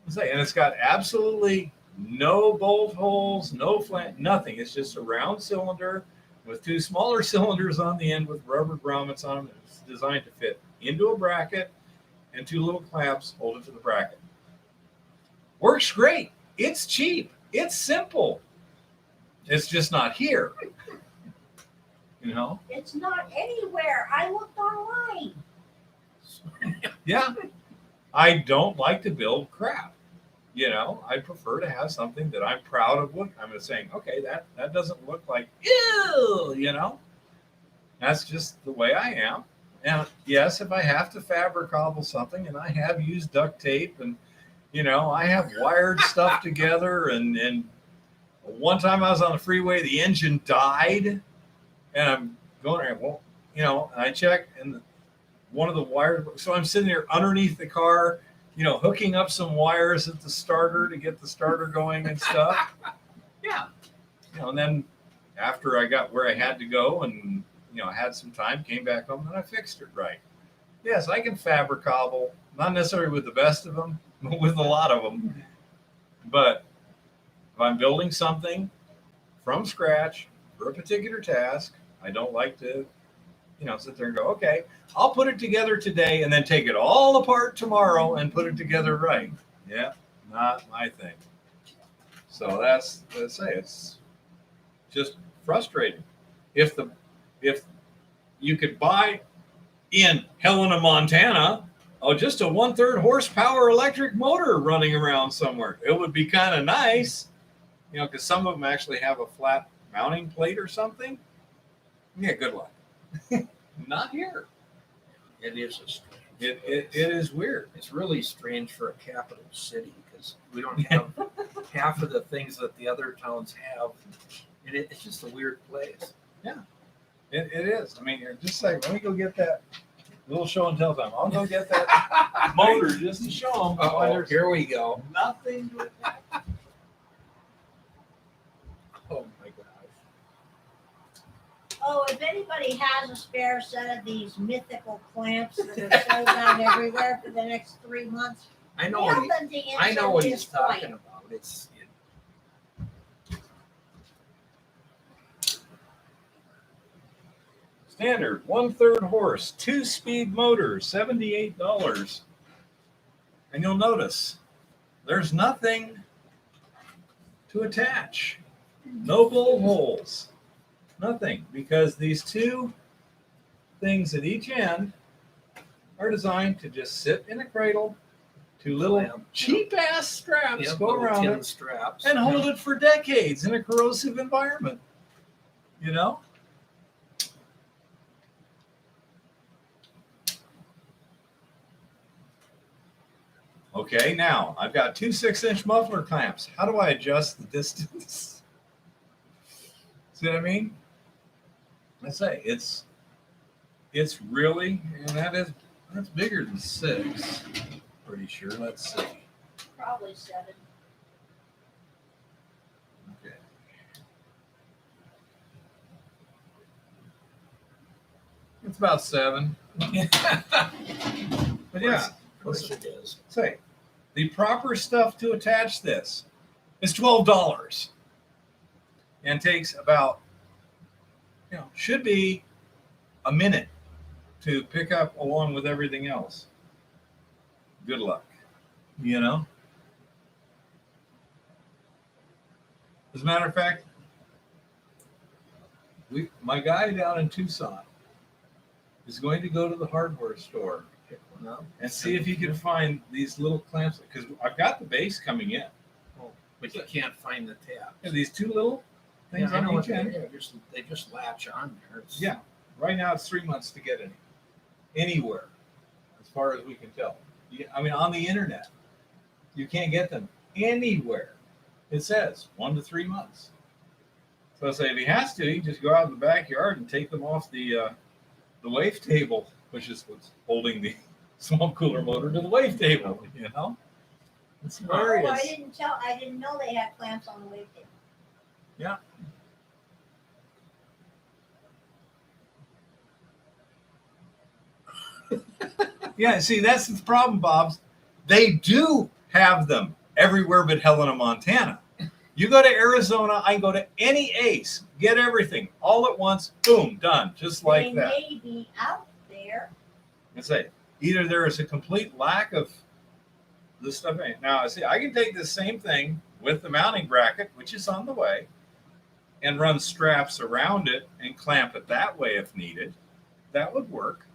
S1: And it's got absolutely no bolt holes, no flange, nothing. It's just a round cylinder with 2 smaller cylinders on the end with rubber grommets on them. It's designed to fit into a bracket, and 2 little clamps hold it to the bracket. Works great. It's cheap. It's simple. It's just not here. You know?
S3: It's not anywhere. I looked online.
S1: Yeah. I don't like to build crap. You know, I prefer to have something that I'm proud of. I'm saying, okay, that doesn't look like, ew, you know? That's just the way I am. And yes, if I have to fabric cobble something, and I have used duct tape, and, you know, I have wired stuff together, and one time I was on the freeway, the engine died, and I'm going there, well, you know, and I check, and one of the wires, so I'm sitting there underneath the car, you know, hooking up some wires at the starter to get the starter going and stuff. Yeah. You know, and then after I got where I had to go and, you know, I had some time, came back home, and I fixed it right. Yes, I can fabric cobble, not necessarily with the best of them, but with a lot of them. But if I'm building something from scratch for a particular task, I don't like to, you know, sit there and go, okay, I'll put it together today and then take it all apart tomorrow and put it together right. Yeah, not my thing. So that's it's just frustrating. If you could buy in Helena, Montana, just a 1/3 horsepower electric motor running around somewhere. It would be kind of nice, because some of them actually have a flat mounting plate or something. Yeah, good luck. Not here.
S2: It is a strange.
S1: It is weird.
S2: It's really strange for a capital city because we don't have half of the things that the other towns have. It's just a weird place.
S1: It is. I mean, you're just like, let me go get that little show and tell time. I'll go get that motor just to show them.
S2: Oh, here we go.
S1: Nothing to attack.
S2: Oh my gosh.
S3: Oh, if anybody has a spare set of these mythical clamps that are sold out everywhere for the next 3 months,
S2: I know
S3: tell
S2: what
S3: them to
S2: I know what
S3: answer
S2: he's
S3: this point.
S2: talking about. It's
S1: Standard 1/3 horse, 2-speed motor, $78. And you'll notice there's nothing to attach. No blow holes. Nothing. Because these two things at each end are designed to just sit in a cradle. Two little
S2: Clamp,
S1: cheap ass straps
S2: yeah,
S1: go
S2: little
S1: around
S2: tin
S1: it
S2: straps
S1: and hold it for decades in a corrosive environment. Okay, now I've got two 6-inch muffler clamps. How do I adjust the distance? See what I mean? I say it's really, and that's bigger than 6. Pretty sure. Let's see.
S3: Probably 7.
S1: Okay. It's about 7. But yeah,
S2: Of course it is.
S1: say the proper stuff to attach this is $12 and takes about, should be a minute to pick up along with everything else. Good luck. As a matter of fact, my guy down in Tucson is going to go to the hardware store
S2: Pick one up.
S1: and see if he can find these little clamps, because I've got the base coming in.
S2: Oh, but you can't find the tab.
S1: And these two little things
S2: I know
S1: on
S2: what
S1: each end.
S2: they just latch on there. It's,
S1: Yeah, right now it's 3 months to get anywhere, as far as we can tell. On the internet, you can't get them anywhere. It says 1 to 3 months. So I say if he has to, he can just go out in the backyard and take them off the wave table, which is what's holding the small cooler motor to the wave table. It's
S3: Oh,
S1: hilarious.
S3: I didn't know they had clamps on the wave table.
S1: Yeah. Yeah, see, that's the problem, Bobs. They do have them everywhere but Helena, Montana. You go to Arizona, I can go to any Ace, get everything all at once, boom, done, just like that.
S3: They may be out there.
S1: I say, either there is a complete lack of this stuff. Now, I see, I can take this same thing with the mounting bracket, which is on the way, and run straps around it and clamp it that way if needed. That would work.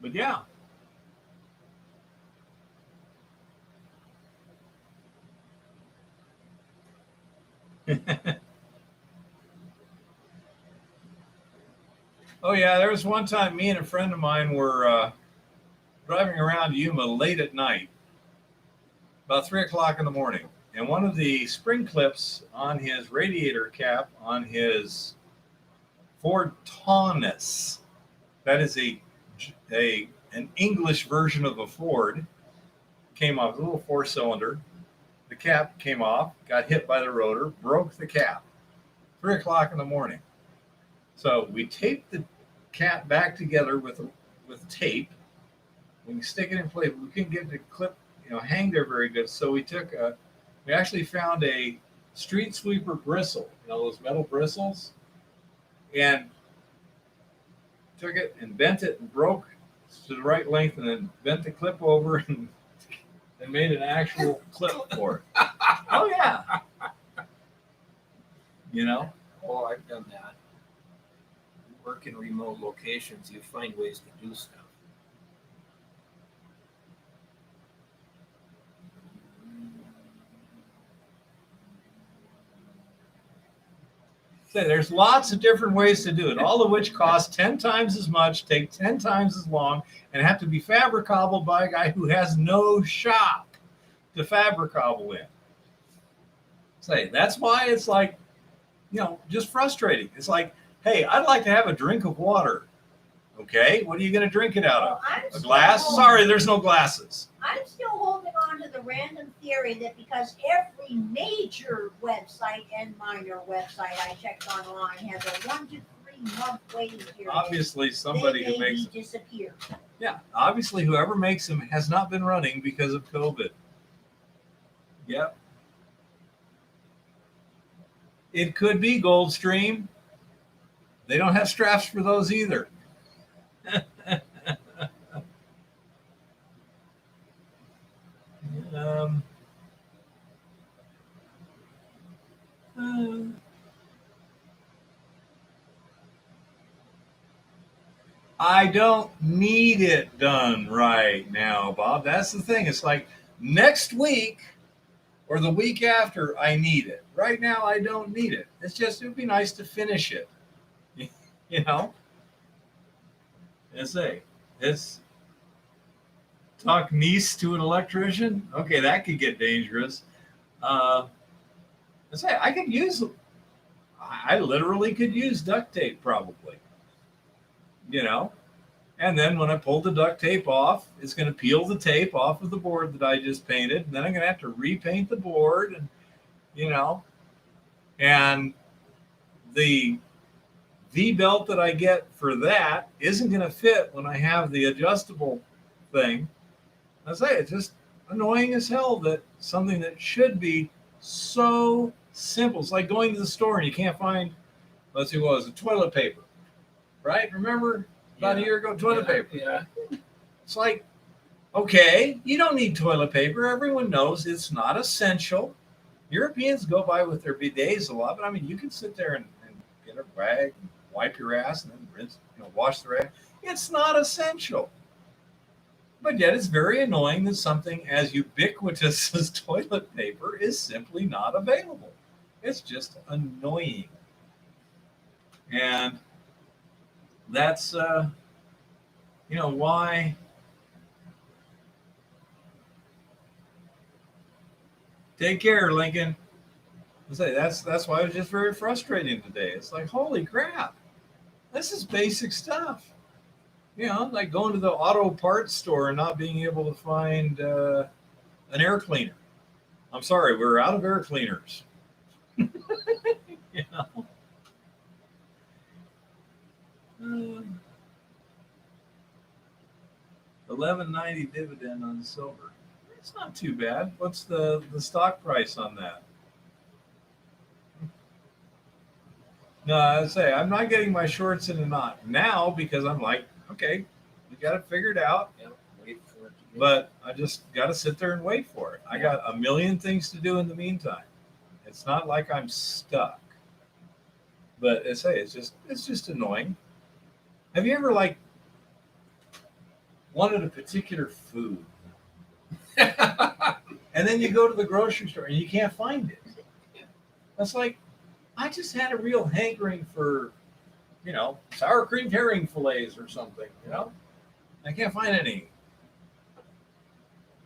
S1: But yeah. Oh yeah, there was one time me and a friend of mine were driving around Yuma late at night, about 3 o'clock in the morning, and one of the spring clips on his radiator cap on his Ford Taunus, that is an English version of a Ford, came off, a little 4-cylinder. The cap came off, got hit by the rotor, broke the cap. 3 o'clock in the morning. So we taped the cap back together with tape. We can stick it in place. We couldn't get the clip, hang there very good. So we actually found a street sweeper bristle, those metal bristles, and took it and bent it and broke to the right length, and then bent the clip over and made an actual clip for it. Oh yeah.
S2: Oh, I've done that. work in remote locations, you find ways to do stuff.
S1: Say, there's lots of different ways to do it, all of which cost 10 times as much, take 10 times as long, and have to be fabricable by a guy who has no shop to fabricable in. Say, that's why it's like, just frustrating. It's like, hey, I'd like to have a drink of water. Okay, what are you going to drink it out of? A glass? Sorry, there's no glasses.
S3: I'm still holding on to the random theory that because every major website and minor website I checked online has a 1 to 3 month waiting period.
S1: Obviously, somebody who makes them
S3: disappear.
S1: Yeah, obviously, whoever makes them has not been running because of COVID. Yep. It could be Goldstream. They don't have straps for those either. I don't need it done right now, Bob. That's the thing. It's like next week or the week after, I need it. Right now, I don't need it. It's just, it would be nice to finish it. It's talk niece to an electrician. Okay, that could get dangerous. I could use, I literally could use duct tape probably. And then when I pull the duct tape off, it's going to peel the tape off of the board that I just painted. And then I'm going to have to repaint the board and the V-belt that I get for that isn't going to fit when I have the adjustable thing. It's just annoying as hell that something that should be so simple. It's like going to the store and you can't find, let's see, what was it, toilet paper, right? Remember about a year ago, toilet paper.
S2: Yeah.
S1: It's like, okay, you don't need toilet paper. Everyone knows it's not essential. Europeans go by with their bidets a lot, but I mean, you can sit there and get a rag, and wipe your ass, and then rinse, wash the rag. It's not essential. But yet it's very annoying that something as ubiquitous as toilet paper is simply not available. It's just annoying. And that's, why take care, Lincoln. That's why it was just very frustrating today. It's like, holy crap, this is basic stuff. Like going to the auto parts store and not being able to find an air cleaner. I'm sorry, we're out of air cleaners. 11.90 dividend on silver. It's not too bad. What's the stock price on that? No, I'm not getting my shorts in a knot now because I'm like, okay, we got it figured out.
S2: Yeah, wait for it to
S1: But I just got to sit there and wait for it. I got a million things to do in the meantime. It's not like I'm stuck. But it's just annoying. Have you ever wanted a particular food, and then you go to the grocery store and you can't find it? That's like, I just had a real hankering for, sour cream herring fillets or something. I can't find any.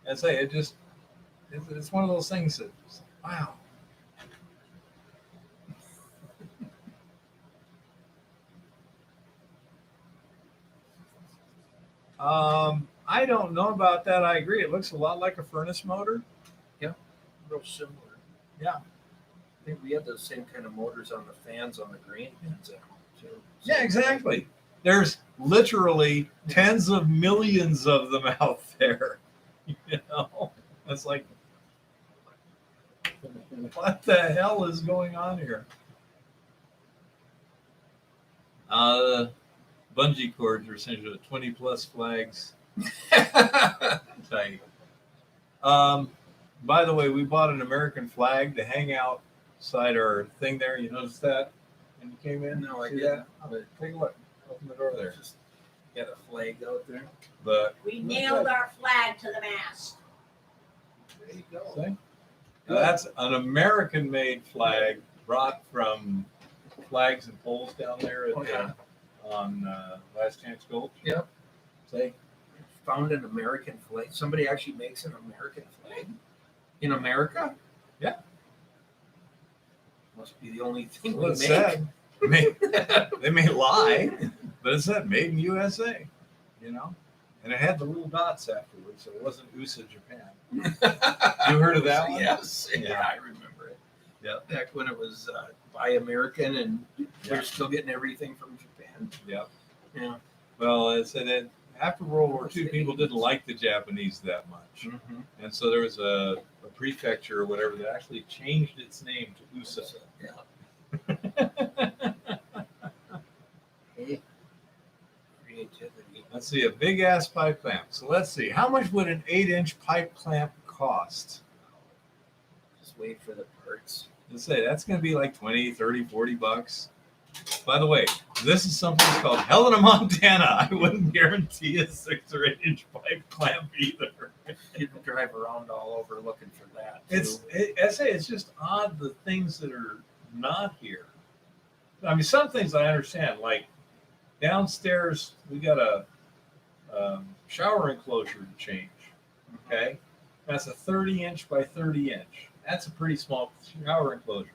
S1: And it's one of those things that, wow. I don't know about that. I agree. It looks a lot like a furnace motor.
S2: real similar.
S1: Yeah.
S2: I think we had those same kind of motors on the fans on the grain bins at home too. So,
S1: Yeah, exactly. There's literally tens of millions of them out there. It's like, what the hell is going on here? Bungee cords are essentially 20 plus flags. Tight. By the way, we bought an American flag to hang outside our thing there. You noticed that when you came in?
S2: No, I
S1: See
S2: didn't.
S1: that? Take a look. Open the door there.
S2: Just got a flag out there.
S1: But
S3: We nailed our flag to the mast.
S2: There you go.
S1: see? Now, that's an American-made flag brought from flags and poles down there at,
S2: Oh, yeah.
S1: on Last Chance Gulch.
S2: Yep.
S1: See?
S2: Found an American flag. Somebody actually makes an American flag in America.
S1: Yeah.
S2: Must be the only thing
S1: Well,
S2: we
S1: it
S2: make.
S1: said, they may lie, but it said made in USA, you know? And it had the little dots afterwards, so it wasn't USA Japan. You heard of that one?
S2: Yes. Yeah,
S1: Yeah.
S2: I remember it.
S1: Yeah.
S2: Back when it was Buy American and
S1: Yeah.
S2: they're still getting everything from Japan.
S1: Yeah.
S2: Yeah.
S1: Well, it said that after World War II, people didn't like the Japanese that much.
S2: Mm-hmm.
S1: And so there was a prefecture or whatever that actually changed its name to USA.
S2: Yeah. Hey. Creativity.
S1: Let's see, a big ass pipe clamp. So let's see, how much would an 8-inch pipe clamp cost?
S2: Just wait for the parts.
S1: Let's say that's going to be like 20, 30, 40 bucks. By the way, this is something called Helena, Montana. I wouldn't guarantee a 6 or 8-inch pipe clamp either.
S2: You can drive around all over looking for that.
S1: I say it's just odd the things that are not here. I mean, some things I understand, like downstairs we got a shower enclosure to change. Okay, that's a 30-inch by 30-inch. That's a pretty small shower enclosure,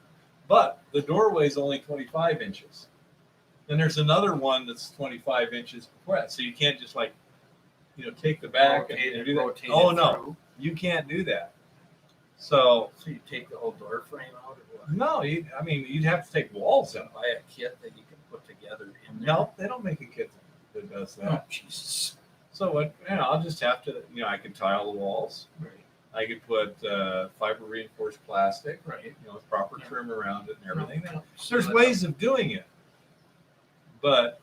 S1: but the doorway is only 25 inches. Then there's another one that's 25 inches before that, so you can't just like, take the back and do that.
S2: rotate
S1: Oh
S2: it
S1: no,
S2: through.
S1: you can't do that. So
S2: So you take the whole door frame out or what?
S1: no, you'd have to take walls out.
S2: Buy a kit that you can put together in there.
S1: No, they don't make a kit that does
S2: Oh,
S1: that.
S2: Jesus.
S1: So what? I'll just have to. I could tile the walls.
S2: Right.
S1: I could put fiber reinforced plastic.
S2: Right.
S1: With proper
S2: Yeah.
S1: trim around it and everything.
S2: No, no.
S1: There's ways of doing it, but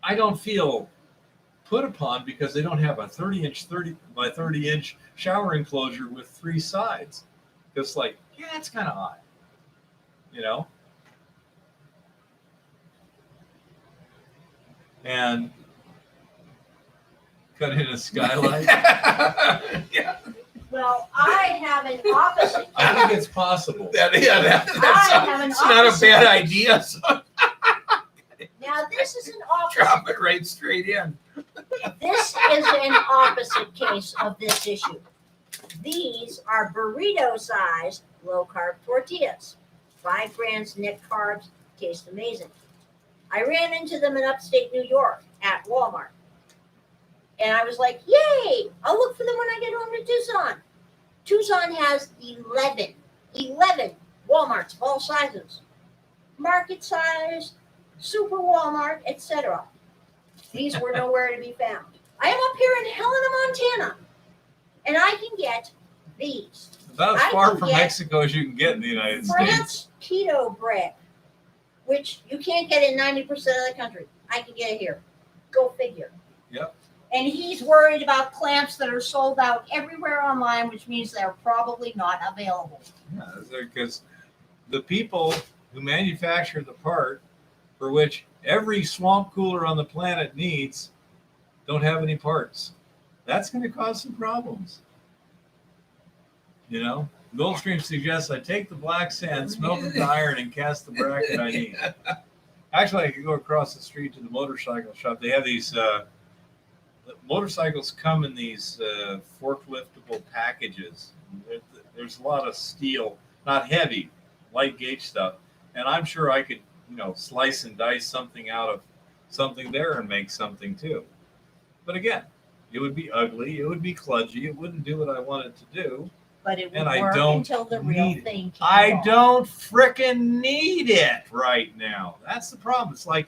S1: I don't feel put upon because they don't have a 30 by 30-inch shower enclosure with 3 sides. It's like, yeah, it's kind of odd, And cut in a skylight.
S2: Yeah.
S3: Well, I have an opposite.
S1: I think it's possible.
S2: That's
S3: I have an
S2: it's not a
S3: opposite.
S2: bad idea. So
S3: Now, this is an opposite.
S2: drop it right straight in.
S3: This is an opposite case of this issue. These are burrito-sized low-carb tortillas. 5 grams net carbs, taste amazing. I ran into them in upstate New York at Walmart. And I was like, yay, I'll look for them when I get home to Tucson. Tucson has 11 Walmarts of all sizes. Market size, super Walmart, etc. These were nowhere to be found. I am up here in Helena, Montana, and I can get these.
S1: About as
S3: I
S1: far
S3: can
S1: from
S3: get
S1: Mexico as you can get in the United States.
S3: France keto bread, which you can't get in 90% of the country. I can get it here. Go figure.
S1: Yep.
S3: And he's worried about clamps that are sold out everywhere online, which means they're probably not available.
S1: Yeah, because the people who manufacture the part for which every swamp cooler on the planet needs don't have any parts. That's going to cause some problems. Goldstream suggests I take the black sand, smelt it to iron, and cast the bracket I need. Actually, I could go across the street to the motorcycle shop. They have these motorcycles come in these forkliftable packages. There's a lot of steel, not heavy, light gauge stuff. And I'm sure I could, slice and dice something out of something there and make something too. But again, it would be ugly. It would be kludgy. It wouldn't do what I want it to do.
S3: But it would
S1: And I
S3: work
S1: don't
S3: until the real
S1: need it.
S3: thing came
S1: I
S3: along.
S1: don't frickin' need it right now. That's the problem. It's like,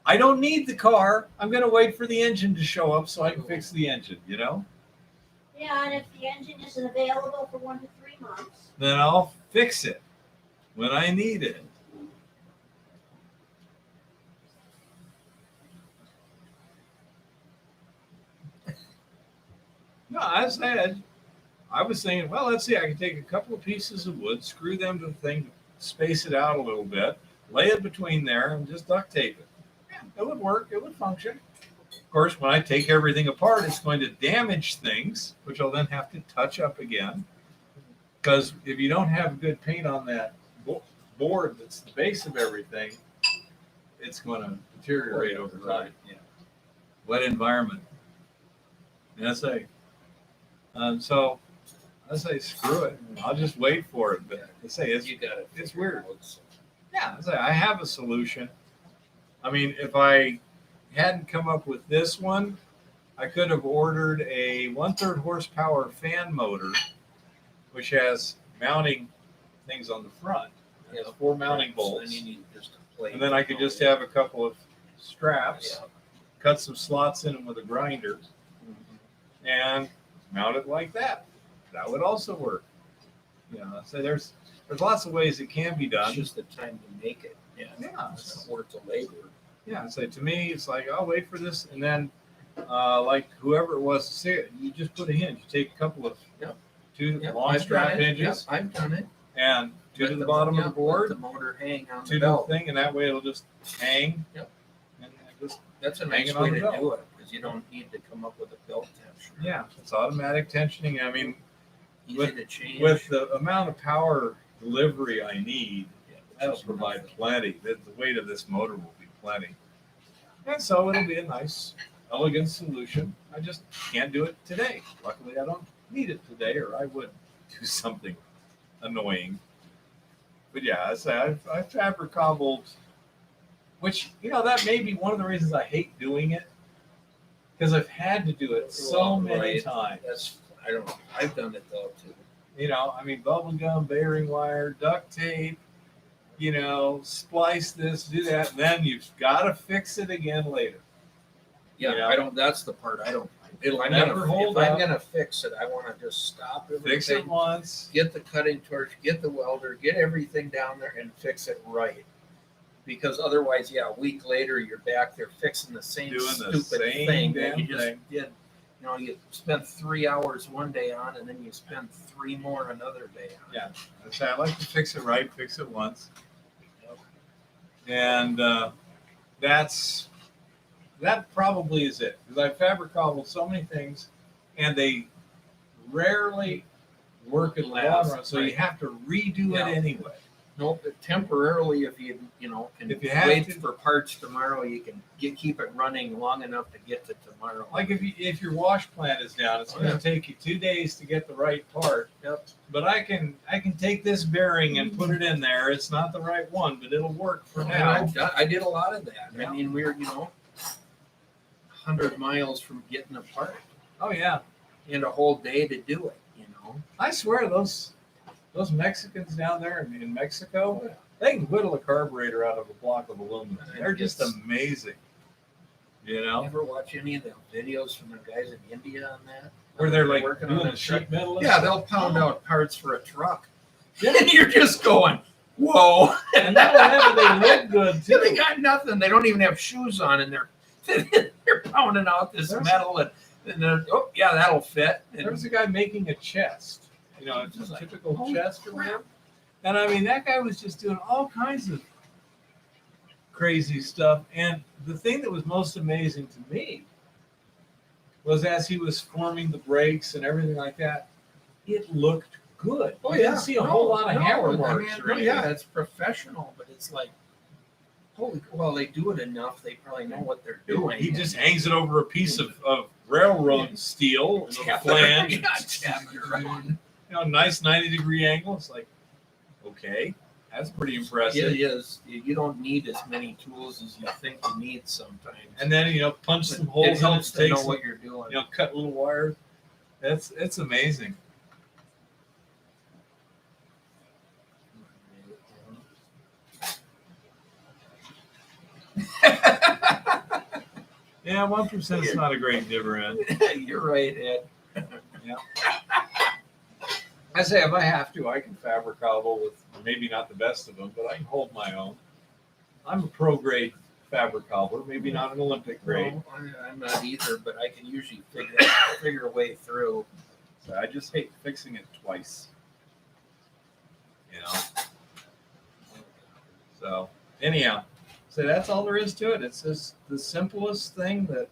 S1: I don't need the car. I'm going to wait for the engine to show up so I can fix the engine,
S3: Yeah, and if the engine isn't available for 1 to 3 months,
S1: Then I'll fix it when I need it. No, I said, I was saying, well, let's see, I can take a couple of pieces of wood, screw them to the thing, space it out a little bit, lay it between there, and just duct tape it. it would work. It would function. Of course, when I take everything apart, it's going to damage things, which I'll then have to touch up again. Because if you don't have good paint on that board that's the base of everything, it's going to deteriorate over time. Yeah. Wet environment. And I say, so I say, screw it. I'll just wait for it. But I say, it's weird. Yeah, I say, I have a solution. I mean, if I hadn't come up with this one, I could have ordered a 1/3 horsepower fan motor, which has mounting things on the front. It has 4 mounting bolts. And then I could just have a couple of straps, cut some slots in them with a grinder, and mount it like that. That would also work. You know, so there's lots of ways it can be done.
S2: It's just the time to make it.
S1: Yeah.
S2: It's not worth the labor.
S1: Yeah, so to me, it's like, I'll wait for this, and then, like whoever it was to say it, you just put a hinge. You take a couple of two long strap hinges,
S2: I've done it.
S1: and two to the bottom of the
S2: Let
S1: board,
S2: the motor hang on
S1: two
S2: the
S1: to the
S2: belt.
S1: thing, and that way it'll just hang.
S2: Yep.
S1: And just
S2: That's a
S1: hanging
S2: nice
S1: on
S2: way
S1: the
S2: to
S1: belt.
S2: do it because you don't need to come up with a belt tensioner.
S1: yeah, it's automatic tensioning. I mean,
S2: Easy to change.
S1: with the amount of power delivery I need, that'll
S2: just
S1: provide
S2: enough.
S1: plenty. The weight of this motor will be plenty. And so it'll be a nice, elegant solution. I just can't do it today. Luckily, I don't need it today, or I would do something annoying. But yeah, I say I fabric cobbled, which, you know, that may be one of the reasons I hate doing it, because I've had to do it so many
S2: Right.
S1: times.
S2: I've done it though too.
S1: You know, I mean, bubble gum, bearing wire, duct tape, you know, splice this, do that, and then you've got to fix it again later.
S2: Yeah,
S1: Yeah.
S2: I don't. That's the part I don't like.
S1: It'll
S2: I'm
S1: never
S2: gonna,
S1: hold
S2: if I'm
S1: up.
S2: gonna fix it, I want to just stop everything.
S1: Fix it once.
S2: Get the cutting torch, get the welder, get everything down there, and fix it right. Because otherwise, a week later, you're back there fixing the same
S1: Doing the
S2: stupid
S1: same
S2: thing that
S1: damn
S2: you just
S1: thing.
S2: did. You know, you spend 3 hours one day on, and then you spend 3 more another day on.
S1: Yeah. I say I like to fix it right, fix it once. And that probably is it. Because I fabric cobbled so many things, and they rarely work in the long
S2: Last,
S1: run. So you
S2: right.
S1: have to redo
S2: Yeah.
S1: it anyway.
S2: Nope. Temporarily, if you can
S1: If you have
S2: wait
S1: to-
S2: for parts tomorrow, you can keep it running long enough to get to tomorrow.
S1: Like if your wash plant is down, it's
S2: Oh,
S1: going to
S2: yeah.
S1: take you 2 days to get the right part.
S2: Yep.
S1: But I can take this bearing and put it in there. It's not the right one, but it'll work for
S2: And
S1: now.
S2: I did a lot of that.
S1: Yeah.
S2: I mean, we were 100 miles from getting a part,
S1: Oh yeah,
S2: and a whole day to do it.
S1: I swear those Mexicans down there in Mexico, they can whittle a carburetor out of a block of aluminum. They're just
S2: It's-
S1: amazing. You know,
S2: Ever watch any of the videos from the guys in India on that?
S1: where they're like
S2: working
S1: doing
S2: on
S1: the
S2: a
S1: sheet metal. and
S2: Yeah,
S1: stuff.
S2: they'll pound out parts for a truck.
S1: Yeah.
S2: And you're just going, whoa.
S1: And not only that, but they look good
S2: They
S1: too.
S2: got nothing. They don't even have shoes on, and they're pounding out this
S1: There's-
S2: metal, and they're, oh yeah, that'll fit. And
S1: There was a guy making a chest. You know, it's
S2: Just
S1: a
S2: like,
S1: typical
S2: holy
S1: chest or
S2: crap.
S1: whatever. And I mean, that guy was just doing all kinds of crazy stuff. And the thing that was most amazing to me was as he was forming the brakes and everything like that, it looked good.
S2: Oh,
S1: You
S2: yeah.
S1: didn't see a whole lot of hammer marks or anything.
S2: yeah, it's professional, but it's like, holy, well, they do it enough. They probably know what they're doing.
S1: He just hangs it over a piece of railroad steel and a
S2: Tap it-
S1: flange.
S2: yeah, tap it around.
S1: You know, nice 90-degree angle. It's like, okay, that's pretty impressive.
S2: It is. You don't need as many tools as you think you need sometimes.
S1: And then, you know, punch some
S2: It
S1: holes in it,
S2: helps to
S1: take
S2: know
S1: some,
S2: what you're doing.
S1: you know, cut little wires. It's amazing. Yeah, 1% is not a great dividend.
S2: You're right, Ed.
S1: I say if I have to, I can fabric cobble with maybe not the best of them, but I can hold my own. I'm a pro grade fabric cobbler, maybe not an Olympic grade.
S2: No, I'm not either, but I can usually figure a way through.
S1: So I just hate fixing it twice. You know. So anyhow, So that's all there is to it. It's just the simplest thing that,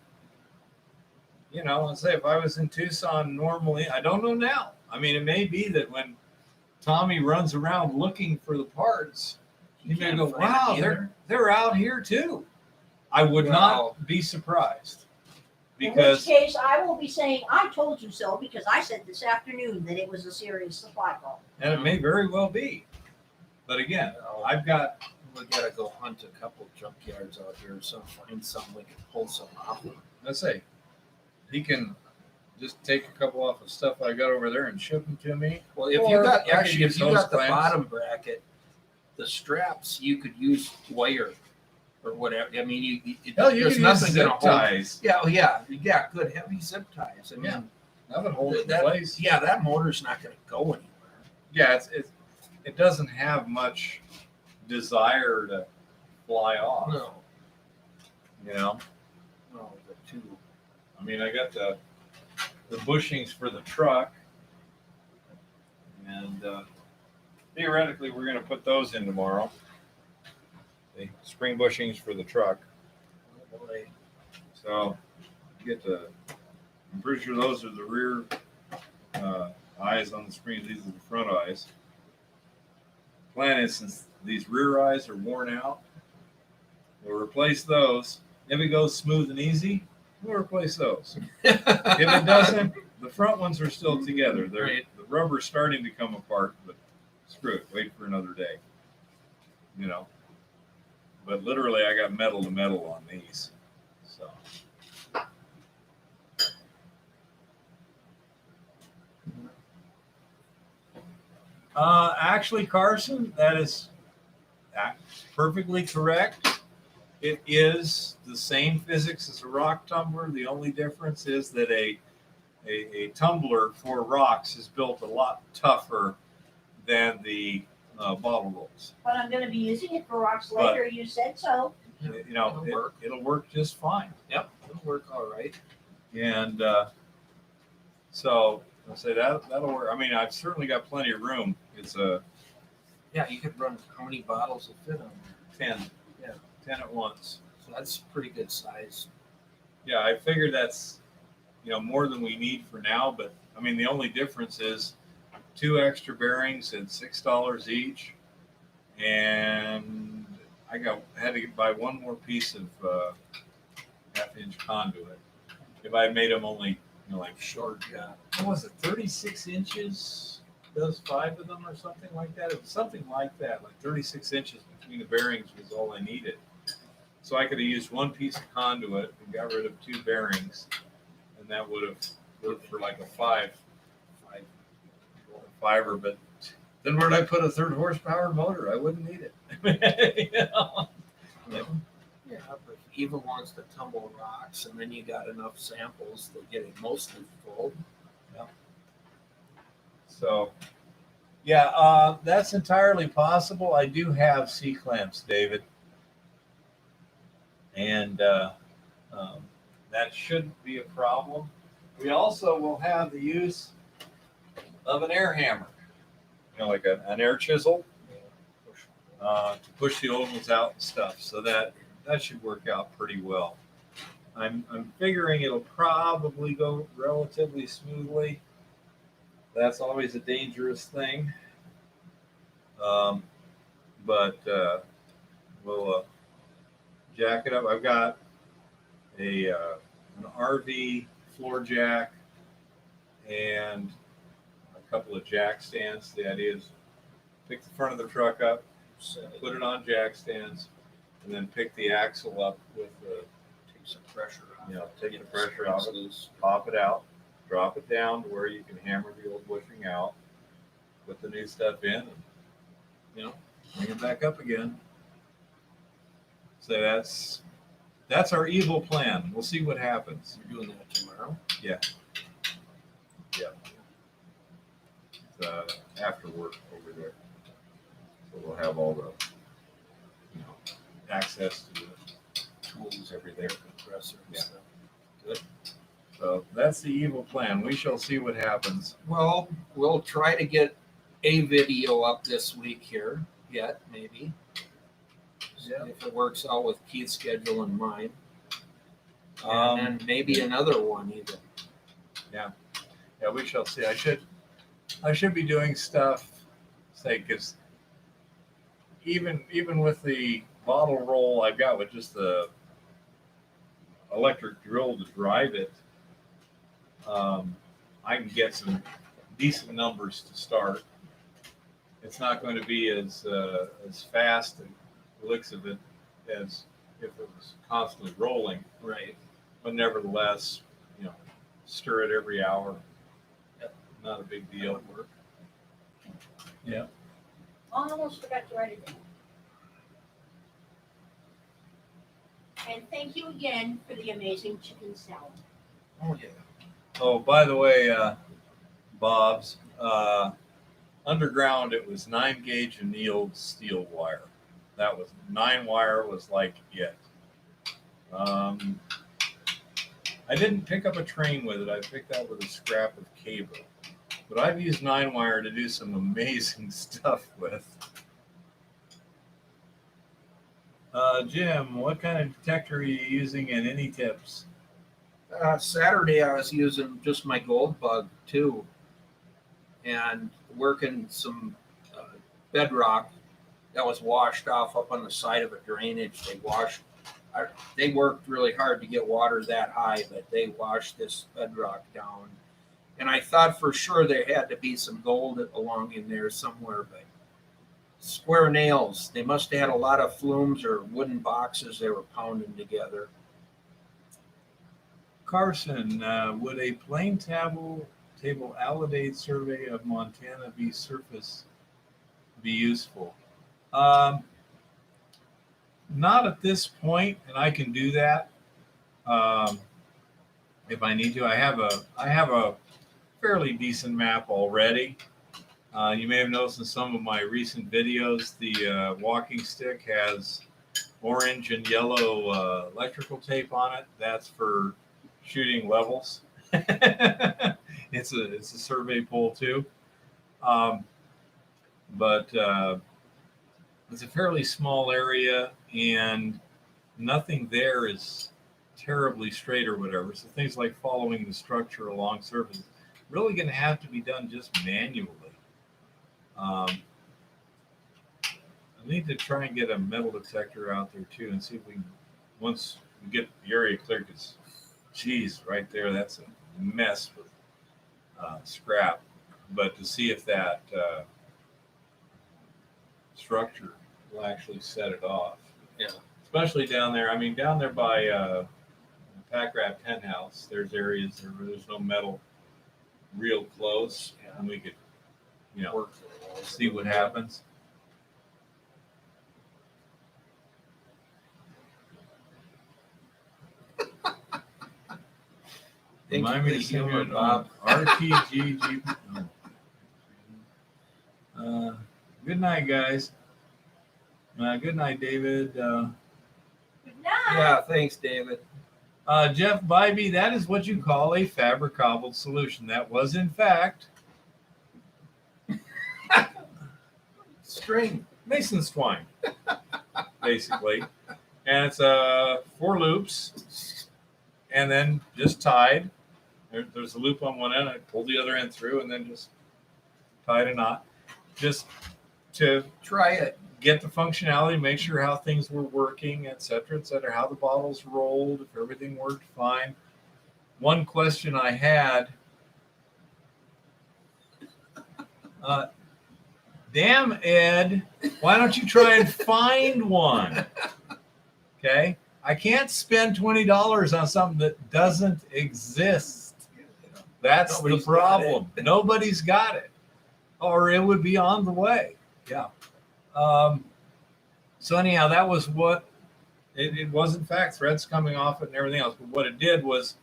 S1: let's say if I was in Tucson normally, I don't know now. I mean, it may be that when Tommy runs around looking for the parts, he may
S2: can't
S1: go,
S2: find
S1: wow,
S2: it either.
S1: they're out here too. I would
S2: Wow.
S1: not be surprised.
S3: In which
S1: Because
S3: case, I will be saying, I told you so, because I said this afternoon that it was a serious supply problem.
S1: and it may very well be. But again, I've got
S2: We gotta go hunt a couple junkyards out here, so find some we can pull some off.
S1: let's say he can just take a couple off of stuff I got over there and ship them to me.
S2: Well, if
S1: Or
S2: you
S1: I
S2: got
S1: could
S2: actually,
S1: use
S2: if you
S1: those
S2: got the
S1: clamps.
S2: bottom bracket, the straps you could use wire or whatever. I mean,
S1: Hell, you
S2: there's
S1: can use
S2: nothing
S1: zip
S2: gonna hold.
S1: ties.
S2: Yeah, good heavy zip ties. I mean,
S1: Yeah. That would hold it in
S2: that,
S1: place.
S2: yeah, that motor's not gonna go anywhere.
S1: Yeah, it doesn't have much desire to fly off.
S2: No,
S1: No,
S2: the two.
S1: I mean I got the bushings for the truck, and theoretically we're going to put those in tomorrow. The spring bushings for the truck.
S2: Oh, boy.
S1: So I'm pretty sure those are the rear eyes on the springs. These are the front eyes. Plan is, since these rear eyes are worn out, we'll replace those. If it goes smooth and easy, we'll replace those. If it doesn't, the front ones are still together.
S2: Right.
S1: The rubber's starting to come apart, but screw it. Wait for another day. But literally, I got metal to metal on these. So. Actually, Carson, that is perfectly correct. It is the same physics as a rock tumbler. The only difference is that a tumbler for rocks is built a lot tougher than the bottle rolls.
S3: But I'm gonna be using it for rocks
S1: But-
S3: later, you said so.
S1: It'll work just fine.
S2: Yep, it'll work all right.
S1: And so I'll say that'll work. I mean, I've certainly got plenty of room. It's a
S2: Yeah, you could run how many bottles will fit on there?
S1: 10.
S2: Yeah.
S1: 10 at once.
S2: So that's pretty good size.
S1: Yeah, I figured that's more than we need for now. But I mean, the only difference is 2 extra bearings at $6 each, and I had to buy one more piece of half-inch conduit. If I made them only like
S2: Short, yeah.
S1: what was it, 36 inches? Those 5 of them or something like that. It was something like that, like 36 inches between the bearings was all I needed. So I could have used one piece of conduit and got rid of 2 bearings, and that would have worked for like a fiver. But then where'd I put a 3rd horsepower motor? I wouldn't need it.
S2: Yeah, but Eva wants to tumble rocks, and then you got enough samples to get it mostly full.
S1: So, yeah, that's entirely possible. I do have C clamps, David, and that shouldn't be a problem. We also will have the use of an air hammer, like an air chisel, to push the old ones out and stuff. So that should work out pretty well. I'm figuring it'll probably go relatively smoothly. That's always a dangerous thing. But we'll jack it up. I've got an RV floor jack and a couple of jack stands. The idea is pick the front of the truck up, put it on jack stands, and then pick the axle up with the
S2: Take some pressure off.
S1: take the pressure out, pop it out, drop it down to where you can hammer the old bushing out, put the new stuff in, and bring it back up again. So that's our evil plan. We'll see what happens.
S2: You're doing that tomorrow?
S1: After work over there, so we'll have all the access to the tools, everything.
S2: Compressor and
S1: Yeah.
S2: stuff. Good.
S1: So that's the evil plan. We shall see what happens.
S2: Well, we'll try to get a video up this week here, yet maybe.
S1: Yeah.
S2: if it works out with Keith's schedule and mine.
S1: Um,
S2: And then maybe another one even.
S1: Yeah, we shall see. I should be doing stuff, say, because even with the bottle roll I've got with just the electric drill to drive it, I can get some decent numbers to start. It's not going to be as fast and licks of it as if it was constantly rolling.
S2: Right.
S1: But nevertheless, stir it every hour. Not a big deal.
S2: Work.
S1: Yeah.
S3: Almost forgot to write it down. And thank you again for the amazing chicken salad.
S2: Oh yeah.
S1: Oh, by the way, Bob's, underground, it was 9-gauge annealed steel wire. That was 9-wire was like it. I didn't pick up a train with it. I picked that with a scrap of cable. But I've used 9-wire to do some amazing stuff with. Jim, what kind of detector are you using and any tips?
S2: Saturday I was using just my gold bug too, and working some bedrock that was washed off up on the side of a drainage. They worked really hard to get water that high, but they washed this bedrock down. And I thought for sure there had to be some gold along in there somewhere, but square nails. They must have had a lot of flumes or wooden boxes they were pounding together.
S1: Carson, would a plain table alidade survey of Montana Bee surface be useful? Not at this point, and I can do that if I need to. I have a fairly decent map already. You may have noticed in some of my recent videos, the walking stick has orange and yellow electrical tape on it. That's for shooting levels. It's a survey pole too, but it's a fairly small area and nothing there is terribly straight or whatever. So things like following the structure along surfaces really going to have to be done just manually. I need to try and get a metal detector out there too and see if we can, once we get the area clear, because geez, right there, that's a mess with scrap. But to see if that structure will actually set it off.
S2: Yeah.
S1: Especially down there. I mean, down there by Pack Rat Penthouse, there's areas where there's no metal real close, and we could,
S2: Work.
S1: see what happens.
S2: Thank
S1: Remind
S2: you
S1: me
S2: for
S1: to
S2: the humor,
S1: send you
S2: Bob.
S1: RTGG. Good night, guys. Good night, David.
S3: Good night.
S2: Yeah, thanks, David.
S1: Jeff Bybee, that is what you call a fabric-cobbled solution. That was, in fact,
S2: String.
S1: Mason's twine, basically. And it's 4 loops, and then just tied. There's a loop on one end. I pull the other end through, and then just tied a knot. Just to
S2: Try it.
S1: get the functionality, make sure how things were working, et cetera, how the bottles rolled, if everything worked fine. One question I had, damn, Ed, why don't you try and find one? Okay. I can't spend $20 on something that doesn't exist. That's
S2: Nobody's
S1: the problem. Nobody's got it. Or it would be on the way. Yeah. So anyhow, that was what it was. In fact, threads coming off it and everything else. But what it did was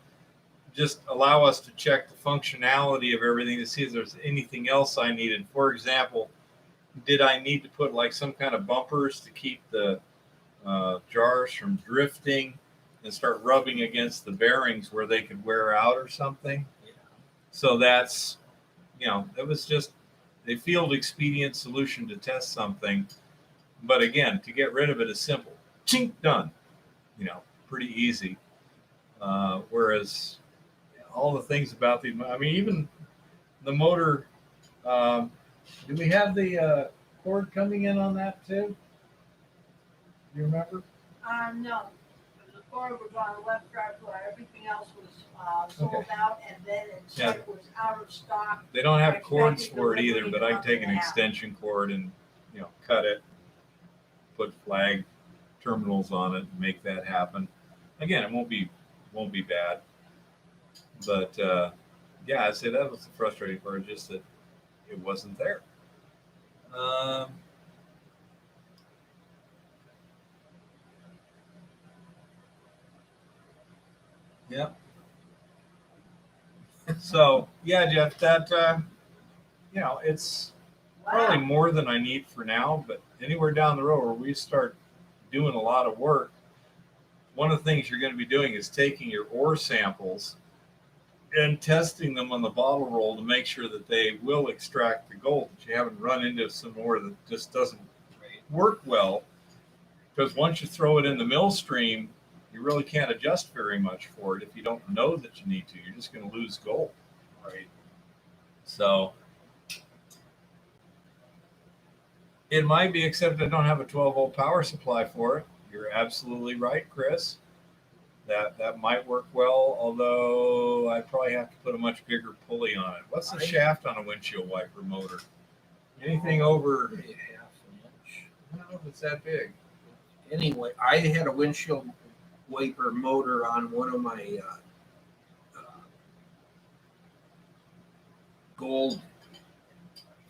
S1: just allow us to check the functionality of everything to see if there's anything else I needed. For example, did I need to put like some kind of bumpers to keep the jars from drifting and start rubbing against the bearings where they could wear out or something?
S2: Yeah.
S1: So that's, it was just a field expedient solution to test something. But again, to get rid of it is simple. chink, done. Pretty easy. Whereas all the things about even the motor. Do we have the cord coming in on that too? Do you remember?
S5: No, the cord was on the left drive door, everything else was, sold
S1: Okay.
S5: out, and then it was out of stock.
S1: They don't have
S5: I
S1: cords
S5: expected
S1: for it either,
S5: delivery
S1: but
S5: in a
S1: I can
S5: month
S1: take an
S5: and a half.
S1: extension cord and cut it, put flag terminals on it, and make that happen. Again, it won't be bad, but yeah, I'd say that was the frustrating part, just that it wasn't there. Yeah. So yeah, Jeff, that it's probably
S5: Wow.
S1: more than I need for now, but anywhere down the road where we start doing a lot of work, one of the things you're going to be doing is taking your ore samples and testing them on the bottle roll to make sure that they will extract the gold, that you haven't run into some ore that just doesn't work well. Because once you throw it in the mill stream, you really can't adjust very much for it if you don't know that you need to. You're just going to lose gold. Right. So it might be, except I don't have a 12-volt power supply for it. You're absolutely right, Chris. That might work well, although I probably have to put a much bigger pulley on it. What's the shaft on a windshield wiper motor? Anything over,
S2: Maybe a half an inch.
S1: I don't know if it's that big.
S2: Anyway, I had a windshield wiper motor on one of my gold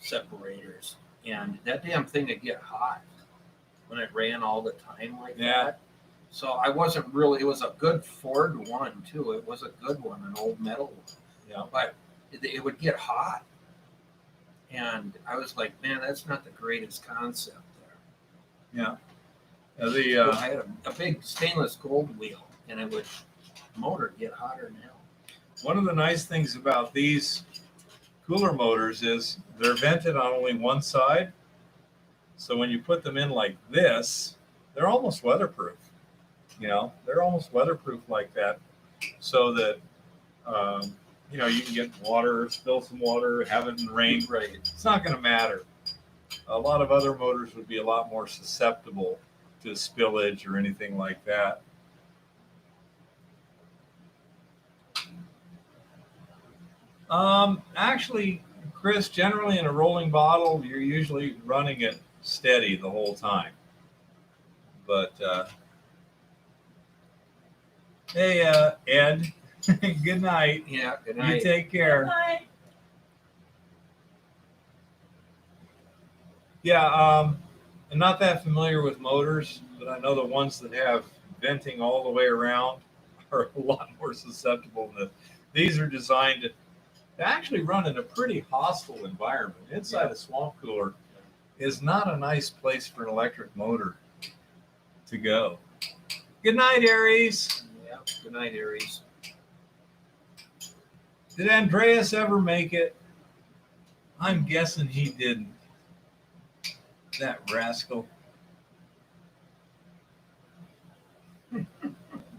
S2: separators, and that damn thing would get hot when it ran all the time like
S1: Yeah.
S2: that. So I wasn't really. It was a good Ford one too. It was a good one, an old metal one.
S1: Yeah.
S2: But it would get hot, and I was like, man, that's not the greatest concept there.
S1: Yeah.
S2: I had a big stainless gold wheel, and it would motor get hotter now.
S1: One of the nice things about these cooler motors is they're vented on only one side. So when you put them in like this, they're almost weatherproof. They're almost weatherproof like that, so that you can get water, spill some water, have it in rain.
S2: Right.
S1: It's not going to matter. A lot of other motors would be a lot more susceptible to spillage or anything like that. Actually, Chris, generally in a rolling bottle, you're usually running it steady the whole time. But hey, Ed, good night.
S2: Yeah. Good
S1: You
S2: night.
S1: take care.
S5: Bye.
S1: Yeah, I'm not that familiar with motors, but I know the ones that have venting all the way around are a lot more susceptible than this. These are designed to actually run in a pretty hostile environment. Inside a swamp cooler is not a nice place for an electric motor to go. Good night, Aries.
S2: Yeah. Good night, Aries.
S1: Did Andreas ever make it? I'm guessing he didn't. That rascal.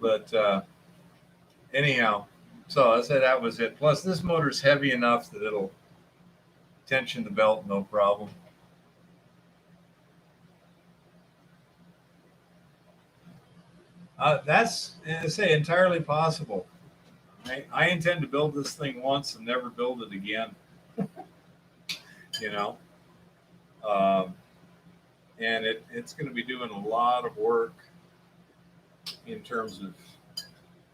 S1: But anyhow, so I said that was it. Plus, this motor's heavy enough that it'll tension the belt, no problem. That's, I say, entirely possible. I intend to build this thing once and never build it again. And it's going to be doing a lot of work in terms of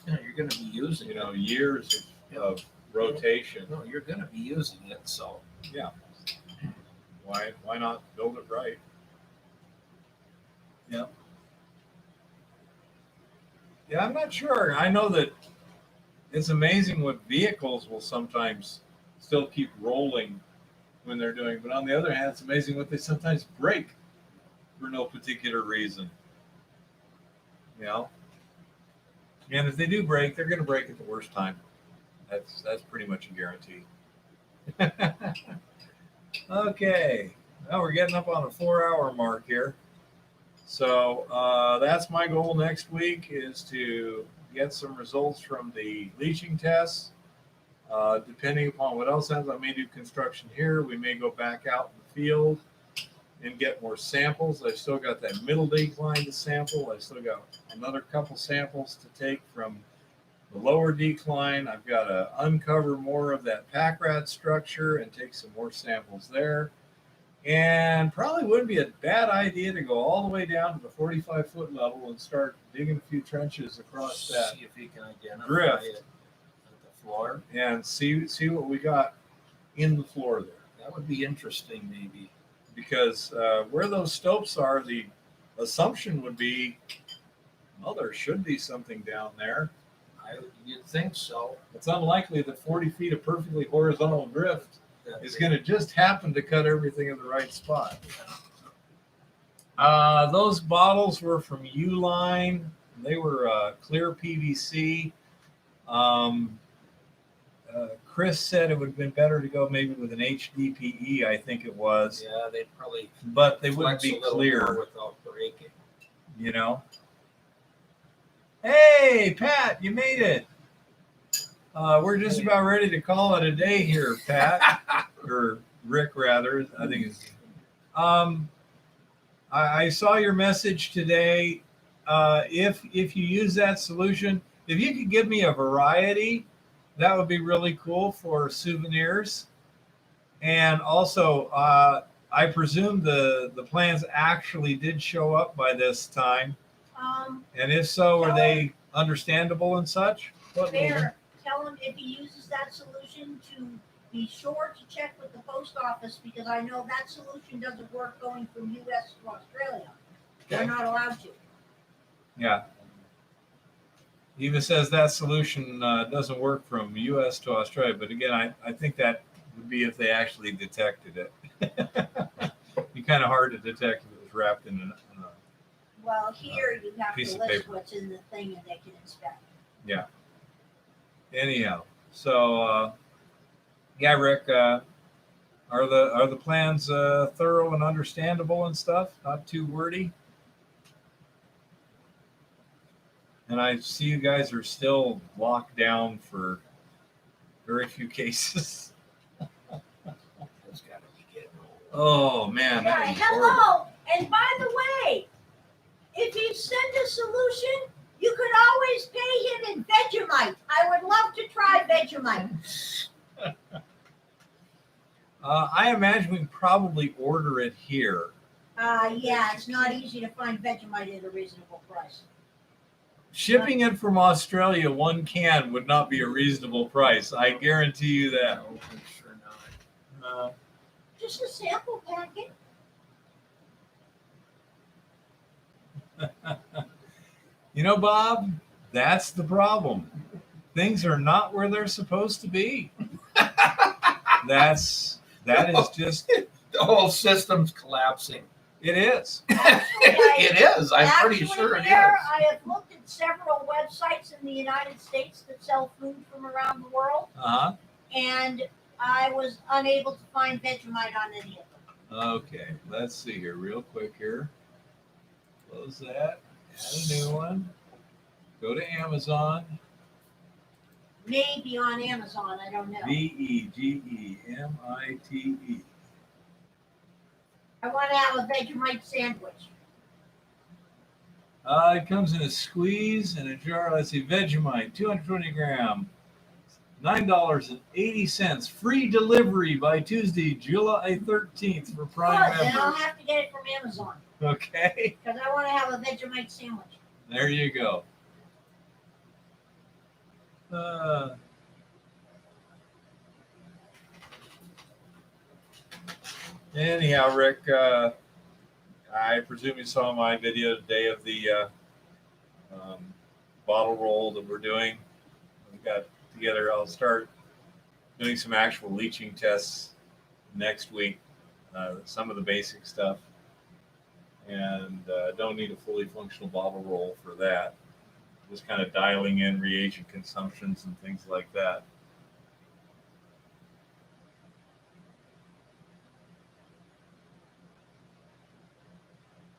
S2: You're going to be using it.
S1: years of rotation.
S2: No, you're going to be using it. So
S1: Why not build it right? Yeah. Yeah, I'm not sure. I know that it's amazing what vehicles will sometimes still keep rolling when they're doing, but on the other hand, it's amazing what they sometimes break for no particular reason. And if they do break, they're going to break at the worst time. That's pretty much a guarantee. Okay, now we're getting up on a 4-hour mark here. So that's my goal next week, is to get some results from the leaching tests. Depending upon what else happens, I may do construction here. We may go back out in the field and get more samples. I still got that middle decline to sample. I still got another couple samples to take from the lower decline. I've got to uncover more of that pack rat structure and take some more samples there. And probably wouldn't be a bad idea to go all the way down to the 45-foot level and start digging a few trenches across that
S2: See if you can identify
S1: drift
S2: it at the floor.
S1: and see what we got in the floor there.
S2: That would be interesting, maybe.
S1: Because where those stopes are, the assumption would be, well, there should be something down there.
S2: You'd think so.
S1: It's unlikely that 40 feet of perfectly horizontal drift
S2: That
S1: is
S2: they-
S1: going to just happen to cut everything in the right spot. Those bottles were from Uline. They were clear PVC. Chris said it would have been better to go maybe with an HDPE, I think it was,
S2: Yeah, they'd probably
S1: but they wouldn't
S2: flex a
S1: be
S2: little
S1: clear,
S2: more without breaking.
S1: you know. Hey, Pat, you made it. We're just about ready to call it a day here, Pat, or Rick, rather. I think it's. I saw your message today. If you use that solution, if you could give me a variety, that would be really cool for souvenirs. And also, I presume the plans actually did show up by this time. And if so, are they understandable and such?
S3: Bear, tell him if he uses that solution to be sure to check with the post office, because I know that solution doesn't work going from US to Australia. They're not allowed to.
S1: Yeah. Eva says that solution doesn't work from U.S. to Australia, but again, I think that would be if they actually detected it. Be kind of hard to detect if it was wrapped in a
S3: Well, here you have
S1: piece
S3: to
S1: of
S3: list
S1: paper.
S3: what's in the thing and they can inspect.
S1: yeah. Anyhow, so yeah, Rick, are the plans thorough and understandable and stuff? Not too wordy? And I see you guys are still locked down for very few cases.
S2: It's got to be getting old.
S1: Oh man,
S3: Yeah,
S1: that is horrible.
S3: hello. And by the way, if you send a solution, you could always pay him in Vegemite. I would love to try Vegemite.
S1: I imagine we can probably order it here.
S3: Yeah, it's not easy to find Vegemite at a reasonable price.
S1: Shipping it from Australia, one can would not be a reasonable price. I guarantee you that.
S2: No, I'm sure not.
S3: Just a sample packet.
S1: You know, Bob, that's the problem. Things are not where they're supposed to be. That is just,
S2: The whole system's collapsing.
S1: it is.
S2: It is. I'm pretty
S3: Actually,
S2: sure it
S3: there,
S2: is.
S3: I have looked at several websites in the United States that sell food from around the world,
S1: Uh-huh.
S3: and I was unable to find Vegemite on any of them.
S1: Okay, let's see here real quick here. Close that. Add a new one. Go to Amazon.
S3: Maybe on Amazon, I don't know.
S1: Vegemite.
S3: I want to have a Vegemite sandwich.
S1: It comes in a squeeze and a jar. Let's see, Vegemite, 220 gram, $9.80. Free delivery by Tuesday, July 13th for Prime
S3: Good, then I'll
S1: members.
S3: have to get it from Amazon
S1: Okay,
S3: because I want to have a Vegemite sandwich.
S1: there you go. Anyhow, Rick, I presume you saw my video today of the bottle roll that we're doing. We got together. I'll start doing some actual leaching tests next week. Some of the basic stuff, and don't need a fully functional bottle roll for that. Just kind of dialing in reagent consumptions and things like that.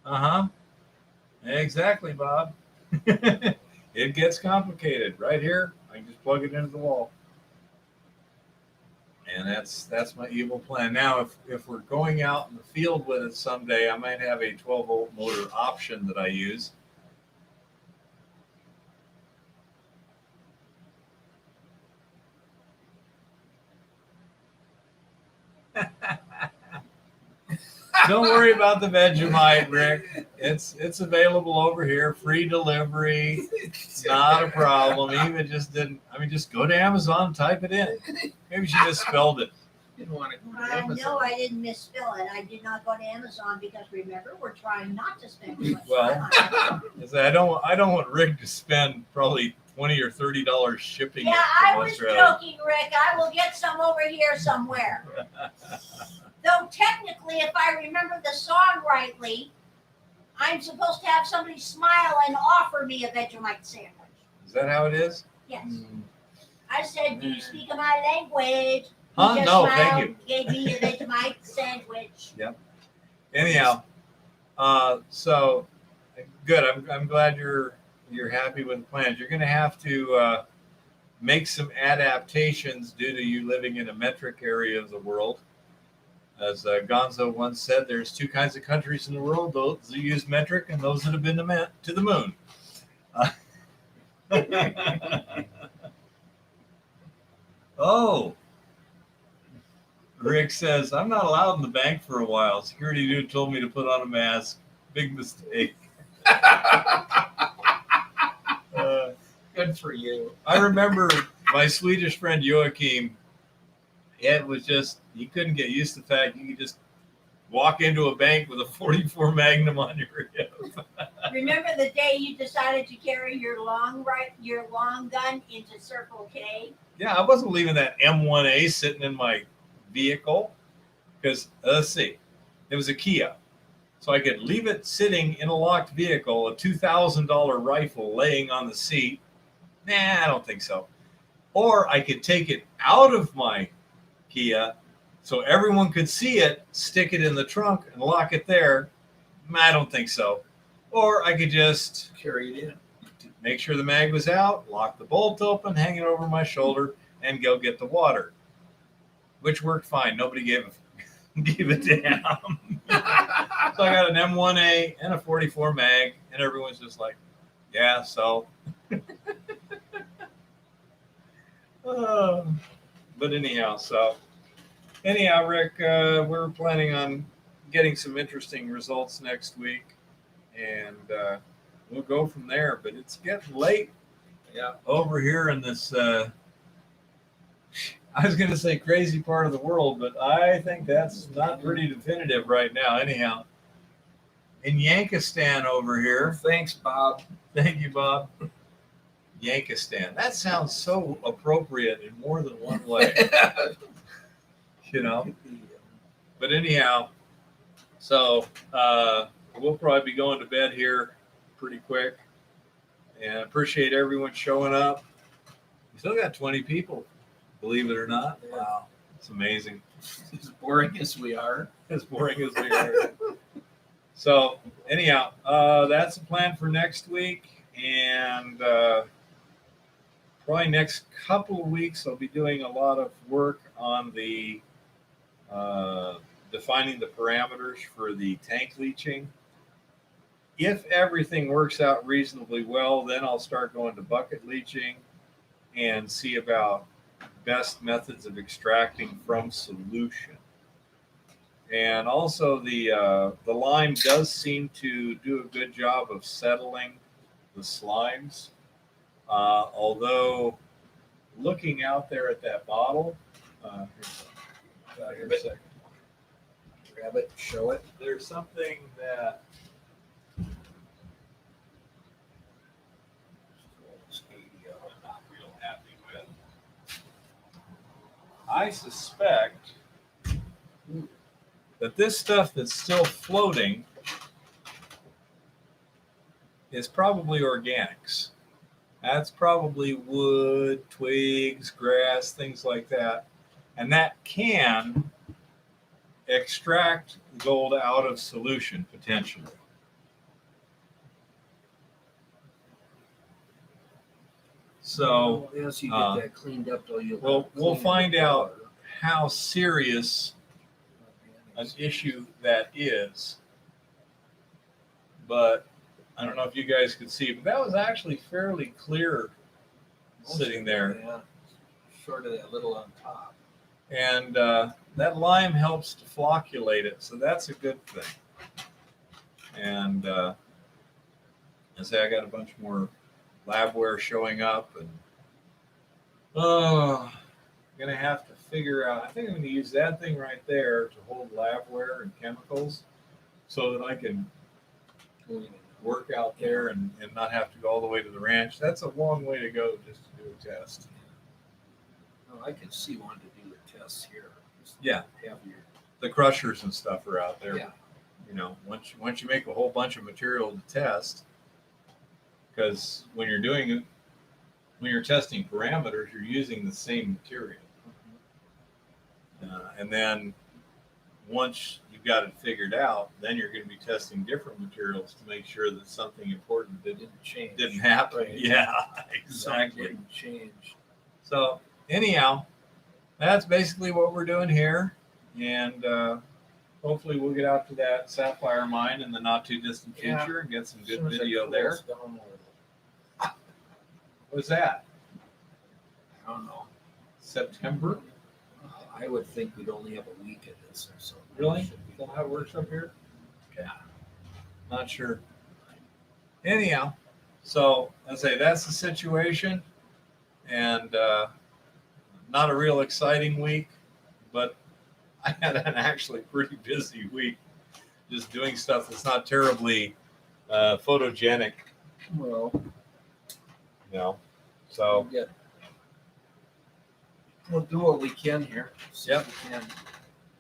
S1: Uh-huh. Exactly, Bob. It gets complicated. Right here, I can just plug it into the wall. And that's my evil plan. Now, if we're going out in the field with it someday, I might have a 12-volt motor option that I use. Don't worry about the Vegemite, Rick. It's available over here, free delivery, not a problem. Even just didn't. I mean, just go to Amazon, type it in. Maybe she misspelled it.
S2: Didn't want to go to
S3: I
S2: Amazon.
S3: know I didn't misspell it. I did not go to Amazon because remember, we're trying not to spend too much
S1: Well,
S3: time on Amazon.
S1: I don't want Rick to spend probably $20 or $30 shipping
S3: Yeah,
S1: it
S3: I
S1: from
S3: was
S1: Australia.
S3: joking, Rick. I will get some over here somewhere. Though technically, if I remember the song rightly, I'm supposed to have somebody smile and offer me a Vegemite sandwich.
S1: Is that how it is?
S3: Yes.
S1: Hmm.
S3: I said, "Do you speak my language?" He
S1: Huh?
S3: just
S1: No,
S3: smiled,
S1: thank you.
S3: gave me a Vegemite sandwich.
S1: Anyhow, so good. I'm glad you're happy with the plans. You're going to have to make some adaptations due to you living in a metric area of the world. As Gonzo once said, there's two kinds of countries in the world: those who use metric and those that have been to the moon. Oh, Rick says, I'm not allowed in the bank for a while. Security dude told me to put on a mask. Big mistake.
S2: Good for you.
S1: I remember my Swedish friend Joachim. It was just, he couldn't get used to the fact you could just walk into a bank with a 44 Magnum on your hip.
S3: Remember the day you decided to carry your long gun into Circle K?
S1: Yeah, I wasn't leaving that M1A sitting in my vehicle because, let's see, it was a Kia. So I could leave it sitting in a locked vehicle, a $2,000 rifle laying on the seat. Nah, I don't think so. Or I could take it out of my Kia so everyone could see it, stick it in the trunk and lock it there. I don't think so. Or I could just
S2: Carry it in.
S1: make sure the mag was out, lock the bolt open, hang it over my shoulder, and go get the water, which worked fine. Nobody gave a damn. So I got an M1A and a 44 mag, and everyone's just like, yeah, so. But anyhow, Rick, we're planning on getting some interesting results next week, and we'll go from there. But it's getting late.
S2: Yeah.
S1: Over here in this, I was going to say crazy part of the world, but I think that's not pretty definitive right now. Anyhow, in Yankistan over here.
S2: Thanks, Bob.
S1: Thank you, Bob. Yankistan. That sounds so appropriate in more than one way. You know. But anyhow, so we'll probably be going to bed here pretty quick. And I appreciate everyone showing up. We still got 20 people, believe it or not. Wow. It's amazing.
S2: As boring as we are.
S1: As boring as we are. So anyhow, that's the plan for next week. And probably next couple of weeks, I'll be doing a lot of work on the defining the parameters for the tank leaching. If everything works out reasonably well, then I'll start going to bucket leaching and see about best methods of extracting from solution. And also the lime does seem to do a good job of settling the slimes. Although looking out there at that bottle, here's a second.
S2: Grab it, show it.
S1: There's something that I'm not real happy with. I suspect that this stuff that's still floating is probably organics. That's probably wood, twigs, grass, things like that. And that can extract gold out of solution potentially. So
S2: as you get that cleaned up, though,
S1: we'll find out how serious an issue that is. But I don't know if you guys could see, but that was actually fairly clear sitting there.
S2: Yeah, short of that little on top.
S1: And that lime helps to flocculate it, so that's a good thing. And I say I got a bunch more labware showing up, and I'm gonna have to figure out. I think I'm gonna use that thing right there to hold labware and chemicals, so that I can work out there and not have to go all the way to the ranch. That's a long way to go just to do a test.
S2: Oh, I can see wanting to do the tests here. Just
S1: Yeah.
S2: have your
S1: The crushers and stuff are out there.
S2: Yeah.
S1: You know, once you make a whole bunch of material to test, because when you're doing it, when you're testing parameters, you're using the same material. And then once you've got it figured out, then you're going to be testing different materials to make sure that something important
S2: didn't change.
S1: didn't happen.
S2: Right.
S1: Yeah,
S2: Something
S1: exactly.
S2: didn't change.
S1: So anyhow, that's basically what we're doing here. And hopefully we'll get out to that sapphire mine in the not too distant
S2: Yeah.
S1: future and get some
S2: As
S1: good
S2: soon as it
S1: video there.
S2: cools down a little.
S1: What's that?
S2: I don't know.
S1: September?
S2: I would think we'd only have a week of this or so.
S1: Really?
S2: Should be
S1: Is that how it works up here?
S2: Yeah.
S1: Not sure. Anyhow, so I say that's the situation, and not a real exciting week, but I had an actually pretty busy week, just doing stuff that's not terribly photogenic,
S2: Well,
S1: you know. So
S2: we'll do what we can here. See
S1: Yep.
S2: what we can.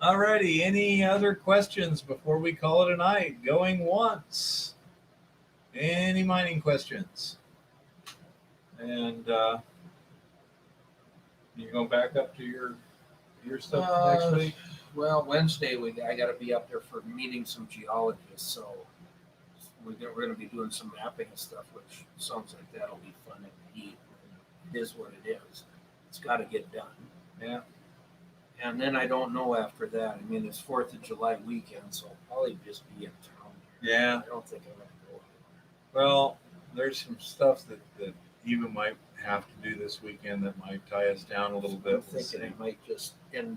S1: alrighty, any other questions before we call it a night? Going once. Any mining questions? And you going back up to your stuff next week?
S2: Well, Wednesday I got to be up there for meeting some geologists, so we're going to be doing some mapping and stuff, which sounds like that'll be fun in the heat. It is what it is. It's got to get done.
S1: Yeah.
S2: And then I don't know after that. I mean, it's 4th of July weekend, so I'll probably just be in town here.
S1: Yeah.
S2: I don't think I'm going to go anywhere.
S1: Well, there's some stuff that Eva might have to do this weekend that might tie us down a little bit.
S2: I'm thinking I might just kind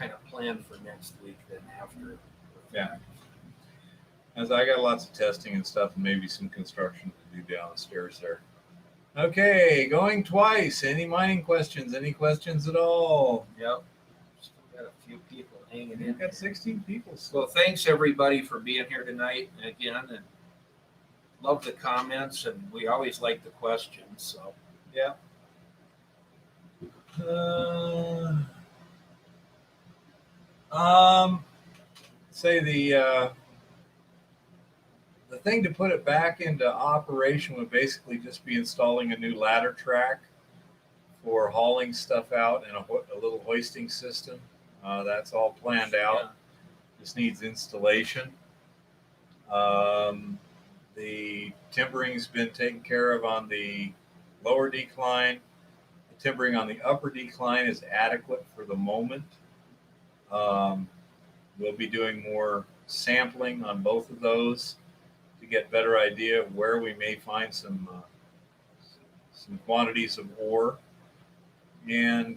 S2: of plan for next week then after.
S1: Yeah. As I got lots of testing and stuff, and maybe some construction to do downstairs there. Okay, going twice. Any mining questions? Any questions at all?
S2: Yep. Still got a few people hanging in.
S1: We've got 16 people.
S2: So thanks everybody for being here tonight again, and love the comments, and we always like the questions. So
S1: Yeah. Say the thing to put it back into operation would basically just be installing a new ladder track for hauling stuff out and a little hoisting system. That's all planned out. Just needs installation. The timbering's been taken care of on the lower decline. The timbering on the upper decline is adequate for the moment. We'll be doing more sampling on both of those to get better idea of where we may find some quantities of ore, and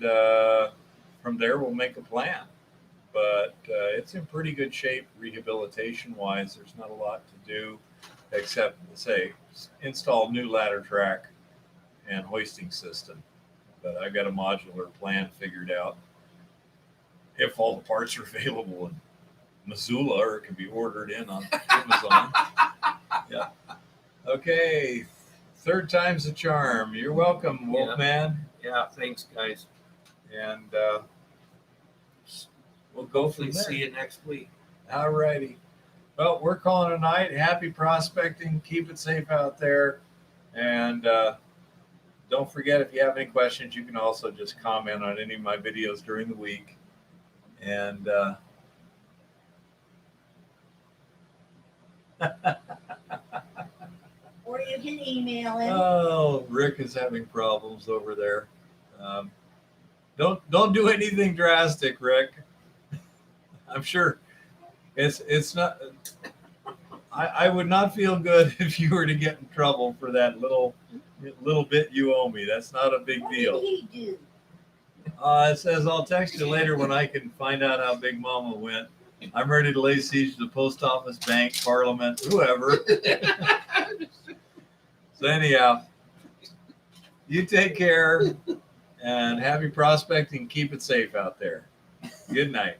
S1: from there we'll make a plan. But it's in pretty good shape rehabilitation wise. There's not a lot to do except say install new ladder track and hoisting system. But I've got a modular plan figured out. If all the parts are available in Missoula, or it can be ordered in on Amazon. Yeah. Okay. Third time's a charm. You're welcome, Wolfman.
S2: yeah, thanks guys.
S1: And we'll go from
S2: Hopefully
S1: there.
S2: see you next week.
S1: All righty. Well, we're calling it a night. Happy prospecting. Keep it safe out there. And don't forget, if you have any questions, you can also just comment on any of my videos during the week. And
S3: Or you can email him.
S1: Oh, Rick is having problems over there. Don't do anything drastic, Rick. I'm sure it's not. I would not feel good if you were to get in trouble for that little bit you owe me. That's not a big
S3: What
S1: deal.
S3: did he do?
S1: It says I'll text you later when I can find out how Big Mama went. I'm ready to lay siege to the post office, bank, parliament, whoever. So anyhow, you take care and happy prospecting. Keep it safe out there. Good night.